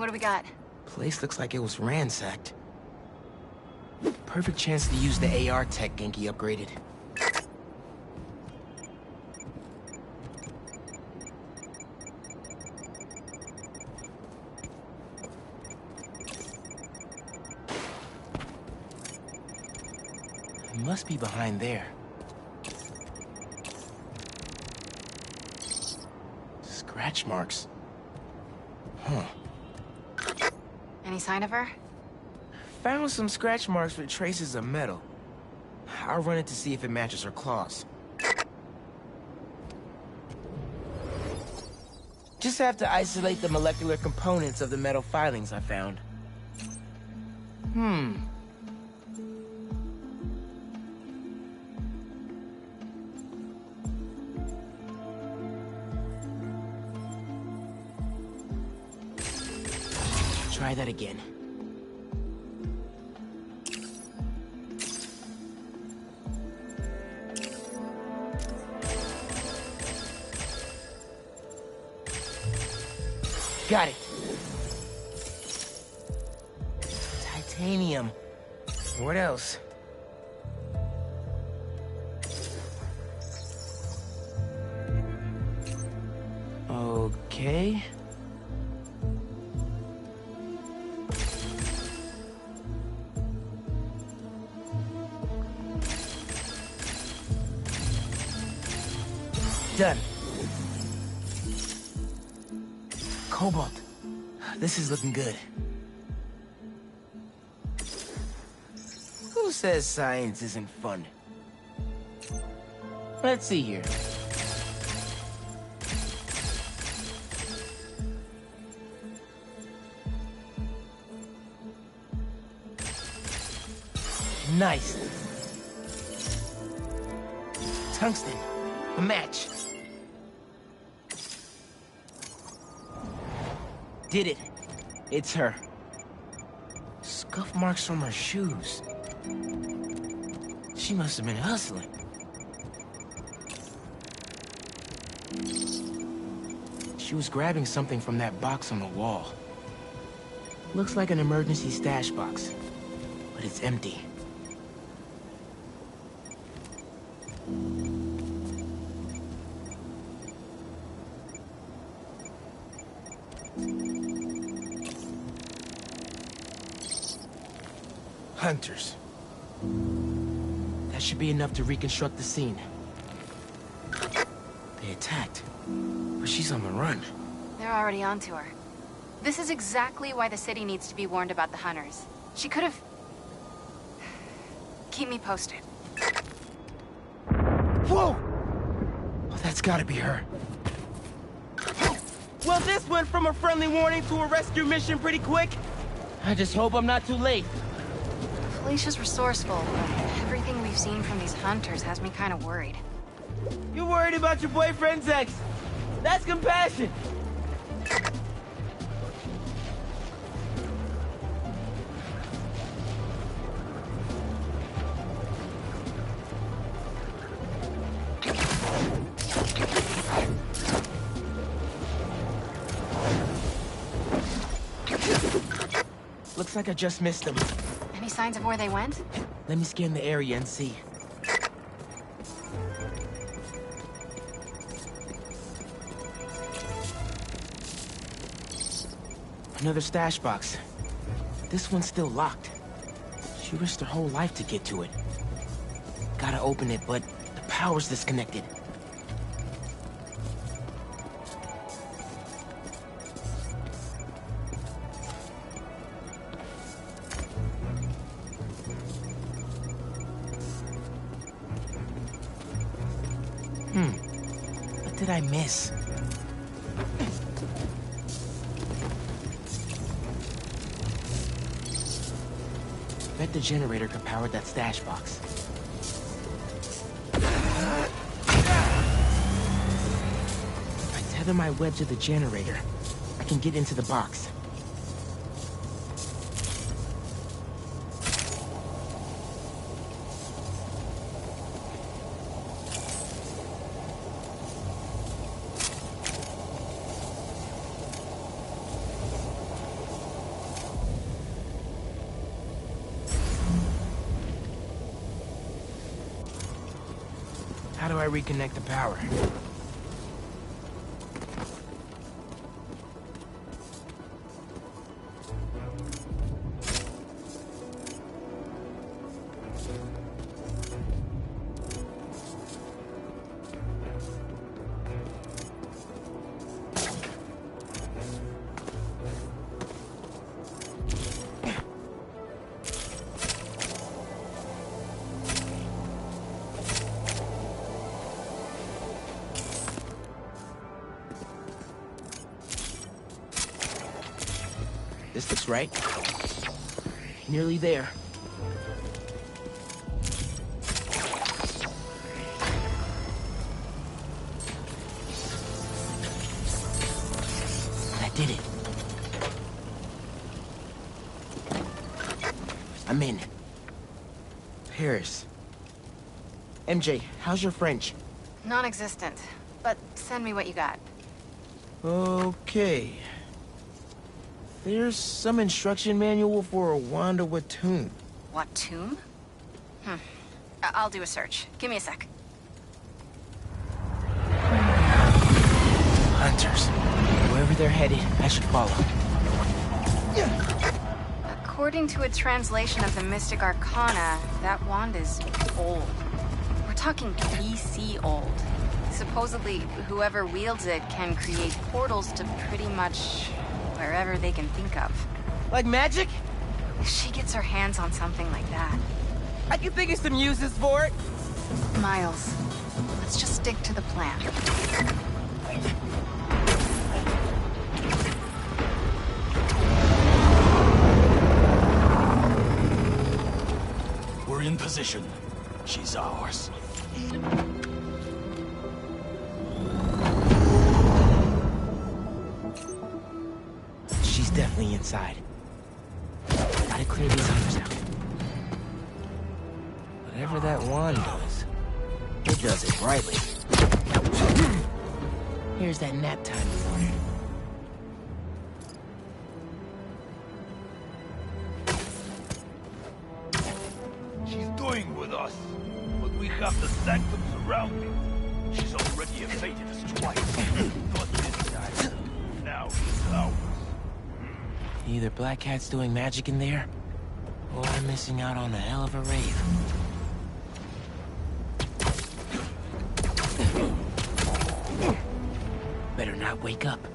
What do we got? Place looks like it was ransacked. Perfect chance to use the AR tech Genki upgraded. It must be behind there. Scratch marks. Huh. Any sign of her? Found some scratch marks with traces of metal. I'll run it to see if it matches her claws. Just have to isolate the molecular components of the metal filings I found. Try that again. Got it. Titanium. What else? Okay. Done. Cobalt. This is looking good. Who says science isn't fun? Let's see here. Nice. Tungsten. A match. Did it. It's her. Scuff marks from her shoes. She must have been hustling. She was grabbing something from that box on the wall. Looks like an emergency stash box, but it's empty. Hunters. That should be enough to reconstruct the scene. They attacked, but she's on the run. They're already onto her. This is exactly why the city needs to be warned about the hunters. She could have... Keep me posted. Whoa! Oh, that's gotta be her. Well, this went from a friendly warning to a rescue mission pretty quick. I just hope I'm not too late. Felicia's resourceful, but everything we've seen from these hunters has me kind of worried. You're worried about your boyfriend's ex. That's compassion. Looks like I just missed them. Any signs of where they went? Let me scan the area and see. Another stash box. This one's still locked. She risked her whole life to get to it. Gotta open it, but the power's disconnected. What did I miss? Bet the generator could power that stash box. If I tether my web to the generator, I can get into the box. I reconnect the power. This looks right. Nearly there. That did it. I'm in. Paris. MJ, how's your French? Non-existent. But send me what you got. Okay. There's some instruction manual for a Wanda Watoomb. What tomb? I'll do a search. Give me a sec. Hunters. Wherever they're headed, I should follow. According to a translation of the Mystic Arcana, that wand is old. We're talking BC old. Supposedly, whoever wields it can create portals to pretty much wherever they can think of. Like magic? If she gets her hands on something like that. I can think of some uses for it. Miles, let's just stick to the plan. We're in position. She's ours. She's definitely inside. Gotta clear these hunters out. Whatever that wand does, it does it brightly. Here's that nap time warning. She's toying with us, but we have the sanctum surrounded. She's already evaded us twice. Not this time. Now she's ours. Either Black Cat's doing magic in there, or I'm missing out on a hell of a rave. Better not wake up.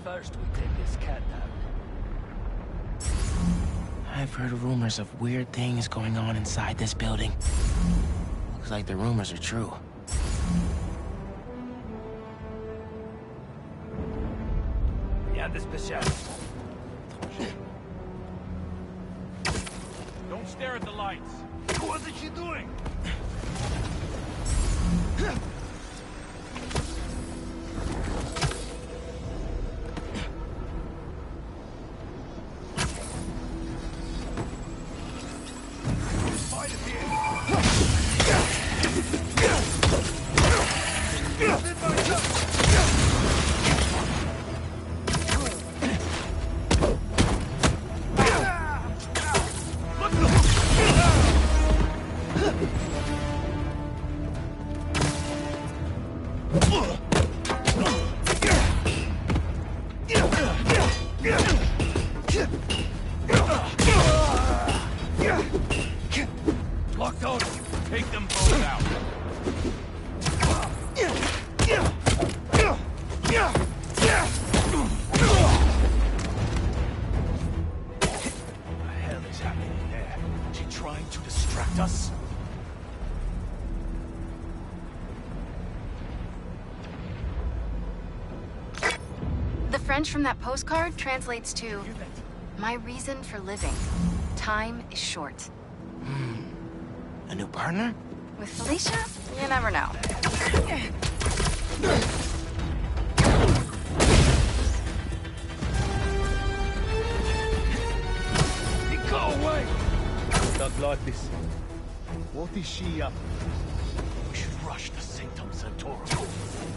First, we take this cat down. I've heard rumors of weird things going on inside this building. Looks like the rumors are true. the shadows. Don't stare at the lights. What is she doing? Locked on. Take them both out. What the hell is happening there? Is she trying to distract us? The French from that postcard translates to, "My reason for living. Time is short." A new partner? With Felicia, you never know. Go away! Not like this. What is she up? We should rush to Sanctum Sanctorum.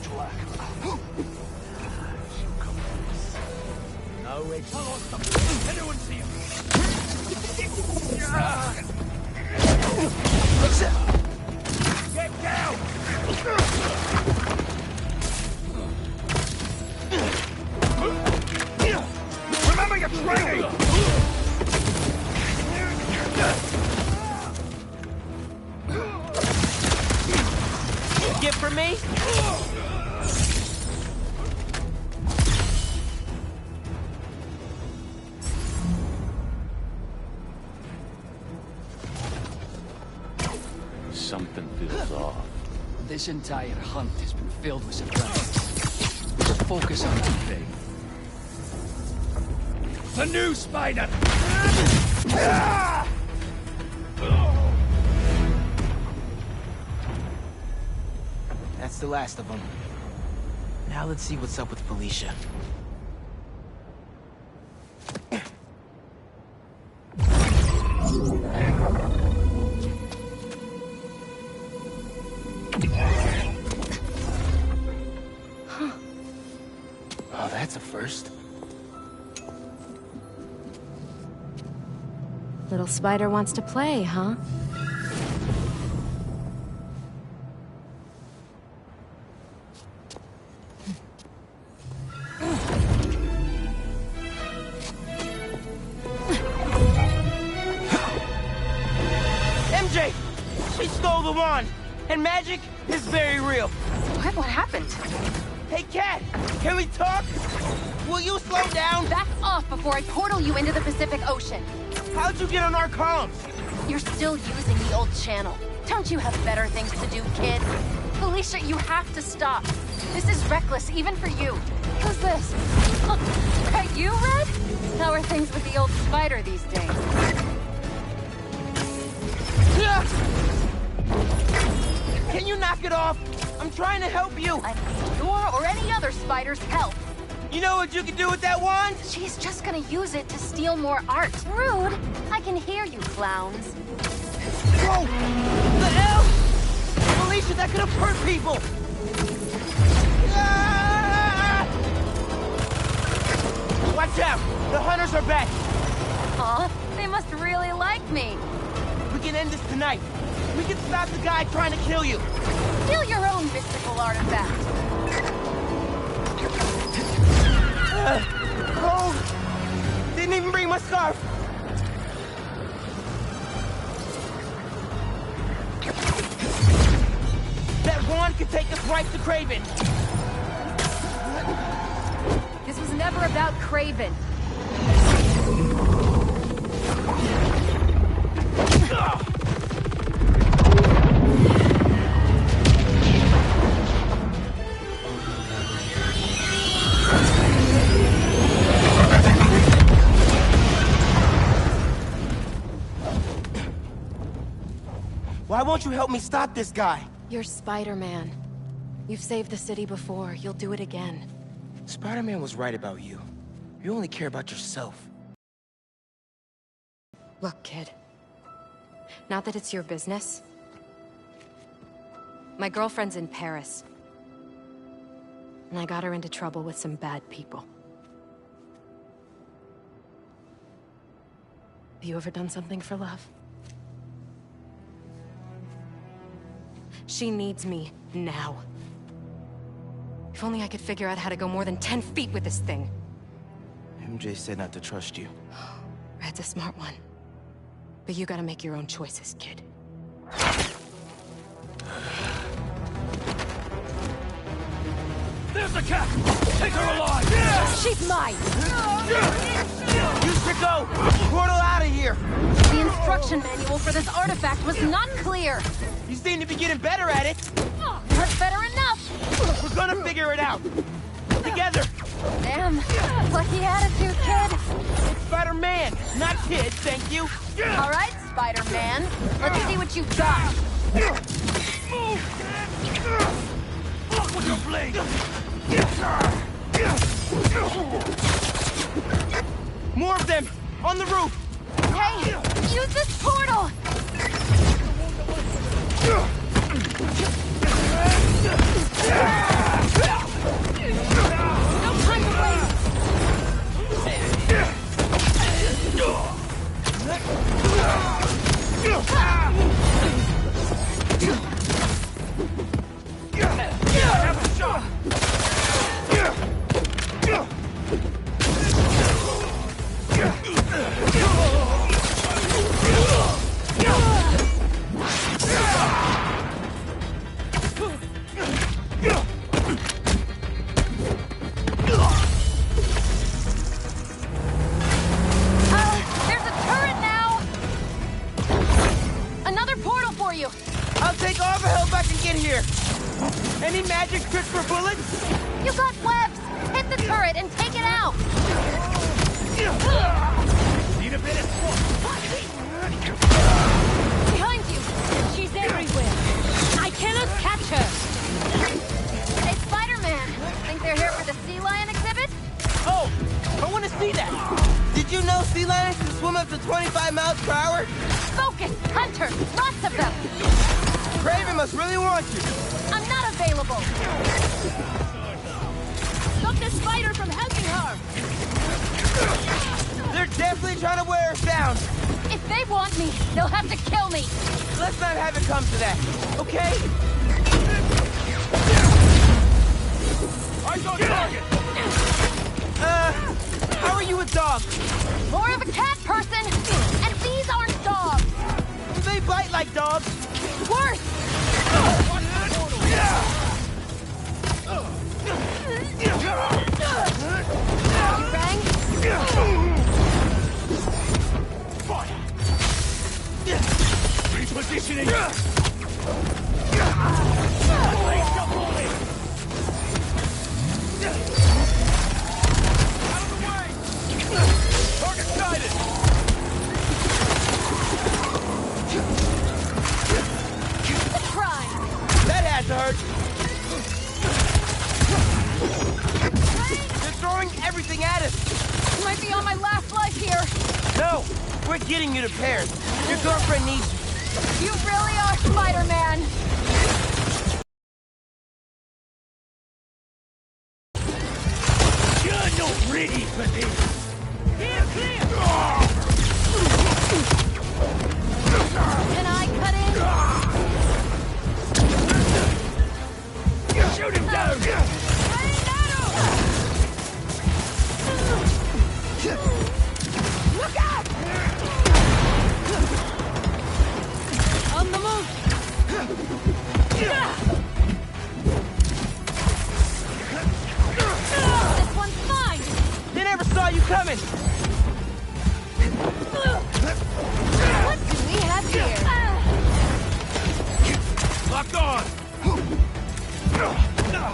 Drac. She'll come for us. No way. Anyone see him? Get down! Remember your training! Gift for me? Something feels off. This entire hunt has been filled with surprises. We should focus on one thing. The new spider! That's the last of them. Now let's see what's up with Felicia. Oh, that's a first. Little spider wants to play, huh? MJ! She stole the wand! And magic is very real. What happened? Hey, Cat! Can we talk? Will you slow down? Back off before I portal you into the Pacific Ocean. How'd you get on our comms? You're still using the old channel. Don't you have better things to do, kid? Felicia, you have to stop. This is reckless, even for you. Who's this? Right, you, Red? How are things with the old spider these days? Can you knock it off? I'm trying to help you. I need your or any other spider's help. You know what you can do with that wand? She's just gonna use it to steal more art. Rude. I can hear you, clowns. Whoa! The hell? Felicia, that could have hurt people! Ah! Watch out! The hunters are back! Aw, they must really like me. We can end this tonight. We can stop the guy trying to kill you. Steal your own mystical artifact. Cold! Didn't even bring my scarf! That wand could take us right to Kraven! This was never about Kraven. won't you help me stop this guy? You're Spider-Man. You've saved the city before. You'll do it again. Spider-Man was right about you. You only care about yourself. Look, kid. Not that it's your business. My girlfriend's in Paris. And I got her into trouble with some bad people. Have you ever done something for love? She needs me now. If only I could figure out how to go more than 10 feet with this thing. MJ said not to trust you. Red's a smart one. But you gotta make your own choices, kid. There's the cat! Take her alive! Yeah! She's mine! You should go! Portal out of here! The instruction manual for this artifact was not clear. You seem to be getting better at it. That's better enough. We're gonna figure it out. Together. Damn. Lucky attitude, kid. It's Spider-Man, not kid, thank you. All right, Spider-Man. Let's see what you've got. Block with your blade! More of them! On the roof! Hey, use this portal! No time to waste! Have a shot! There's a turret now! Another portal for you! I'll take all the help I can get here. Any magic tricks for bullets? You got webs! Hit the turret and take it out! Need a bit of support. Behind you! She's everywhere! I cannot catch her! Hey, Spider-Man! Think they're here for the sea lion exhibit? Oh, I want to see that. Did you know sea lions can swim up to 25 miles per hour? Focus! Hunter! Lots of them! Kraven must really want you. I'm not available! Stop the spider from helping her! They're definitely trying to wear us down. If they want me, they'll have to kill me! Let's not have it come to that, okay? Eyes on target! How are you a dog? More of a cat person! And these aren't dogs! They bite like dogs. Worse! Bang! Repositioning! Target sighted! Try! That had to hurt. They're throwing everything at us. Might be on my last life here. No, we're getting you to Paris. Your girlfriend needs you. You really are Spider-Man. You're not ready for this! Clear, clear! Can I cut in? Shoot him down! Look out! On the move! This one's mine! They never saw you coming. What do we have here? Locked on!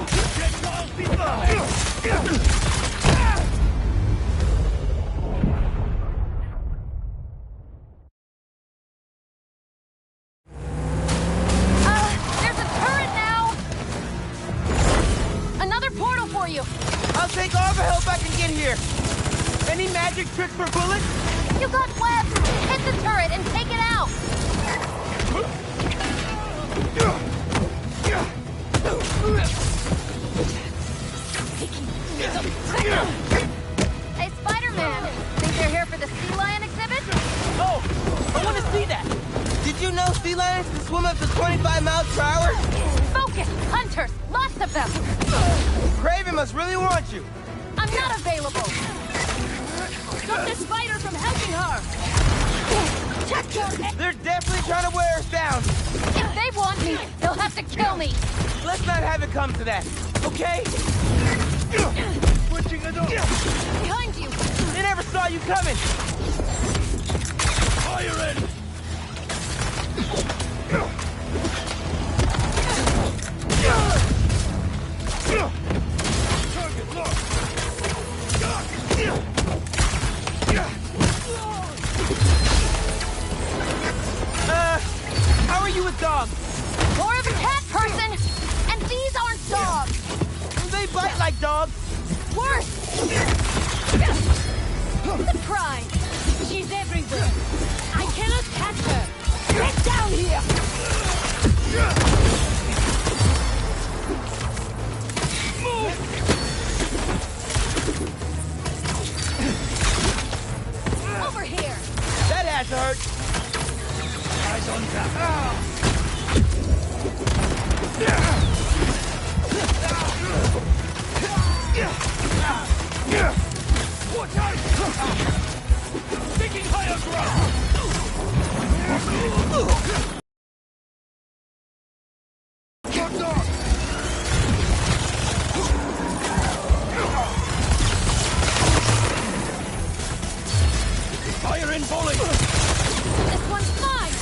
Projectiles be mine! for bullet? You got webs! Hit the turret and take it out! Hey, Spider-Man! Think they're here for the sea lion exhibit? Oh! I want to see that! Did you know sea lions can swim up to 25 miles per hour? Focus! Hunters! Lots of them! Kraven must really want you! I'm not available! Stop the spider from helping her! They're definitely trying to wear us down! If they want me, they'll have to kill me! Let's not have it come to that, okay? Switching it up! Behind you! They never saw you coming! Fire in! Target locked! How are you with dogs? More of a cat person! And these aren't dogs! They bite like dogs! Worse! Surprise! She's everywhere! I cannot catch her! Get down here! Over here! That had to hurt! Eyes on top! Watch out! Taking higher ground! Fire in volley! This one's mine!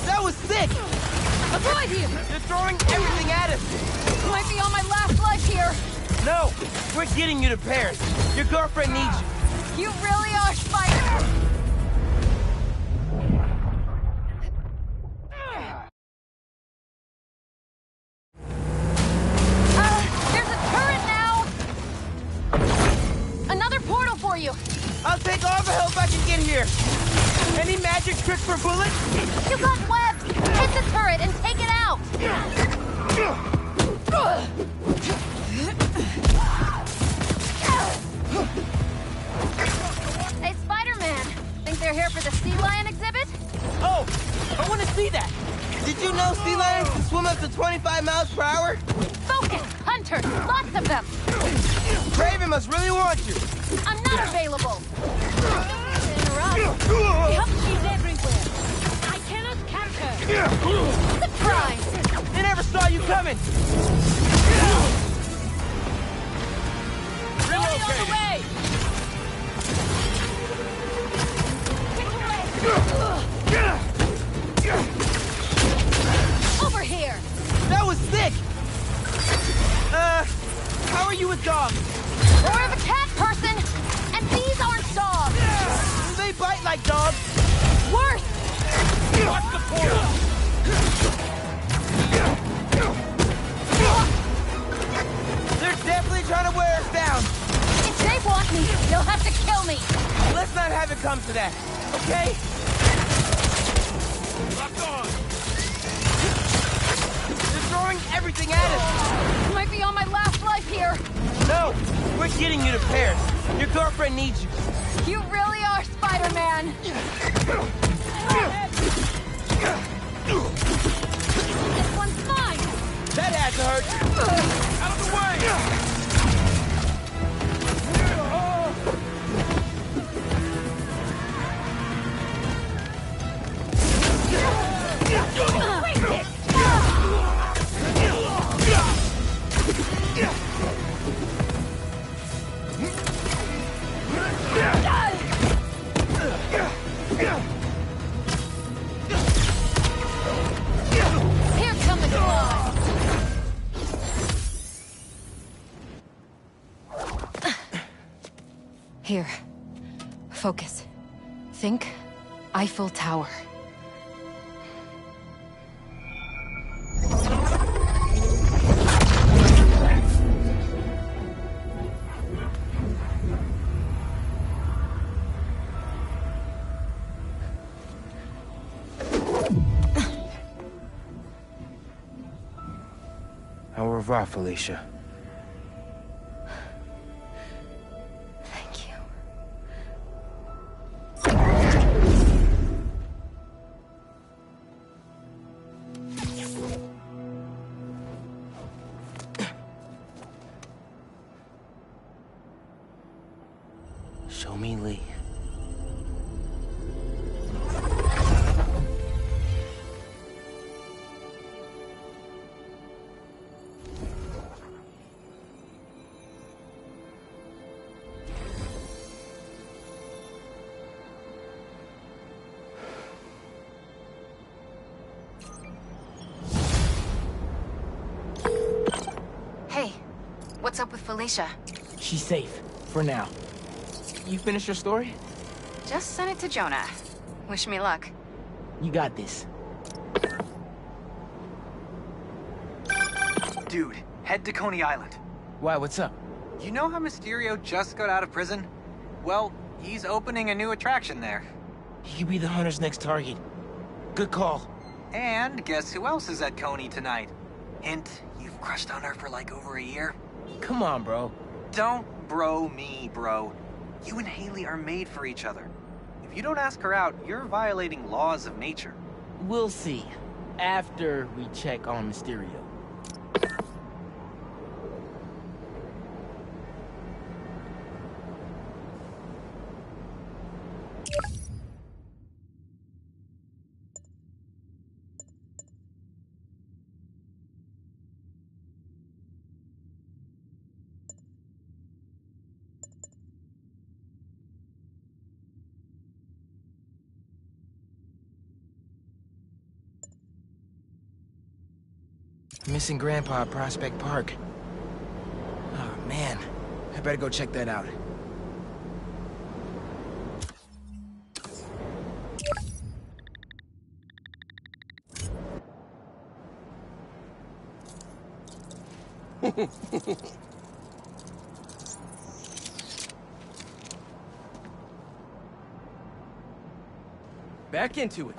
That was sick! Avoid him! They're throwing everything at us! Might be on my last life here! No! We're getting you to Paris! Your girlfriend needs you! You really are Spider! There's a turret now! Another portal for you! I'll take all the help I can get here! Any magic trick for Bullet? You got webs! Hit the turret and take it out! Hey, Spider-Man! Think they're here for the sea lion exhibit? Oh! I want to see that! Did you know sea lions can swim up to 25 miles per hour? Focus! Hunters! Lots of them! Kraven must really want you! I'm not available! Yep, she's everywhere! I cannot catch her! Surprise! They never saw you coming! Ready on the way! Over here! That was sick! How are you with dogs? More of a cat person! And these aren't dogs! They bite like dogs! Worse! Watch the portal! They're definitely trying to wear us down! If they want me, they'll have to kill me! Let's not have it come to that, okay? Lock on! They're throwing everything at us! Might be on my last life here! No! We're getting you to Paris! Your girlfriend needs you! You really are Spider-Man! This one's mine! That had to hurt! Out of the way! Here come the claws! Here. Focus. Think Eiffel Tower. revoir, Felicia. Thank you. Show me Lee. Hey, what's up with Felicia? She's safe, for now. You finished your story? Just sent it to Jonah. Wish me luck. You got this. Dude, head to Coney Island. Why, what's up? You know how Mysterio just got out of prison? Well, he's opening a new attraction there. He could be the Hunter's next target. Good call. And guess who else is at Coney tonight? Hint, you've crushed on her for like over a year. Come on, bro. Don't bro me, bro. You and Hailey are made for each other. If you don't ask her out, you're violating laws of nature. We'll see. After we check on Mysterio. Missing Grandpa at Prospect Park. Oh, man. I better go check that out. Back into it.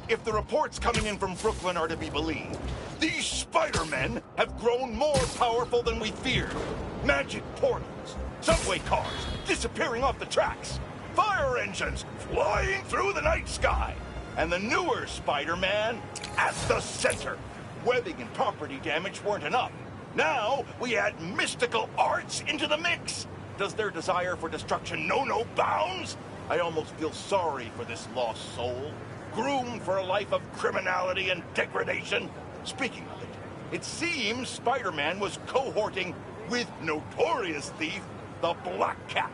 if the reports coming in from Brooklyn are to be believed, these Spider-Men have grown more powerful than we feared. Magic portals, subway cars disappearing off the tracks, fire engines flying through the night sky, and the newer Spider-Man at the center. Webbing and property damage weren't enough. Now we add mystical arts into the mix. Does their desire for destruction know no bounds? I almost feel sorry for this lost soul, groomed for a life of criminality and degradation. Speaking of it, it seems Spider-Man was cohorting with notorious thief, the Black Cat.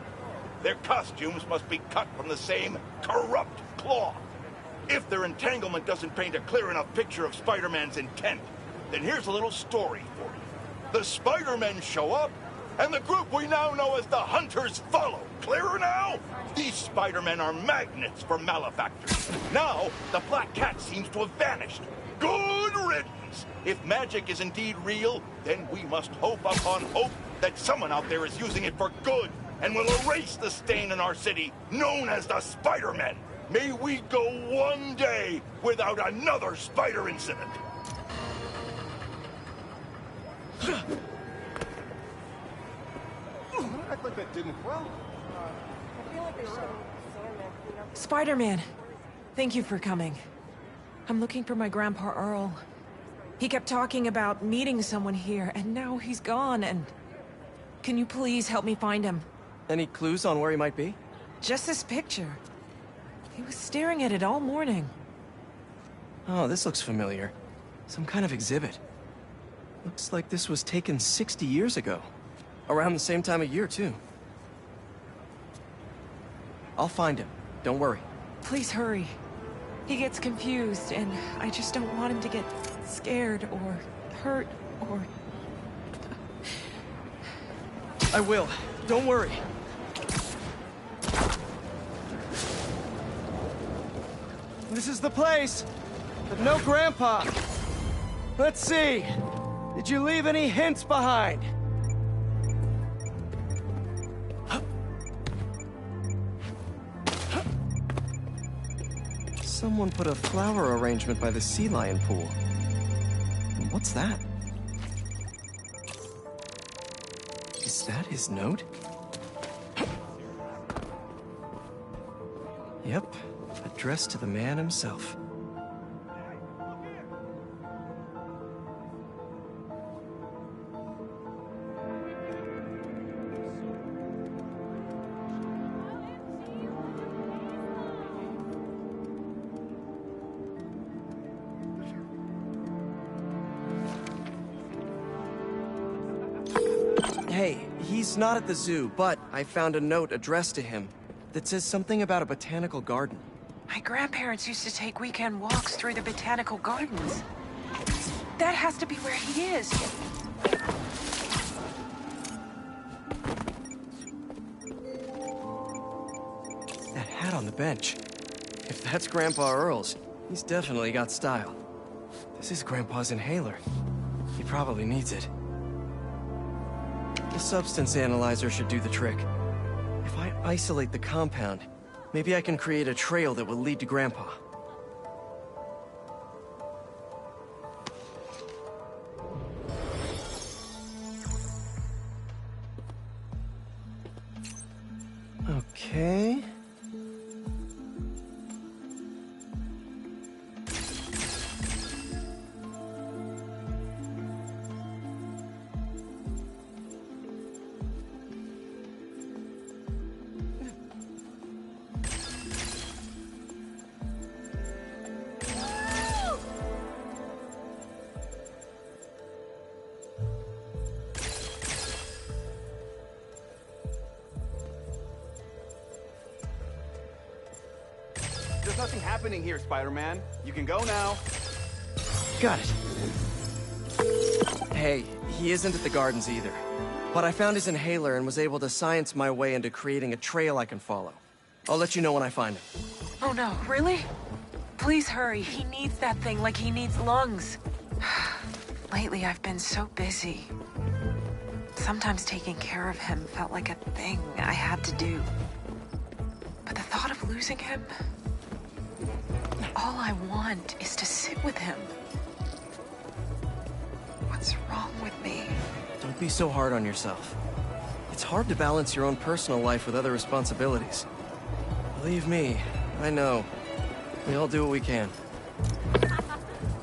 Their costumes must be cut from the same corrupt cloth. If their entanglement doesn't paint a clear enough picture of Spider-Man's intent, then here's a little story for you. The Spider-Men show up, and the group we now know as the Hunters follow. Clearer now? These Spider-Men are magnets for malefactors. Now, the Black Cat seems to have vanished. Good riddance! If magic is indeed real, then we must hope upon hope that someone out there is using it for good and will erase the stain in our city known as the Spider-Men. May we go one day without another spider incident. Act like that didn't. Well, Spider-Man, thank you for coming. I'm looking for my Grandpa Earl. He kept talking about meeting someone here, and now he's gone, and... Can you please help me find him? Any clues on where he might be? Just this picture. He was staring at it all morning. Oh, this looks familiar. Some kind of exhibit. Looks like this was taken 60 years ago. Around the same time of year, too. I'll find him. Don't worry. Please hurry. He gets confused, and I just don't want him to get scared or hurt or... I will. Don't worry. This is the place, but no Grandpa. Let's see. Did you leave any hints behind? Someone put a flower arrangement by the sea lion pool. And what's that? Is that his note? Yep, addressed to the man himself. Hey, he's not at the zoo, but I found a note addressed to him that says something about a botanical garden. My grandparents used to take weekend walks through the botanical gardens. That has to be where he is. That hat on the bench. If that's Grandpa Earl's, he's definitely got style. This is Grandpa's inhaler. He probably needs it. The substance analyzer should do the trick. If I isolate the compound, maybe I can create a trail that will lead to Grandpa. Okay. There's nothing happening here, Spider-Man. You can go now. Got it. Hey, he isn't at the gardens either. But I found his inhaler and was able to science my way into creating a trail I can follow. I'll let you know when I find him. Oh no, really? Please hurry. He needs that thing like he needs lungs. Lately, I've been so busy. Sometimes taking care of him felt like a thing I had to do. But the thought of losing him... All I want is to sit with him. What's wrong with me? Don't be so hard on yourself. It's hard to balance your own personal life with other responsibilities. Believe me, I know. We all do what we can.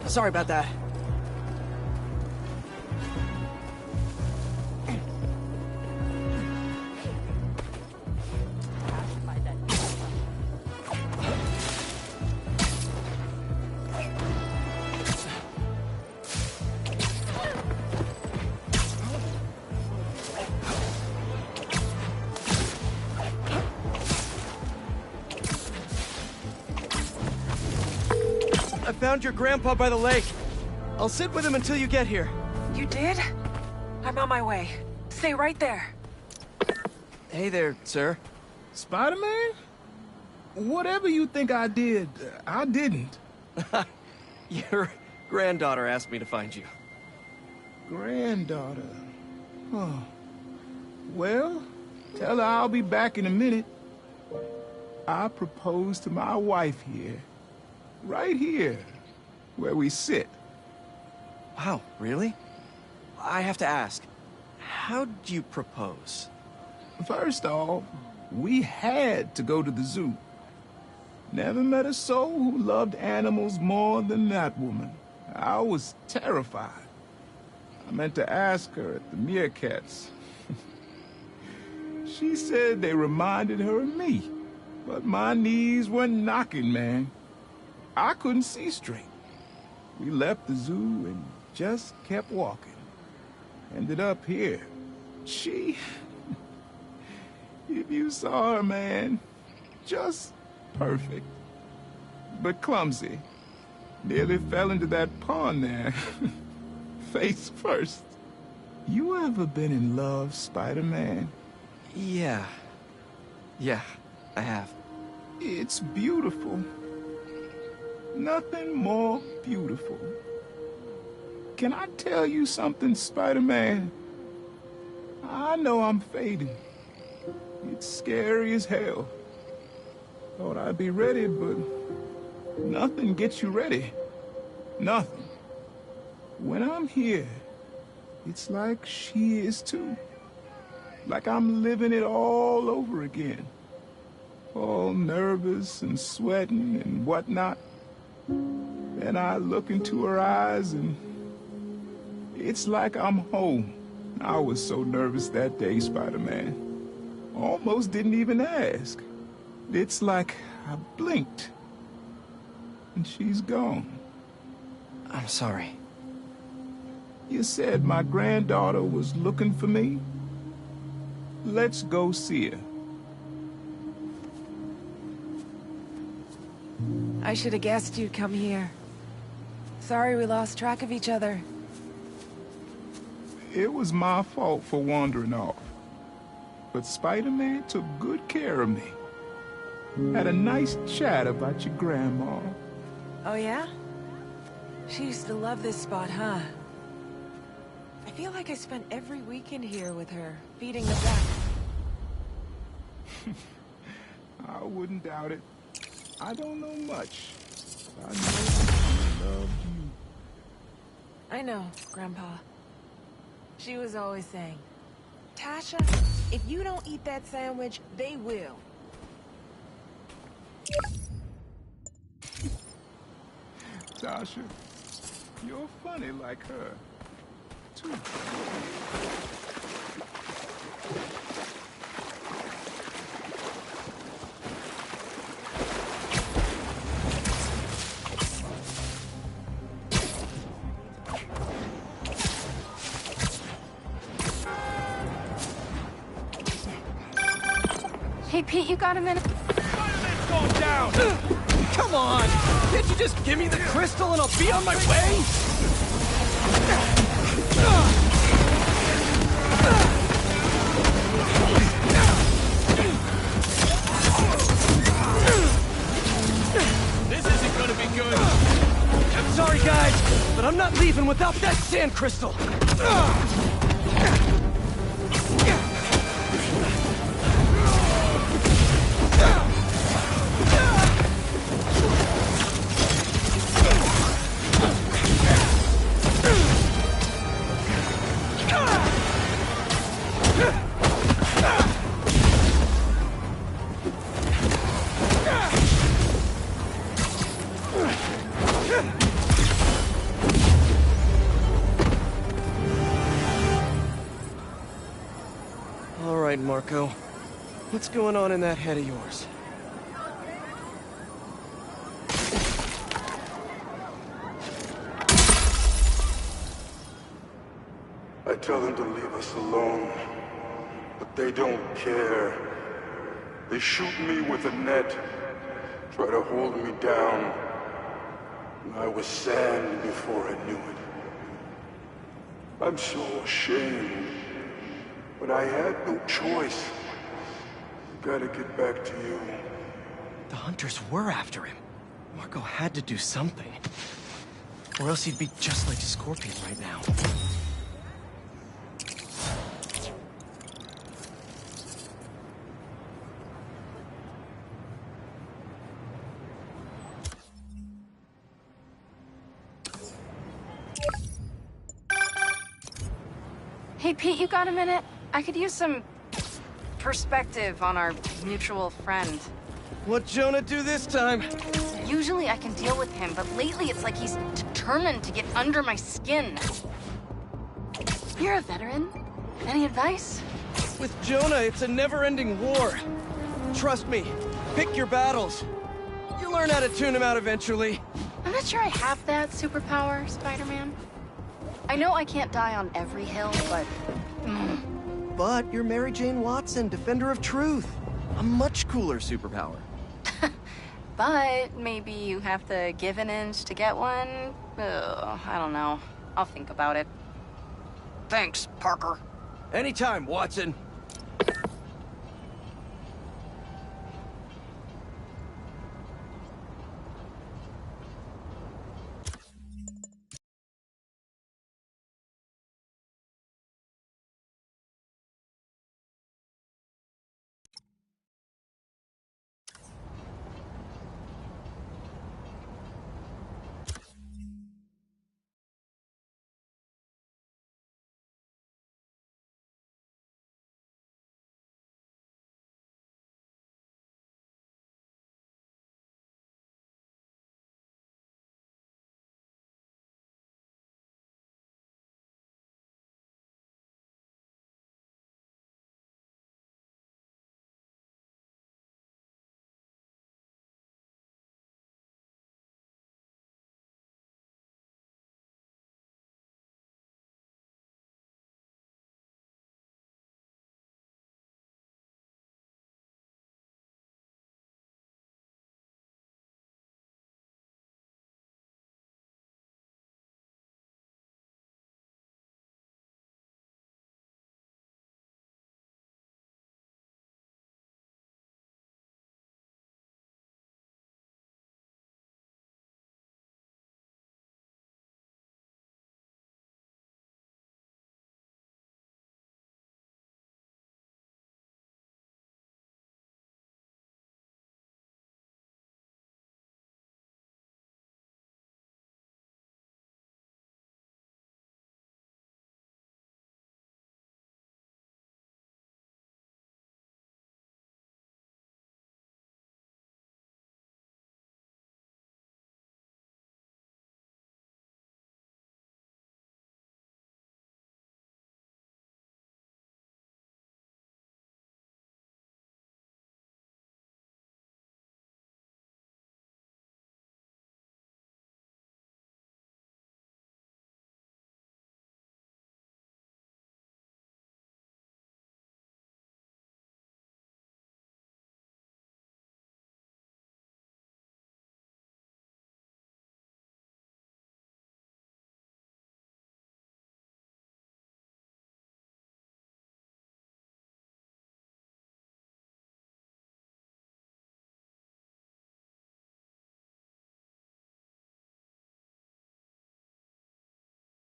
Sorry about that. I found your grandpa by the lake. I'll sit with him until you get here. You did? I'm on my way. Stay right there. Hey there, sir. Spider-Man? Whatever you think I did, I didn't. Your granddaughter asked me to find you. Granddaughter? Oh. Well, tell her I'll be back in a minute. I proposed to my wife here. Right here, where we sit. Wow, really? I have to ask, how'd you propose? First off, we had to go to the zoo. Never met a soul who loved animals more than that woman. I was terrified. I meant to ask her at the meerkats. She said they reminded her of me, but my knees were knocking, man. I couldn't see straight. We left the zoo and just kept walking. Ended up here. She... If you saw her, man, just perfect. But clumsy. Nearly fell into that pond there. Face first. You ever been in love, Spider-Man? Yeah. Yeah, I have. It's beautiful. Nothing more beautiful. Can I tell you something, Spider-Man? I know I'm fading. It's scary as hell. Thought I'd be ready, but nothing gets you ready. Nothing. When I'm here, it's like she is too. Like I'm living it all over again. All nervous and sweating and whatnot. Then I look into her eyes and it's like I'm home. I was so nervous that day, Spider-Man. Almost didn't even ask. It's like I blinked and she's gone. I'm sorry. You said my granddaughter was looking for me? Let's go see her. I should have guessed you'd come here. Sorry we lost track of each other. It was my fault for wandering off. But Spider-Man took good care of me. Had a nice chat about your grandma. Oh yeah? She used to love this spot, huh? I feel like I spent every weekend here with her, feeding the duck. I wouldn't doubt it. I don't know much. I know she loved you. I know, Grandpa. She was always saying, Tasha, if you don't eat that sandwich, they will. Tasha, you're funny like her, too. Hey, Pete, you got a minute? Spider-Man's going down! Come on! Can't you just give me the crystal and I'll be on my way? This isn't gonna be good. I'm sorry, guys, but I'm not leaving without that sand crystal. Marco. What's going on in that head of yours? I tell them to leave us alone, but they don't care. They shoot me with a net, try to hold me down. I was sand before I knew it. I'm so ashamed, but I had no choice. Gotta get back to you. The hunters were after him. Marco had to do something. Or else he'd be just like Scorpion right now. Hey, Pete, you got a minute? I could use some perspective on our mutual friend. What'd Jonah do this time? Usually I can deal with him, but lately it's like he's determined to get under my skin. You're a veteran. Any advice? With Jonah, it's a never-ending war. Trust me, pick your battles. You'll learn how to tune him out eventually. I'm not sure I have that superpower, Spider-Man. I know I can't die on every hill, but... But you're Mary Jane Watson, Defender of Truth. A much cooler superpower. But maybe you have to give an inch to get one? Ugh, I don't know. I'll think about it. Thanks, Parker. Anytime, Watson.